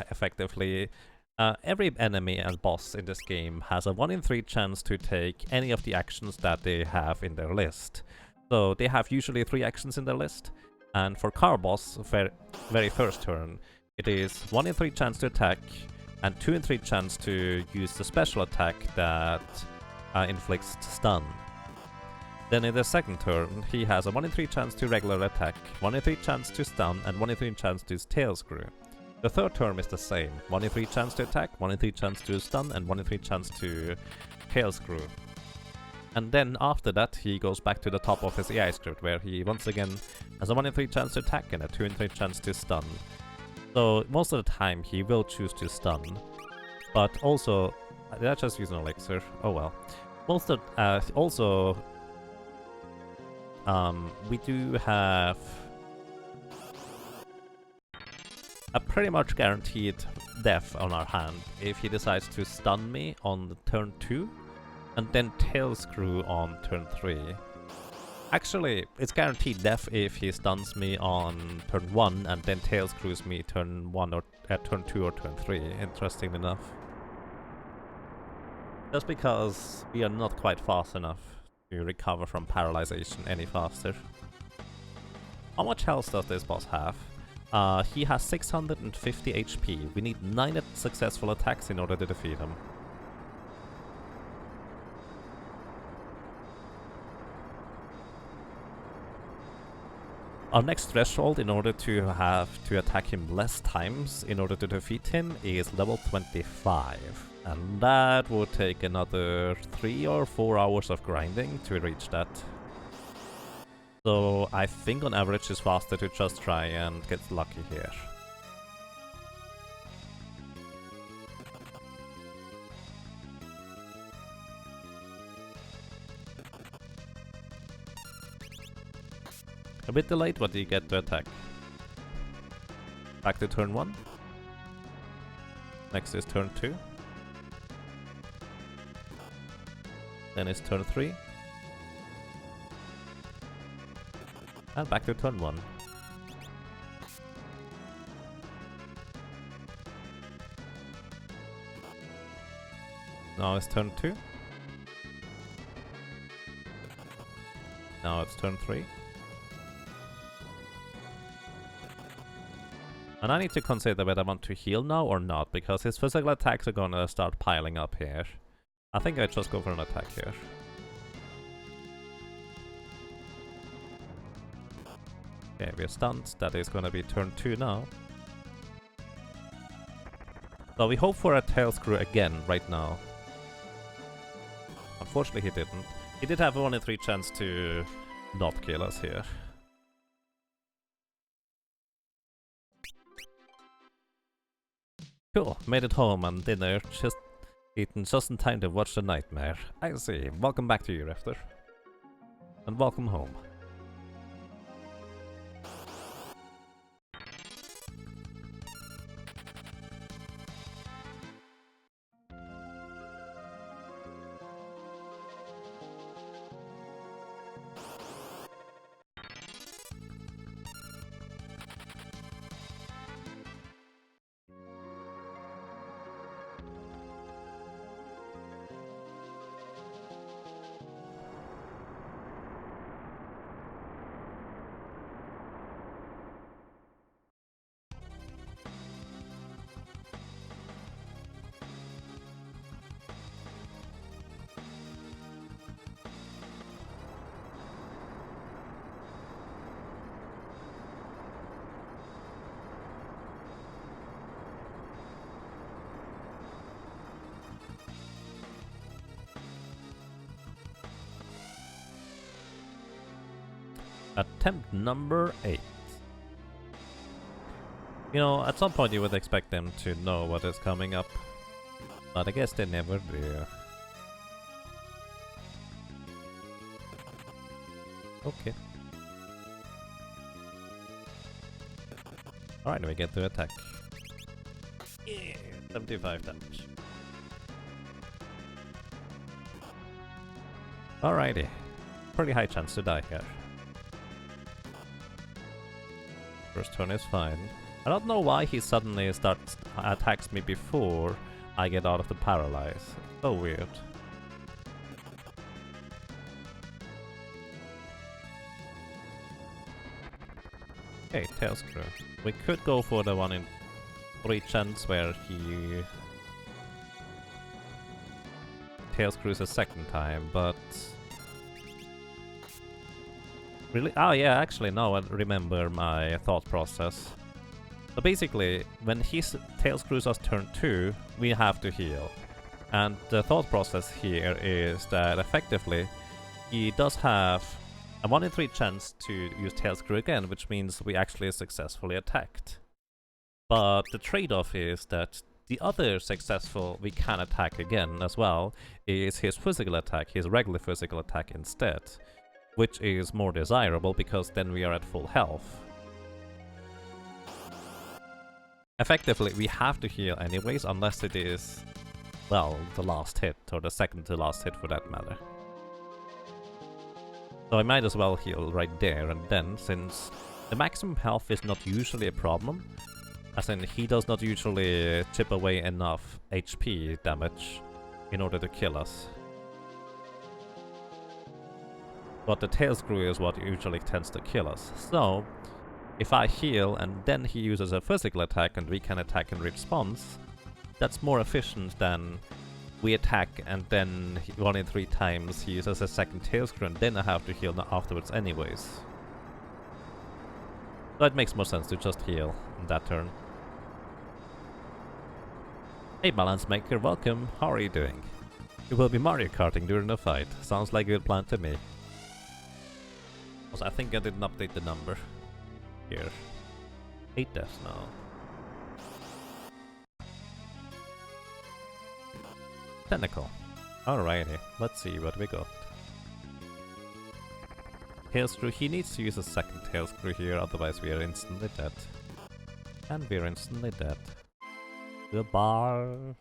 effectively... every enemy and boss in this game has a 1 in 3 chance to take any of the actions that they have in their list. So they have usually 3 actions in their list, and for Car Boss, very first turn, it is 1 in 3 chance to attack, and 2 in 3 chance to use the special attack that inflicts stun. Then in the second turn, he has a 1 in 3 chance to regular attack, 1 in 3 chance to stun, and 1 in 3 chance to Tail Screw. The third term is the same. 1 in 3 chance to attack, 1 in 3 chance to stun, and 1 in 3 chance to Tail Screw. And then after that he goes back to the top of his AI script, where he once again has a 1 in 3 chance to attack and a 2 in 3 chance to stun. So most of the time he will choose to stun. But also... did I just use an elixir? Oh well. Most of... also... we do have... a pretty much guaranteed death on our hand if he decides to stun me on turn 2 and then tail screw on turn 3. Actually, it's guaranteed death if he stuns me on turn 1 and then tail screws me turn 1 or turn 2 or turn 3, interestingly enough. Just because we are not quite fast enough to recover from paralyzation any faster. How much health does this boss have? He has 650 HP. We need 9 successful attacks in order to defeat him. Our next threshold in order to have to attack him less times in order to defeat him is level 25. And that would take another 3 or 4 hours of grinding to reach that. So I think on average it's faster to just try and get lucky here. A bit delayed, but you get to attack. Back to turn 1. Next is turn 2. Then it's turn 3. And back to turn 1. Now it's turn 2. Now it's turn 3. And I need to consider whether I want to heal now or not, because his physical attacks are gonna start piling up here. I think I just go for an attack here. Okay, we're stunned. That is gonna be turn 2 now. So we hope for a tail screw again right now. Unfortunately he didn't. He did have 1 in 3 chance to not kill us here. Cool, made it home and dinner just eaten just in time to watch the nightmare. I see. Welcome back to you, Rifter. And welcome home. Attempt number 8. You know, at some point you would expect them to know what is coming up, but I guess they never do. Okay. Alright, we get to attack. Yeah, 75 damage. Alrighty. Pretty high chance to die here. First turn is fine. I don't know why he suddenly attacks me before I get out of the paralyze. So weird. Okay, tail screw. We could go for the 1 in 3 chance where he tail screws a second time, but really? Oh yeah, actually now I remember my thought process. So basically, when his tail screws us turn 2, we have to heal. And the thought process here is that effectively, he does have a 1 in 3 chance to use tail screw again, which means we actually successfully attacked. But the trade-off is that the other successful we can attack again as well is his physical attack, his regular physical attack instead. Which is more desirable because then we are at full health. Effectively, we have to heal anyways, unless it is, well, the last hit, or the second to last hit for that matter. So I might as well heal right there and then, since the maximum health is not usually a problem, as in he does not usually chip away enough HP damage in order to kill us. But the tail screw is what usually tends to kill us. So, if I heal and then he uses a physical attack and we can attack in response, that's more efficient than we attack and then 1 in 3 times he uses a second tail screw and then I have to heal afterwards anyways. So it makes more sense to just heal in that turn. Hey Balance Maker, welcome. How are you doing? You will be Mario Karting during the fight. Sounds like a good plan to me. Also, I think I didn't update the number here. 8 deaths now. Tentacle. Alrighty, let's see what we got. Tail screw. He needs to use a second tail screw here, otherwise we are instantly dead. And we're instantly dead. Goodbye.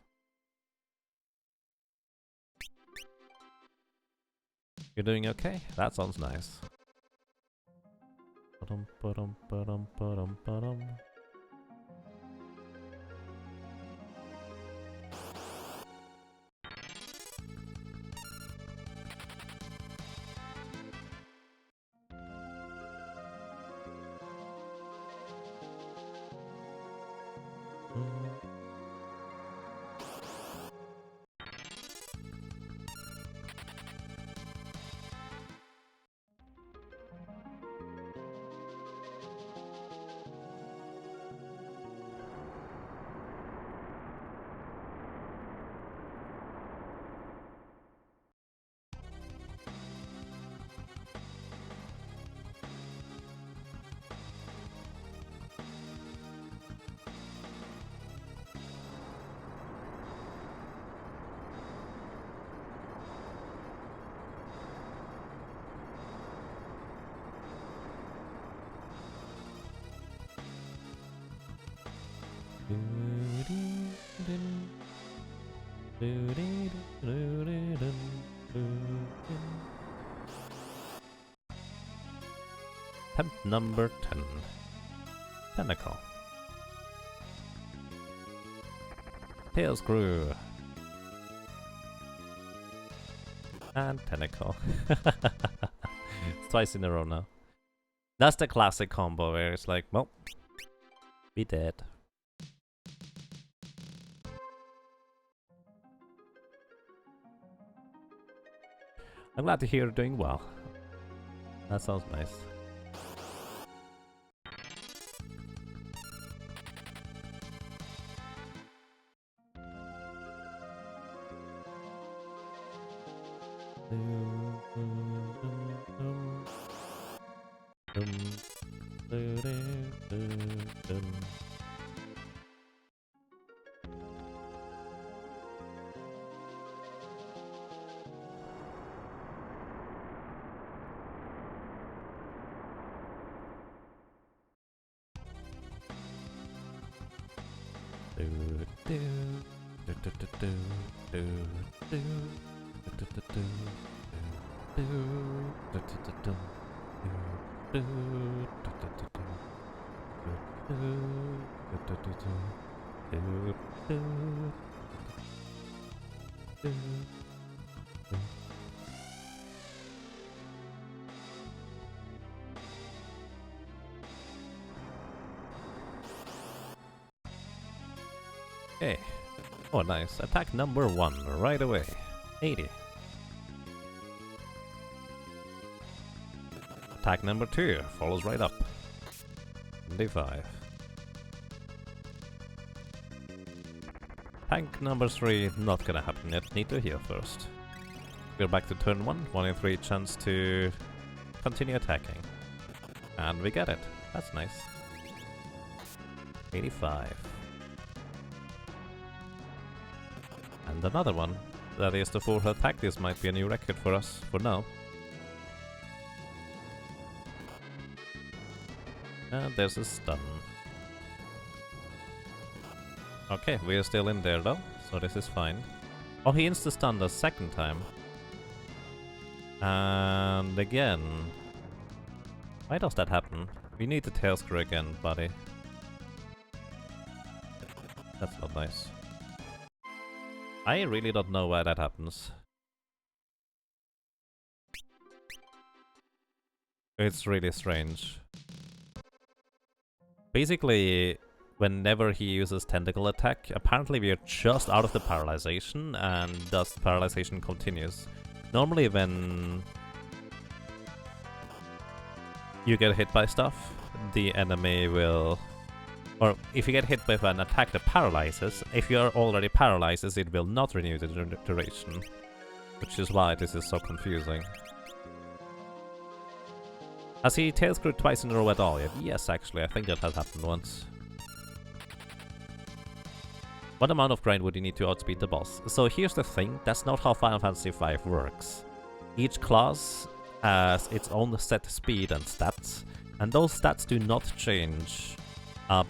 You're doing okay? That sounds nice. Ba-dum, ba-dum, ba-dum, ba-dum, ba-dum. Attempt number 10. Tentacle. Tail screw. And tentacle. Twice in a row now. That's the classic combo where it's like, well, we dead. I'm glad to hear you're doing well. That sounds nice. Okay. Oh, nice. Attack number 1 right away. 80. Attack number 2 follows right up. 75. Attack number 3 not gonna happen yet. Need to heal first. We're back to turn 1. 1 in 3 chance to continue attacking. And we get it. That's nice. 85. And another one. That is the 4th attack. This might be a new record for us for now. And there's a stun. Okay, we're still in there though, so this is fine. Oh, he insta-stunned the second time. And again. Why does that happen? We need the tail screw again, buddy. That's not nice. I really don't know why that happens. It's really strange. Basically, whenever he uses tentacle attack, apparently we are just out of the paralyzation, and thus the paralyzation continues. Normally when you get hit by stuff, the enemy will... Or if you get hit by an attack that paralyzes, if you are already paralyzed, it will not renew the duration. Which is why this is so confusing. Has he tail screwed twice in a row at all yet? Yes, actually, I think that has happened once. What amount of grind would you need to outspeed the boss? So here's the thing, that's not how Final Fantasy V works. Each class has its own set speed and stats, and those stats do not change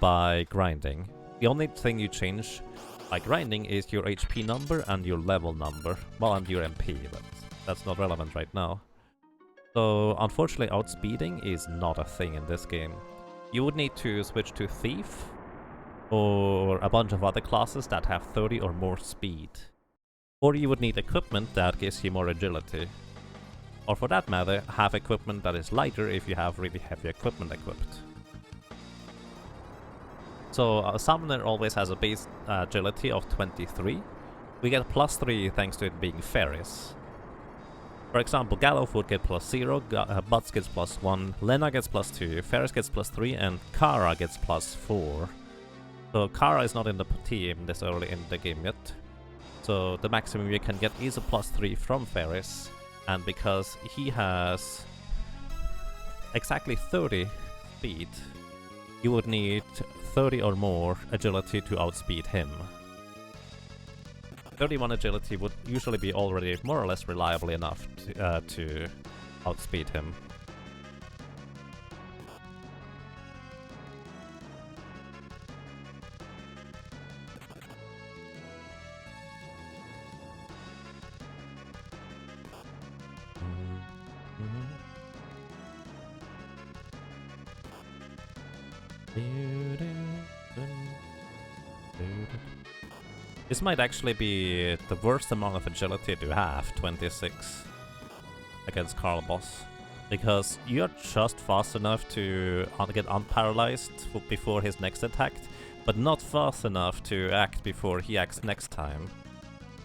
by grinding. The only thing you change by grinding is your HP number and your level number. Well, and your MP, but that's not relevant right now. So, unfortunately, outspeeding is not a thing in this game. You would need to switch to Thief, or a bunch of other classes that have 30 or more speed. Or you would need equipment that gives you more agility. Or for that matter, have equipment that is lighter if you have really heavy equipment equipped. So a summoner always has a base agility of 23. We get +3 thanks to it being fairies. For example, Gallowfoot gets +0, Butts gets +1, Lena gets +2, Ferris gets +3, and Kara gets +4. So Kara is not in the team this early in the game yet. So the maximum you can get is a +3 from Ferris, and because he has exactly 30 speed, you would need 30 or more agility to outspeed him. 31 agility would usually be already more or less reliably enough to outspeed him. This might actually be the worst amount of agility to have, 26, against Carl Boss. Because you're just fast enough to get unparalyzed before his next attack, but not fast enough to act before he acts next time.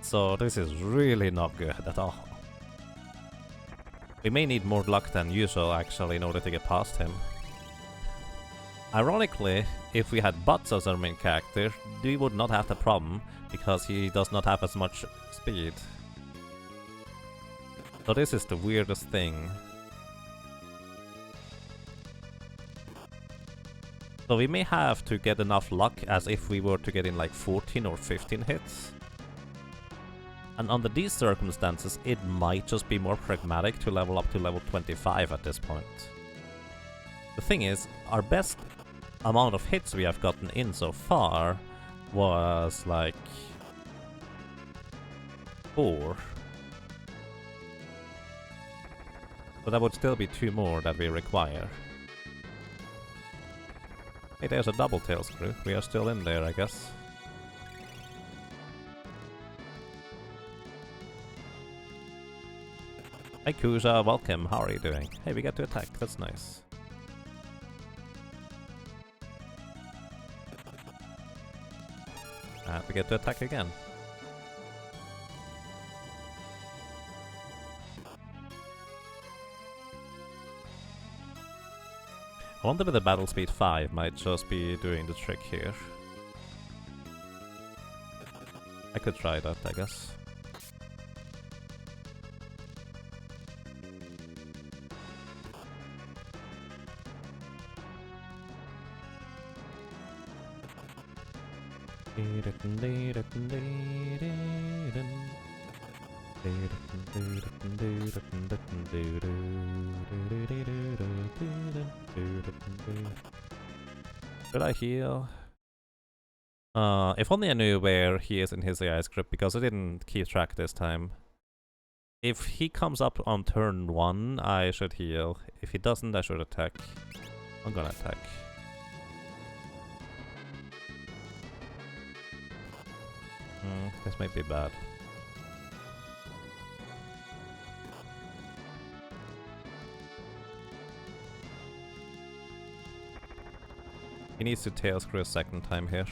So this is really not good at all. We may need more luck than usual actually in order to get past him. Ironically, if we had Butts as our main character, we would not have the problem, because he does not have as much speed. So this is the weirdest thing. So we may have to get enough luck as if we were to get in like 14 or 15 hits. And under these circumstances, it might just be more pragmatic to level up to level 25 at this point. The thing is, our best amount of hits we have gotten in so far was like 4. But that would still be 2 more that we require. Hey, there's a double tail screw. We are still in there, I guess. Hi Kuja, welcome. How are you doing? Hey, we get to attack. That's nice. And we get to attack again. I wonder if the battle speed 5 might just be doing the trick here. I could try that, I guess. Should I heal? If only I knew where he is in his AI script, because I didn't keep track this time. If he comes up on turn 1, I should heal. If he doesn't, I should attack. I'm gonna attack. This might be bad. He needs to tail screw a second time here.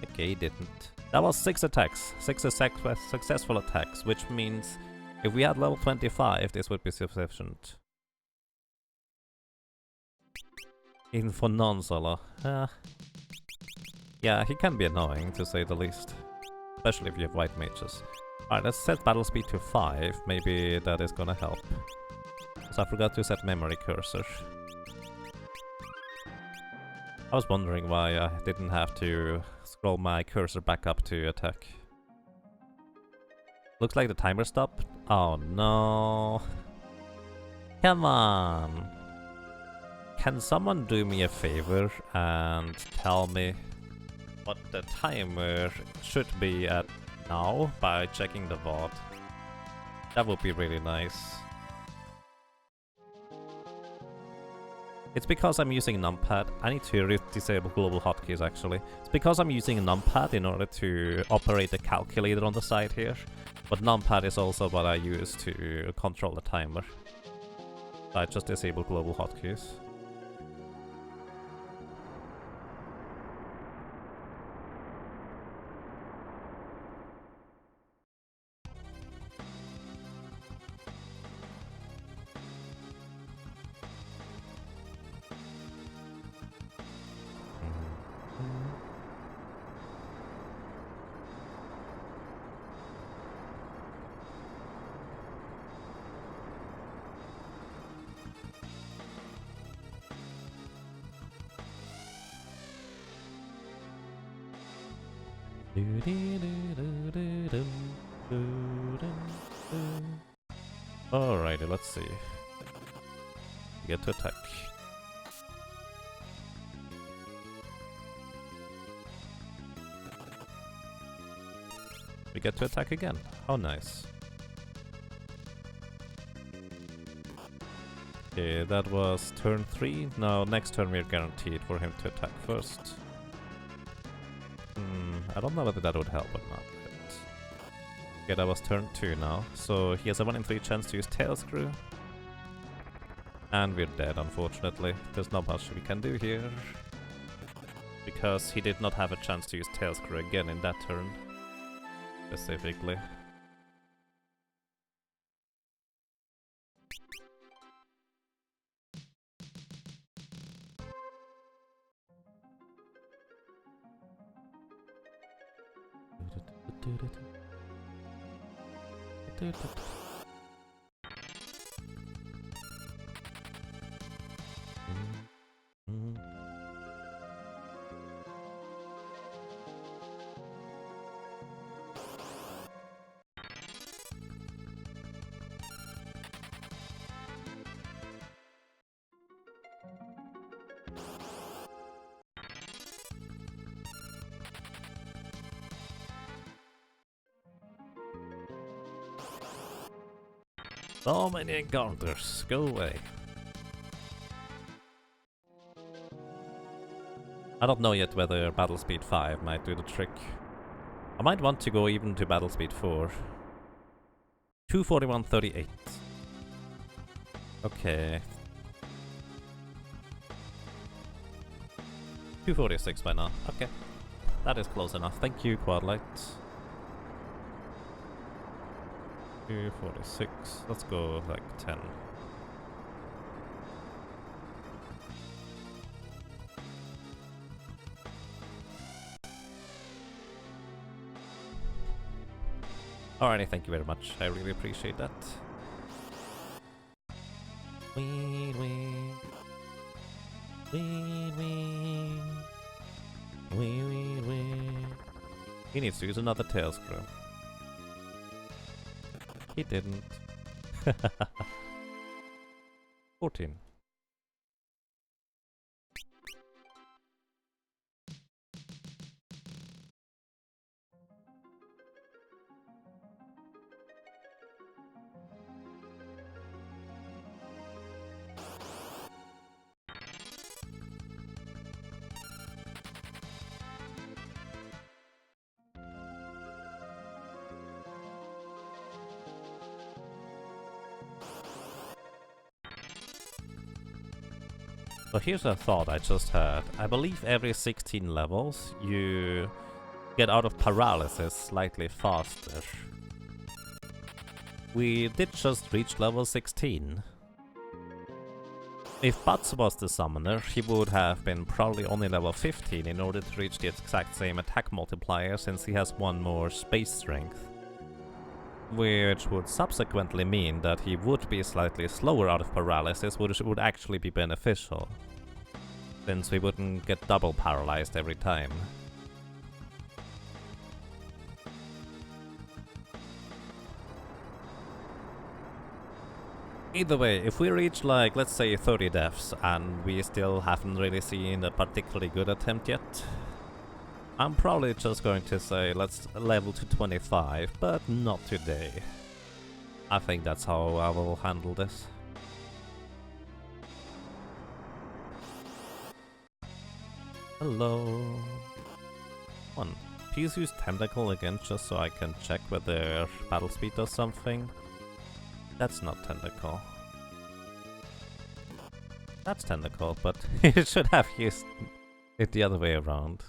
Okay, he didn't. That was 6 attacks. 6 successful attacks, which means if we had level 25, this would be sufficient. Even for non-solo. Yeah, he can be annoying, to say the least. Especially if you have white mages. Alright, let's set battle speed to 5. Maybe that is gonna help. So I forgot to set memory cursor. I was wondering why I didn't have to scroll my cursor back up to attack. Looks like the timer stopped. Oh no. Come on. Can someone do me a favor and tell me what the timer should be at now by checking the VOD? That would be really nice. It's because I'm using a numpad. I need to disable global hotkeys actually. It's because I'm using a numpad in order to operate the calculator on the side here. But numpad is also what I use to control the timer. So I just disable global hotkeys. Alrighty, let's see. We get to attack. We get to attack again. How nice. Okay, that was turn 3. Now next turn we're guaranteed for him to attack first. I don't know whether that would help or not. Okay, that was turn 2 now. So he has a 1 in 3 chance to use tail screw. And we're dead, unfortunately. There's not much we can do here. Because he did not have a chance to use tail screw again in that turn. Specifically. So many encounters, go away. I don't know yet whether battle speed 5 might do the trick. I might want to go even to battle speed 4. 241.38. Okay. 246 by now. Okay. That is close enough. Thank you, Quadlight. 246. Let's go like 10. Alrighty, thank you very much. I really appreciate that. Wee wee. Wee wee. Wee wee wee. He needs to use another tail screw. He didn't. 14. So here's a thought I just had. I believe every 16 levels you get out of paralysis slightly faster. We did just reach level 16. If Butts was the summoner, he would have been probably only level 15 in order to reach the exact same attack multiplier, since he has one more space strength. Which would subsequently mean that he would be slightly slower out of paralysis, which would actually be beneficial, since we wouldn't get double paralyzed every time. Either way, if we reach like, let's say 30 deaths and we still haven't really seen a particularly good attempt yet, I'm probably just going to say let's level to 25, but not today. I think that's how I will handle this. Hello. One. Please use Tentacle again just so I can check whether battle speed does something. That's not Tentacle. That's Tentacle, but it should have used it the other way around.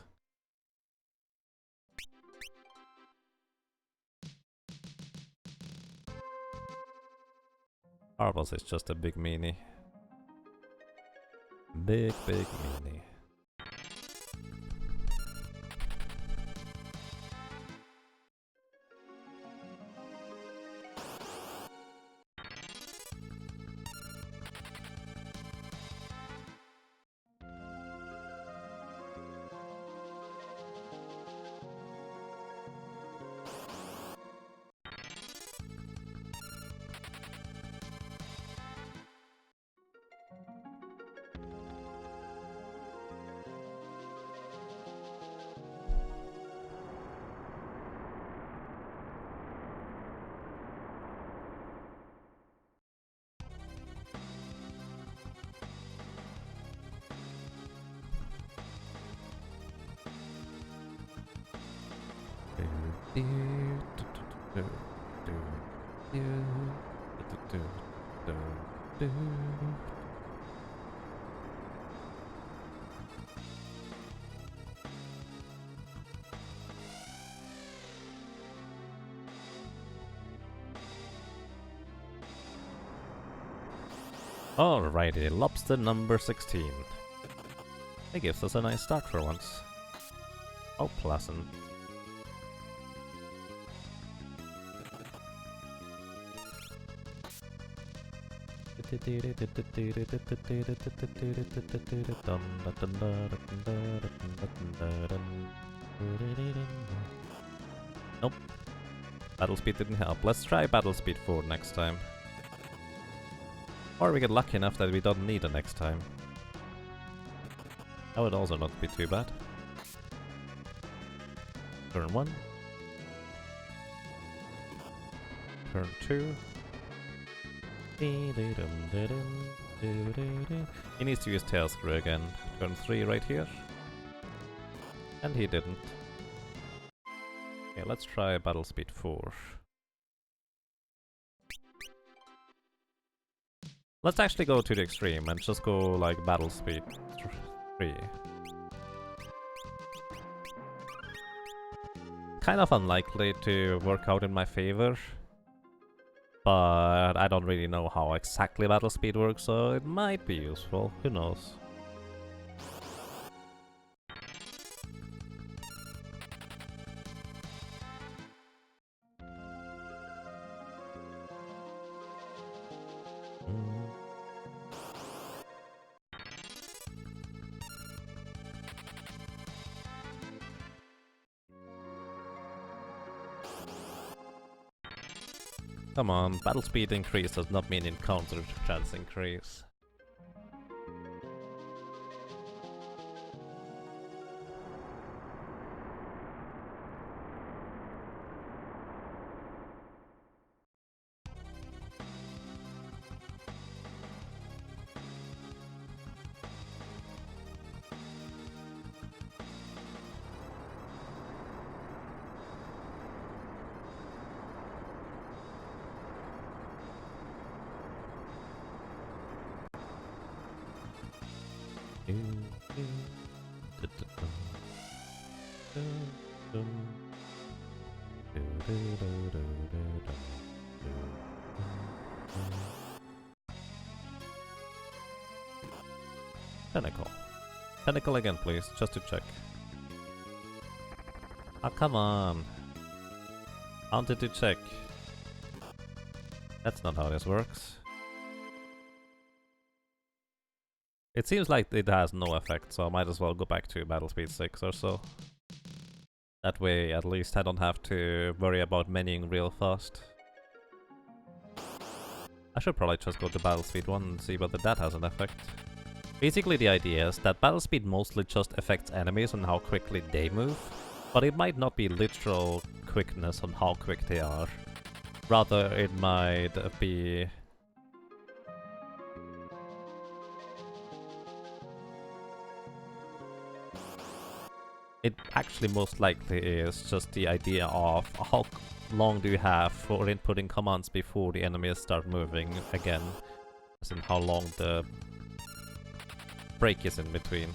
Arbos is just a big meanie. Big meanie. Alrighty, lobster number 16. It gives us a nice start for once. Oh, pleasant. Nope. Battle speed didn't help. Let's try battle speed 4 next time. Or we get lucky enough that we don't need it next time. That would also not be too bad. Turn 1. Turn 2. He needs to use Tail Screw again. Turn 3 right here. And he didn't. Okay, let's try battle speed 4. Let's actually go to the extreme and just go like battle speed 3. Kind of unlikely to work out in my favor, but I don't really know how exactly battle speed works, so it might be useful, who knows. Come on, battle speed increase does not mean encounter chance increase. Tentacle. Tentacle again, please, just to check. Oh, come on. I wanted to check. That's not how this works. It seems like it has no effect, so I might as well go back to battle speed 6 or so. That way, at least I don't have to worry about menuing real fast. I should probably just go to battle speed 1 and see whether that has an effect. Basically, the idea is that battle speed mostly just affects enemies and how quickly they move, but it might not be literal quickness on how quick they are. Rather, it might be... It actually most likely is just the idea of how long do you have for inputting commands before the enemies start moving again. As in how long the break is in between.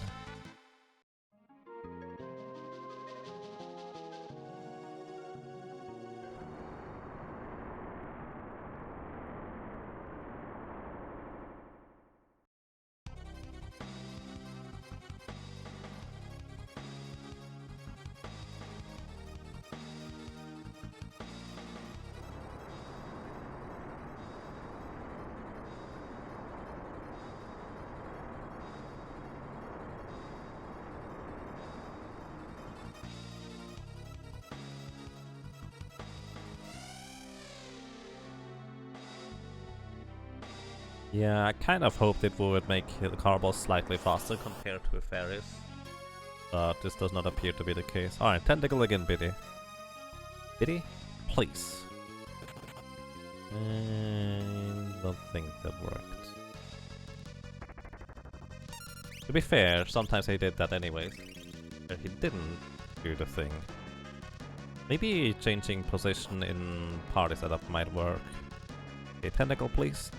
Yeah, I kind of hoped it would make the car boss slightly faster compared to Fairies. But this does not appear to be the case. Alright, Tentacle again, Biddy. Biddy? Please. I don't think that worked. To be fair, sometimes he did that anyways. But he didn't do the thing. Maybe changing position in party setup might work. Okay, Tentacle, please.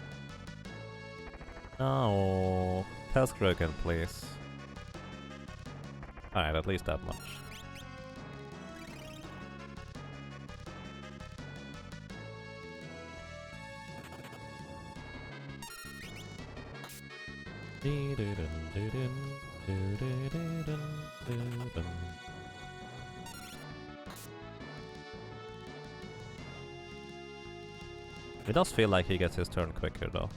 No, Tailscrew again, please. Alright, at least that much. It does feel like he gets his turn quicker though.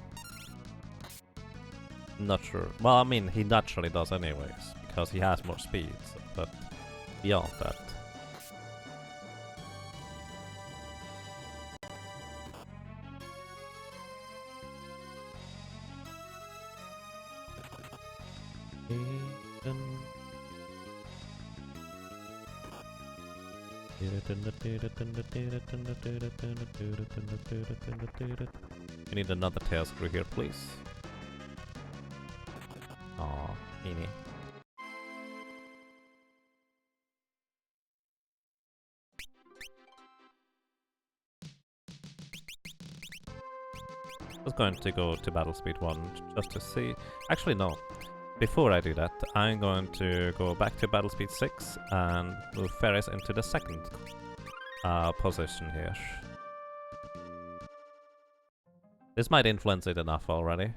Not sure. Well, I mean, he naturally does anyways, because he has more speed, so, but beyond that. We need another tail screw here, please. Aw, Meanie. I was going to go to battle speed 1 just to see. Actually, no. Before I do that, I'm going to go back to battle speed 6 and move Ferris into the second position here. This might influence it enough already.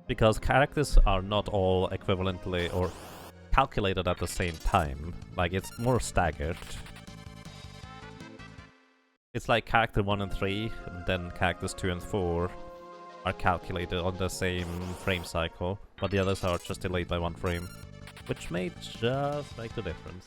Because characters are not all equivalently or calculated at the same time. Like, it's more staggered. It's like character 1 and 3, and then characters 2 and 4 are calculated on the same frame cycle, but the others are just delayed by 1 frame, which may just make the difference.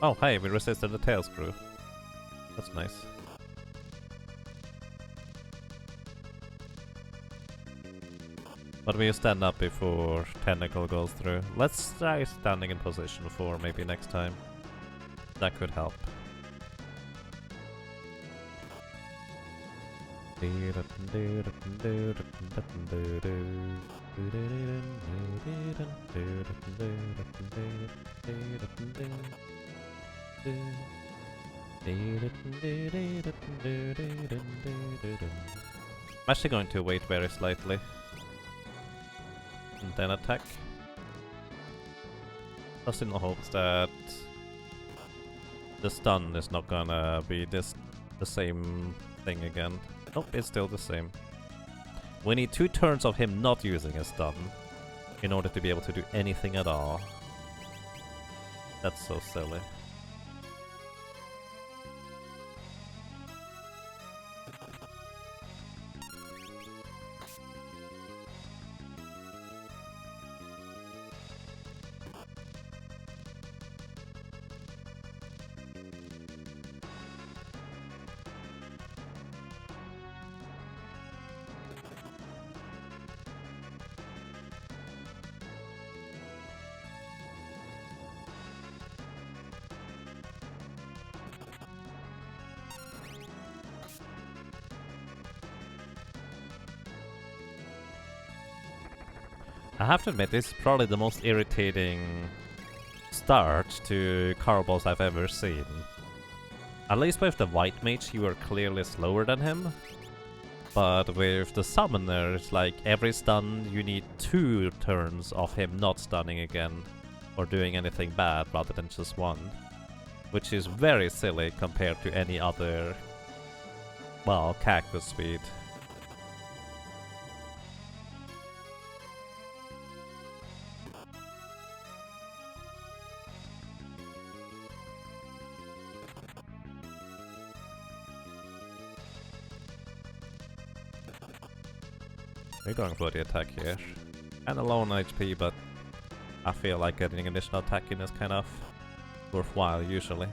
Oh, hey, we resisted the tail screw. That's nice. But we stand up before tentacle goes through. Let's try standing in position 4 maybe next time. That could help. I'm actually going to wait very slightly. And then attack. Just in the hopes that the stun is not gonna be the same thing again. Nope, it's still the same. We need 2 turns of him not using a stun in order to be able to do anything at all. That's so silly. I have to admit, this is probably the most irritating start to card boss I've ever seen. At least with the White Mage, you are clearly slower than him. But with the Summoner, it's like every stun, you need 2 turns of him not stunning again, or doing anything bad rather than just 1. Which is very silly compared to any other, well, cactus speed. We're going for the attack here. And a low on HP, but I feel like getting additional attack in is kind of worthwhile usually.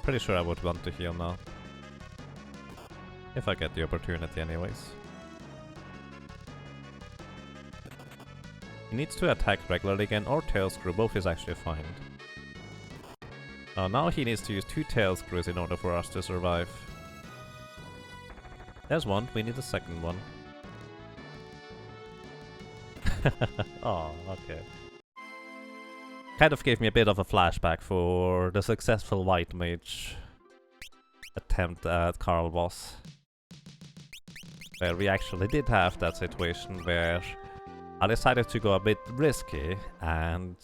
Pretty sure I would want to heal now. If I get the opportunity anyways. He needs to attack regularly again or tail screw, both is actually fine. Now he needs to use 2 tail screws in order for us to survive. There's one, we need a second one. Oh, okay. Kind of gave me a bit of a flashback for the successful White Mage attempt at Carl Boss. Where we actually did have that situation where I decided to go a bit risky and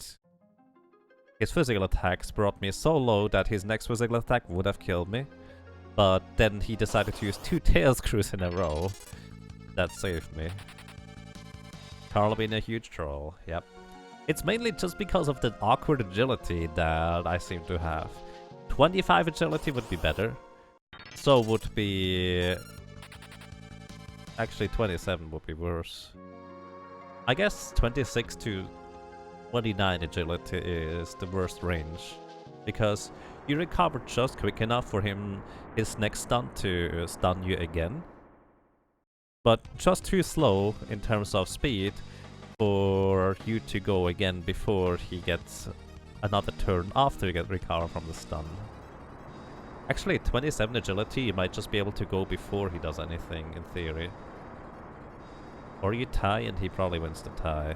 his physical attacks brought me so low that his next physical attack would have killed me. But then he decided to use 2 tail screws in a row. That saved me. Carl being a huge troll, yep. It's mainly just because of the awkward agility that I seem to have. 25 agility would be better. So would be... Actually 27 would be worse. I guess 26 to 29 agility is the worst range, because you recover just quick enough for his next stun to stun you again, but just too slow in terms of speed for you to go again before he gets another turn after you get recover from the stun. Actually, 27 agility, you might just be able to go before he does anything, in theory. Or you tie and he probably wins the tie.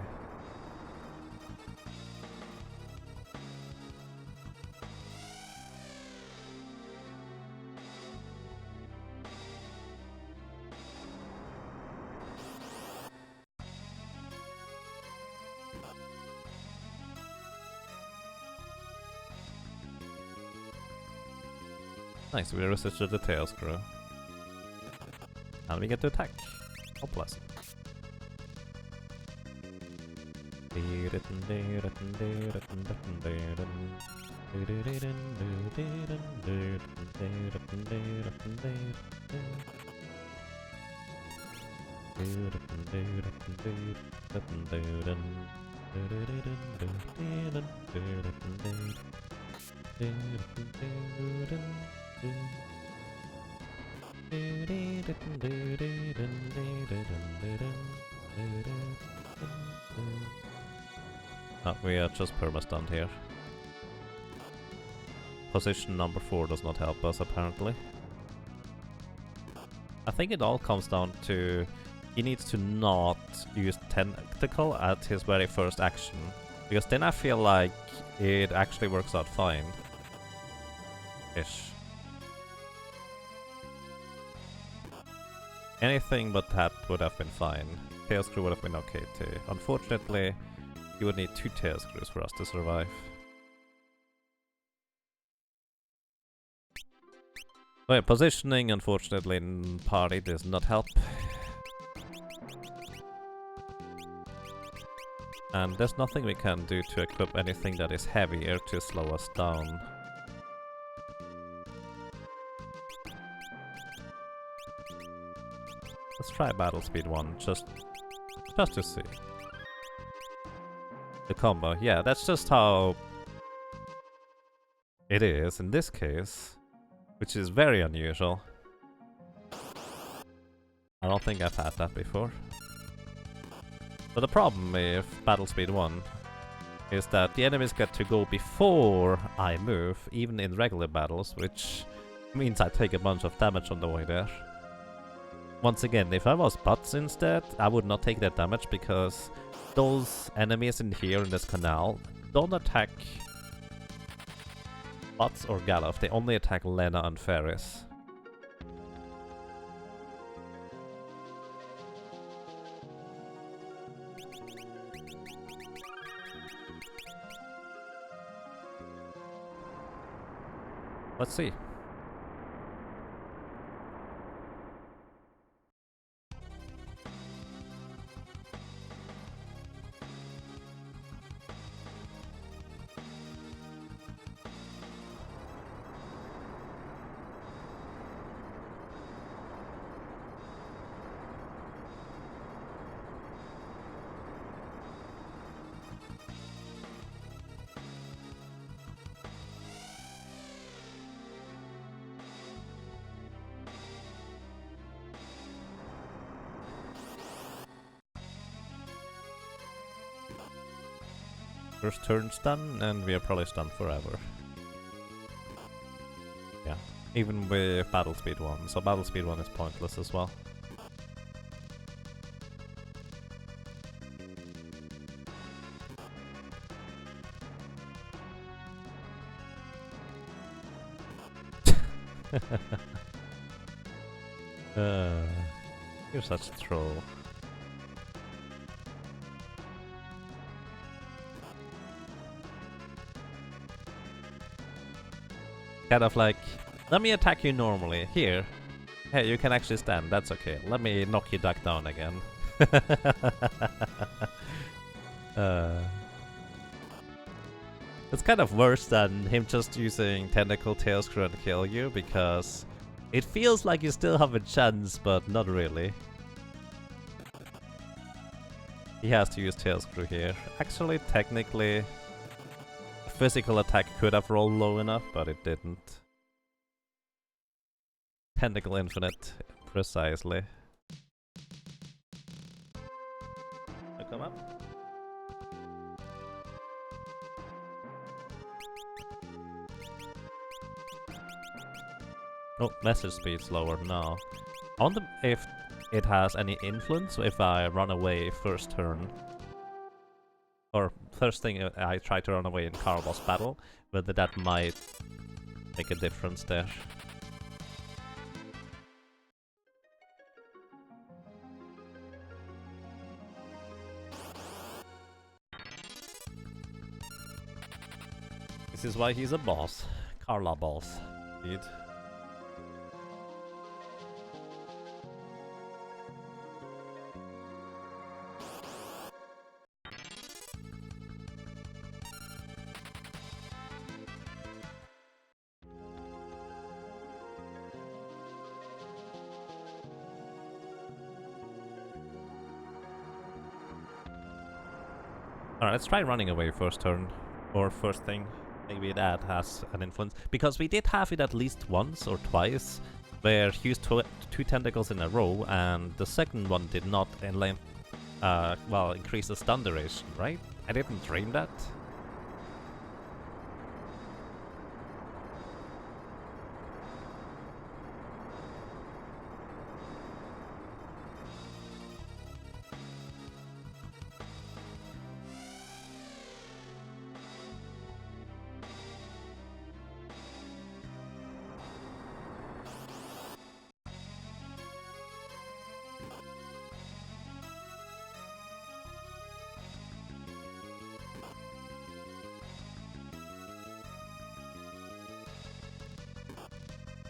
Nice, we resisted the tail screw. And we get to attack. How pleasant. Oh, we are just perma-stunned here. Position number 4 does not help us, apparently. I think it all comes down to he needs to not use Tentacle at his very first action, because then I feel like it actually works out fine. Ish. Anything but that would have been fine. Tail Screw would have been okay too. Unfortunately, you would need 2 Tail Screws for us to survive. Oh yeah, positioning unfortunately in party does not help. And there's nothing we can do to equip anything that is heavier to slow us down. Let's try battle speed 1, just to see. The combo, yeah, that's just how it is in this case, which is very unusual. I don't think I've had that before. But the problem with battle speed 1 is that the enemies get to go before I move, even in regular battles, which means I take a bunch of damage on the way there. Once again, if I was bots instead, I would not take that damage because those enemies in here in this canal don't attack bots or Galuf, they only attack Lena and Ferris. Let's see. First turn's done, and we are probably stunned forever. Yeah, even with battle speed 1, so battle speed 1 is pointless as well. You're such a troll. Kind of like, let me attack you normally. Here. Hey, you can actually stand, that's okay. Let me knock you back down again. It's kind of worse than him just using Tentacle Tail Screw and kill you, because it feels like you still have a chance, but not really. He has to use Tail Screw here. Actually, technically, physical attack could have rolled low enough, but it didn't. Tentacle Infinite, precisely. You come up? Oh, message speed slower now. I wonder if it has any influence if I run away first turn. Or first thing I try to run away in car boss battle, whether that might make a difference there. This is why he's a boss. Carla boss. Indeed. Alright, let's try running away first turn. Or first thing. Maybe that has an influence. Because we did have it at least once or twice, where he used two tentacles in a row, and the second one did not well, increase the stun duration, right? I didn't dream that.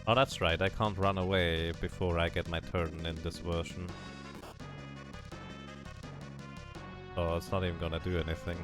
Oh, that's right, I can't run away before I get my turn in this version. So it's not even gonna do anything.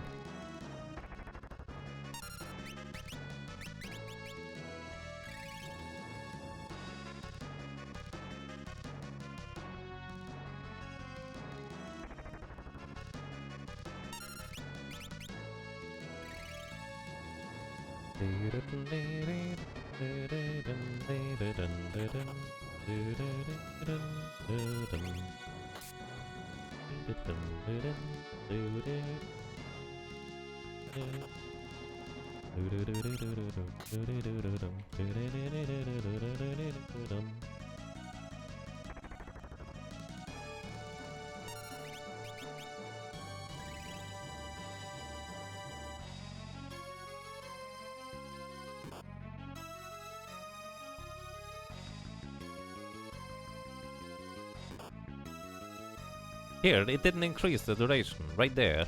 Here, it didn't increase the duration, right there.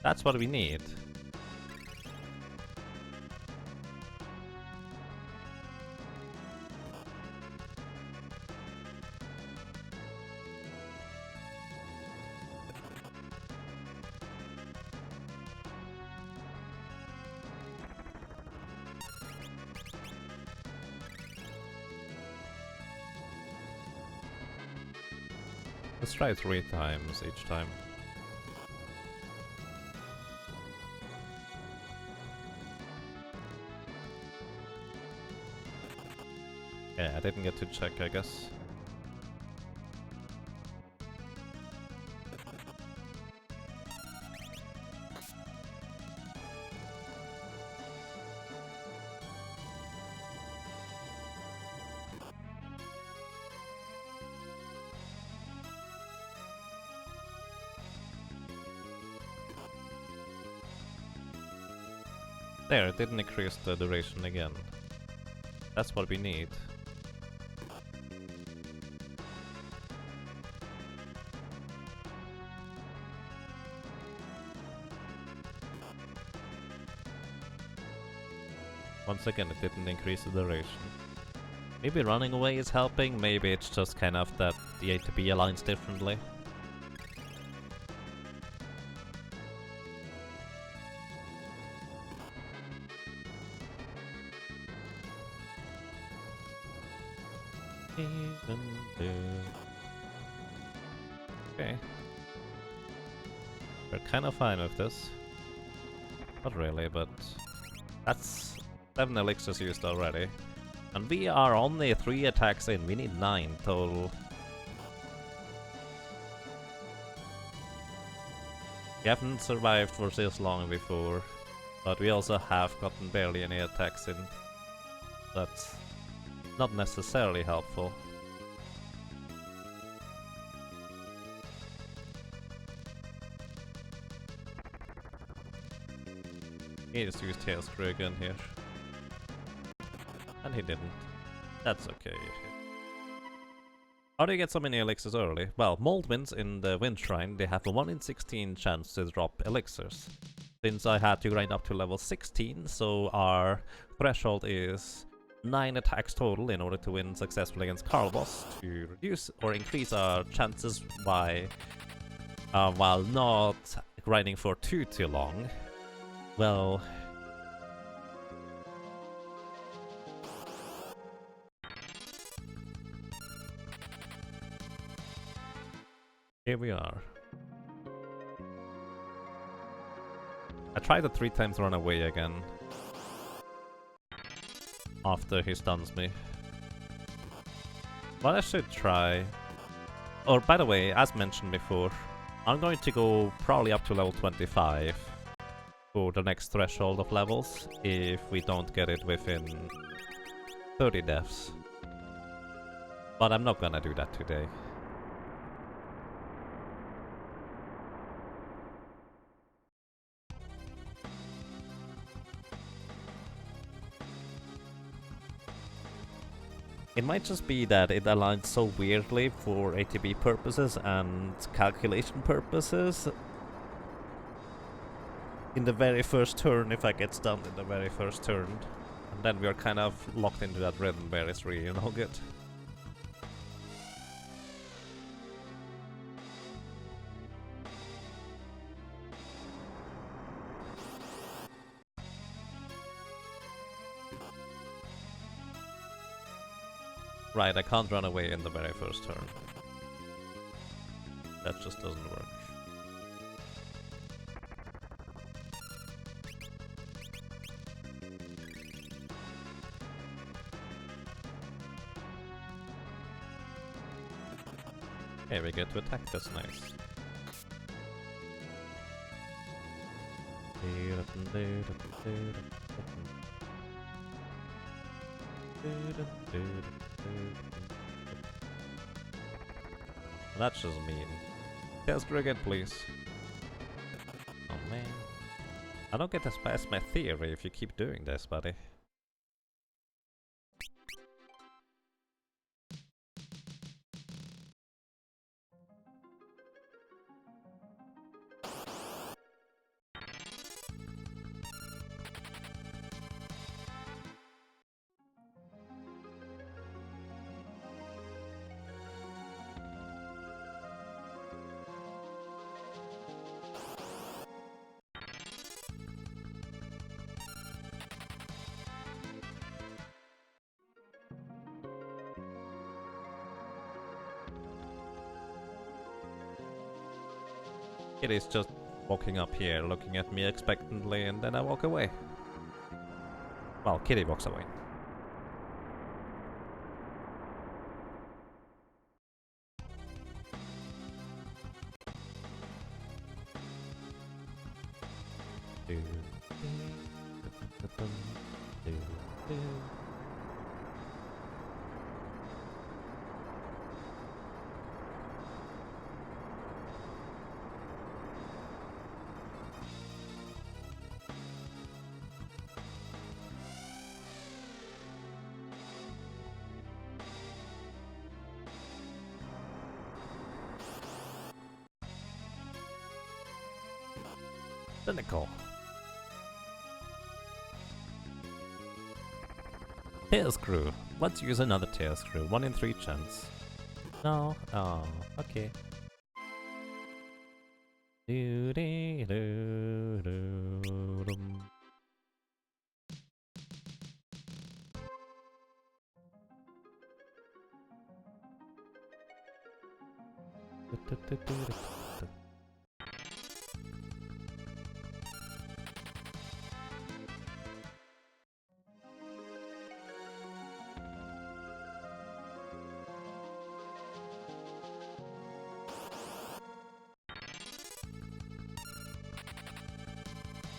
That's what we need. Let's try 3 times each time. Yeah, I didn't get to check, I guess. There, it didn't increase the duration again. That's what we need. Once again, it didn't increase the duration. Maybe running away is helping, maybe it's just kind of that the A to B aligns differently. Okay. We're kind of fine with this. Not really, but that's 7 elixirs used already. And we are only 3 attacks in, we need 9 total. We haven't survived for this long before, but we also have gotten barely any attacks in. That's not necessarily helpful. He just used Tail Screw again here. And he didn't. That's okay. How do you get so many elixirs early? Well, Mold Winds in the Wind Shrine, they have a 1 in 16 chance to drop elixirs. Since I had to grind up to level 16, so our threshold is 9 attacks total in order to win successfully against Carl Boss to reduce or increase our chances by while not grinding for too long. Well, here we are. try to 3 times run away again. After he stuns me. But I should try. Or by the way, as mentioned before, I'm going to go probably up to level 25 for the next threshold of levels if we don't get it within 30 deaths. But I'm not gonna do that today. It might just be that it aligns so weirdly for ATB purposes and calculation purposes. In the very first turn, if I get stunned in the very first turn. And then we are kind of locked into that rhythm where it's really no good. Right, I can't run away in the very first turn. That just doesn't work. Okay, we get to attack, that's nice. That's just mean. Test her again, please. Oh man. I don't get to pass my theory if you keep doing this, buddy. It is just walking up here, looking at me expectantly, and then I walk away. Well, Kitty walks away. Cynical. Tail screw. Let's use another tail screw. 1 in 3 chance. No. Oh, okay. Do dee do do dum.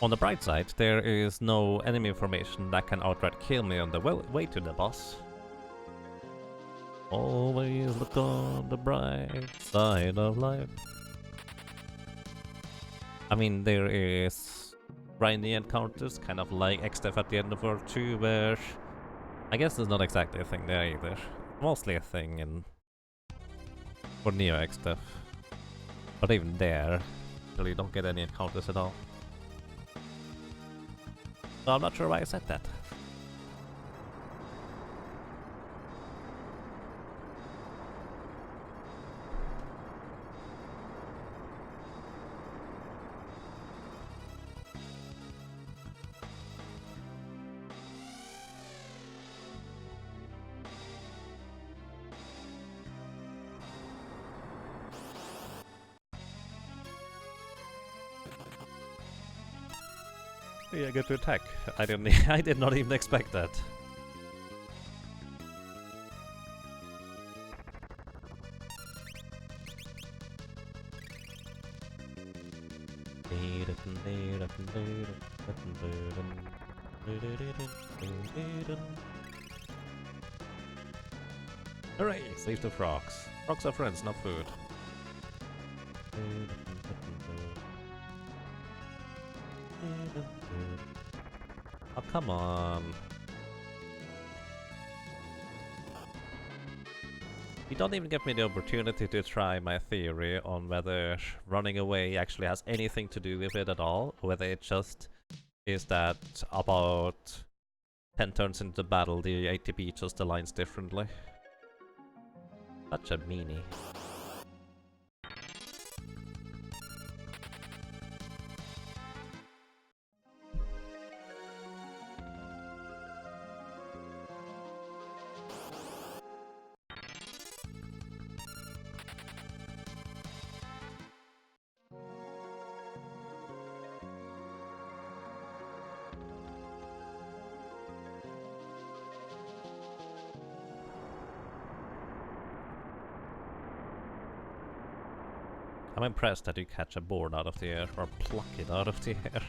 On the bright side, there is no enemy formation that can outright kill me on the way to the boss. Always look on the bright side of life. I mean, there is grindy encounters, kind of like XDeath at the end of World 2, where I guess there's not exactly a thing there either. Mostly a thing in for Neo XDeath. But even there, you don't get any encounters at all. So I'm not sure why I said that. Yeah, get to attack. I didn't. I did not even expect that. Hooray! Save the frogs. Frogs are friends, not food. Oh, come on. You don't even give me the opportunity to try my theory on whether running away actually has anything to do with it at all, or whether it just is that about 10 turns into the battle the ATB just aligns differently. Such a meanie. I'm impressed that you catch a board out of the air, or pluck it out of the air.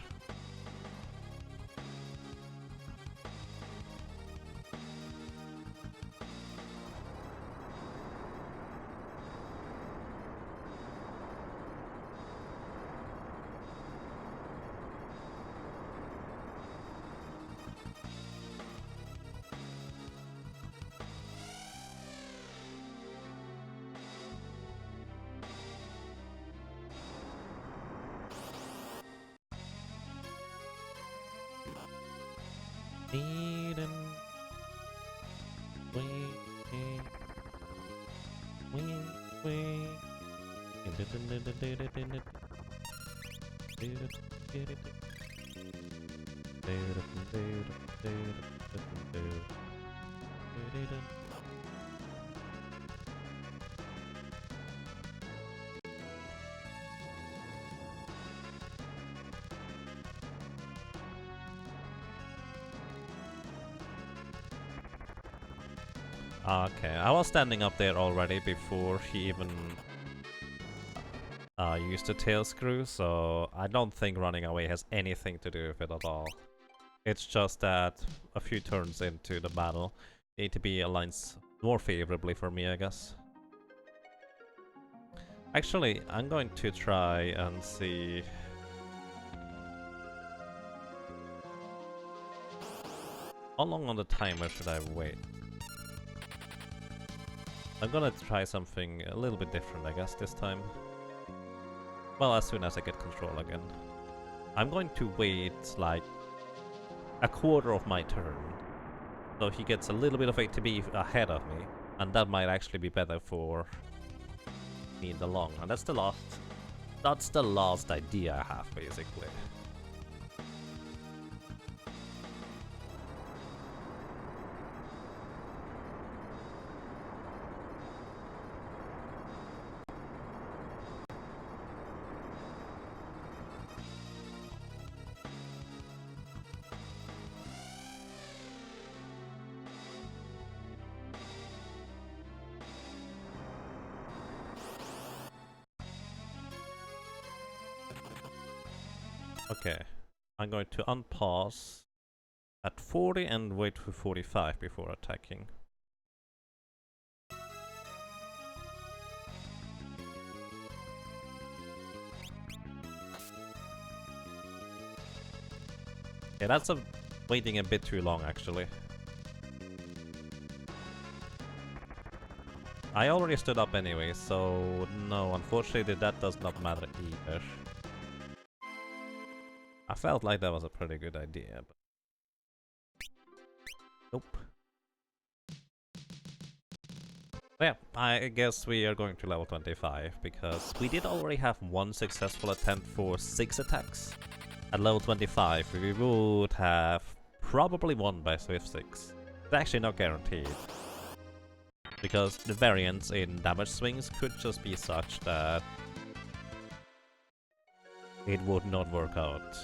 Okay, I was standing up there already before he even used the tail screw, so I don't think running away has anything to do with it at all. It's just that a few turns into the battle, the ATB aligns more favorably for me, I guess. Actually, I'm going to try and see... How long on the timer should I wait? I'm gonna try something a little bit different, I guess, this time. Well, as soon as I get control again. I'm going to wait, like, a quarter of my turn. So he gets a little bit of ATB ahead of me. And that might actually be better for me in the long run. That's the last idea I have, basically. Okay, I'm going to unpause at 40 and wait for 45 before attacking. Yeah, that's waiting a bit too long, actually. I already stood up anyway, so no, unfortunately that does not matter either. I felt like that was a pretty good idea, but... Nope. Yeah, I guess we are going to level 25, because we did already have one successful attempt for 6 attacks. At level 25, we would have probably won by Swift 6. It's actually not guaranteed. Because the variance in damage swings could just be such that it would not work out.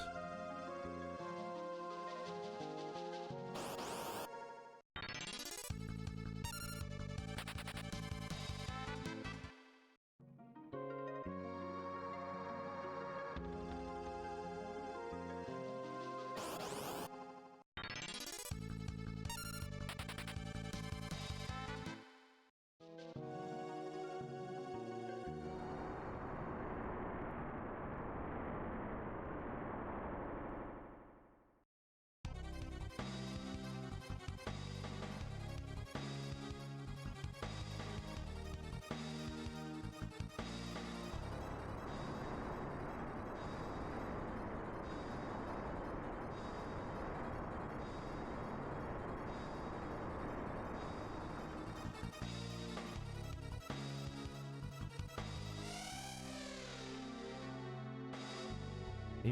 We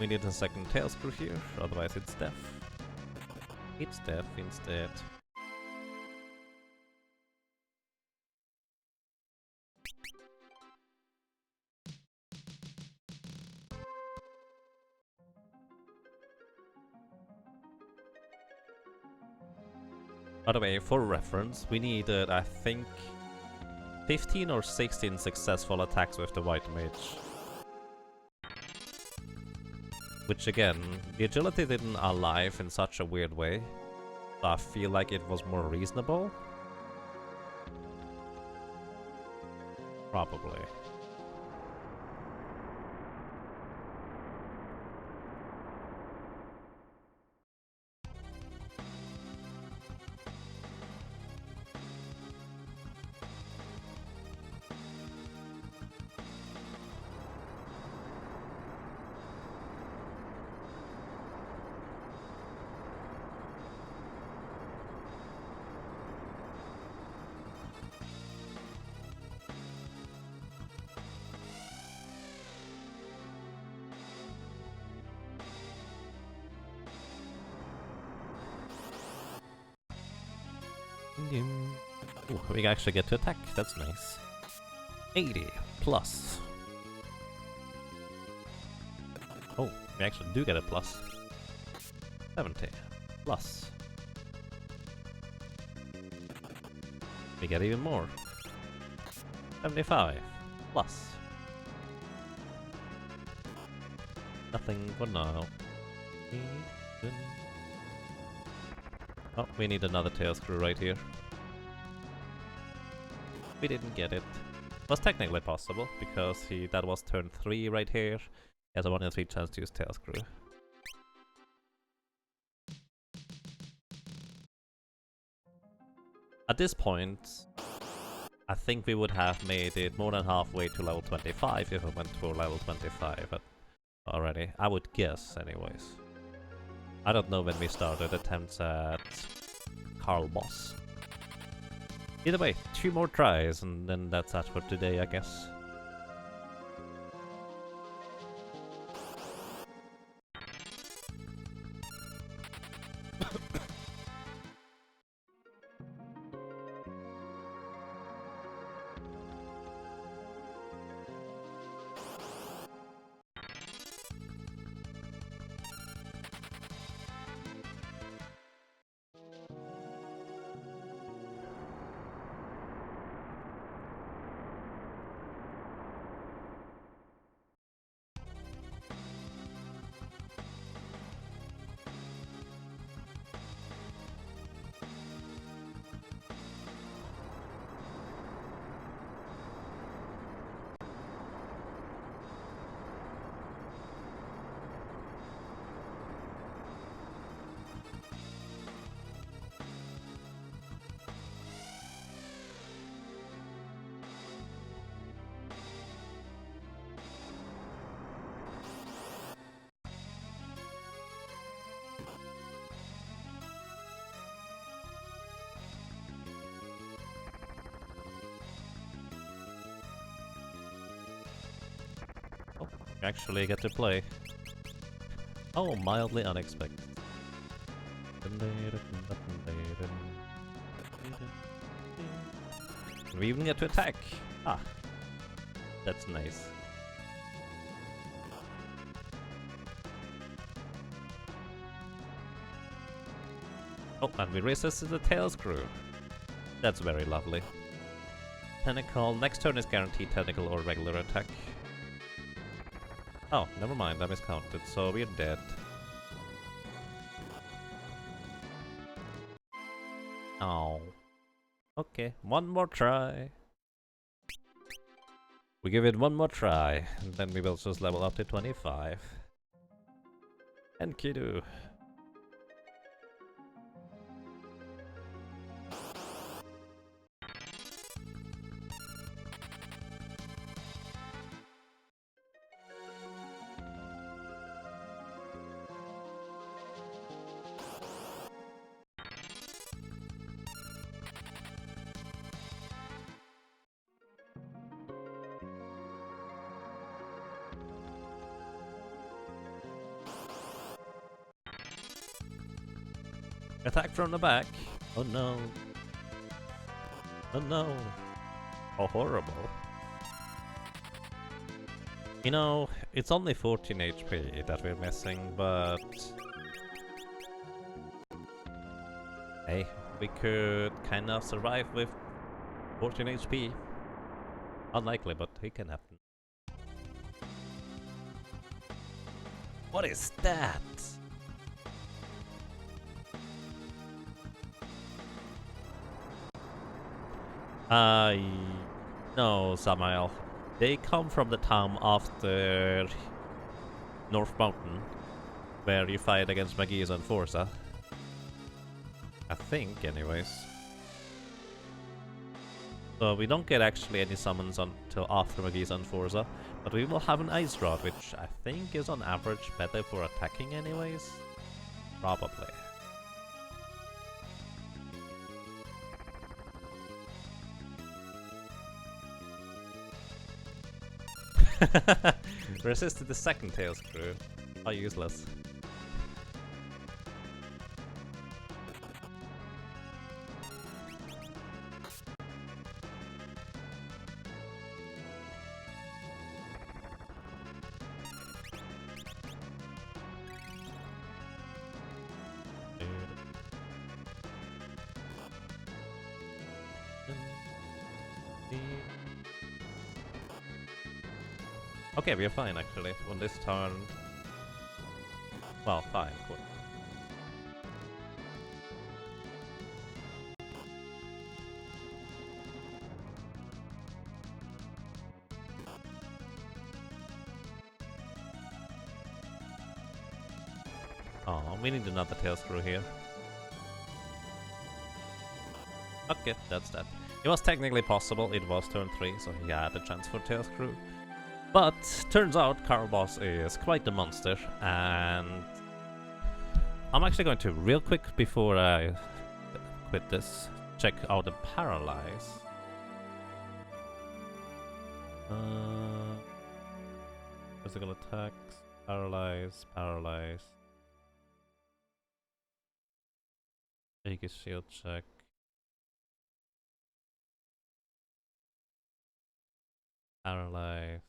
need a second tail screw here, otherwise it's death. It's death instead. By the way, for reference, we needed, I think, 15 or 16 successful attacks with the White Mage. Which again, the agility didn't alive in such a weird way, so I feel like it was more reasonable. Probably. Ooh, we actually get to attack, that's nice. 80 plus. Oh, we actually do get a plus. 70 plus. We get even more. 75 plus. Nothing for now. Oh, we need another tail screw right here. We didn't get it. It was technically possible, because that was turn 3 right here. He has a 1 in 3 chance to use tail screw. At this point, I think we would have made it more than halfway to level 25 if I went for level 25 already. I would guess, anyways. I don't know when we started attempts at Carl Boss. Either way, 2 more tries and then that's that for today, I guess. Oh, we actually get to play. Oh, mildly unexpected. We even get to attack! Ah, that's nice. Oh, and we resisted the tail screw. That's very lovely. Tentacle. Next turn is guaranteed tentacle or regular attack. Oh, never mind, I miscounted, so we're dead. Oh. Okay, one more try. We give it one more try, and then we will just level up to 25. And Kidu. Attack from the back. Oh no. Oh no. How horrible. You know, it's only 14 HP that we're missing, but... Hey, we could kind of survive with 14 HP. Unlikely, but it can happen. What is that? No, Samael. They come from the town after North Mountain, where you fight against Magi's and Forza. I think, anyways. So we don't get actually any summons until after Magi's and Forza, but we will have an Ice Rod, which I think is on average better for attacking anyways. Probably. Resisted the second tail screw. How useless. Okay, we are fine actually on this turn. Well, fine, cool. Oh, we need another tail screw here. Okay, that's that. It was technically possible, it was turn 3, so he had a chance for tail screw. But turns out Carl Boss is quite the monster, and I'm actually going to real quick before I quit this check out the paralyze. Physical attacks, paralyze, paralyze. Take a shield check. Paralyze.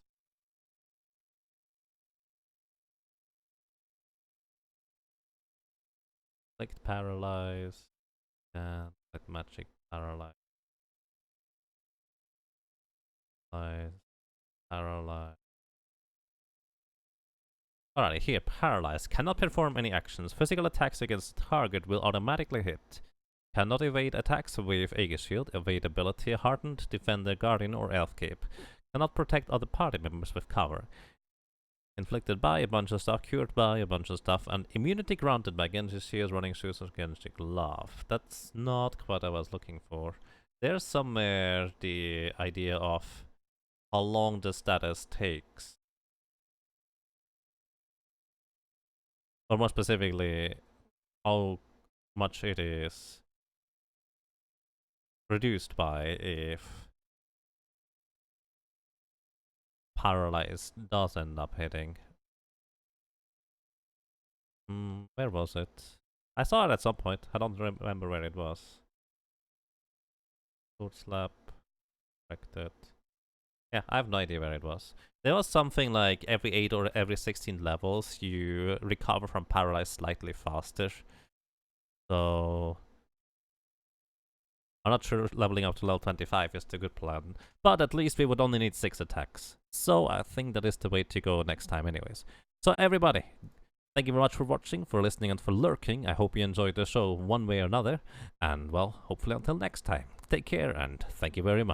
Select paralyze and select magic paralyze. Paralyze. Alright, here, paralyze. Cannot perform any actions. Physical attacks against the target will automatically hit. Cannot evade attacks with Aegis Shield, evade ability, Hardened, Defender, Guardian, or Elf Cape. Cannot protect other party members with cover. Inflicted by a bunch of stuff, cured by a bunch of stuff, and immunity granted by Genji Shield, running shoes, or Genji glove. That's not what I was looking for. There's somewhere the idea of how long the status takes. Or more specifically, how much it is reduced by if paralyzed does end up hitting. Where was it? I saw it at some point. I don't remember where it was. Sword slap. Corrected. Yeah, I have no idea where it was. There was something like every 8 or every 16 levels you recover from paralyzed slightly faster. So I'm not sure leveling up to level 25 is the good plan, but at least we would only need 6 attacks. So I think that is the way to go next time anyways. So everybody, thank you very much for watching, for listening, and for lurking. I hope you enjoyed the show one way or another. And well, hopefully until next time, take care and thank you very much.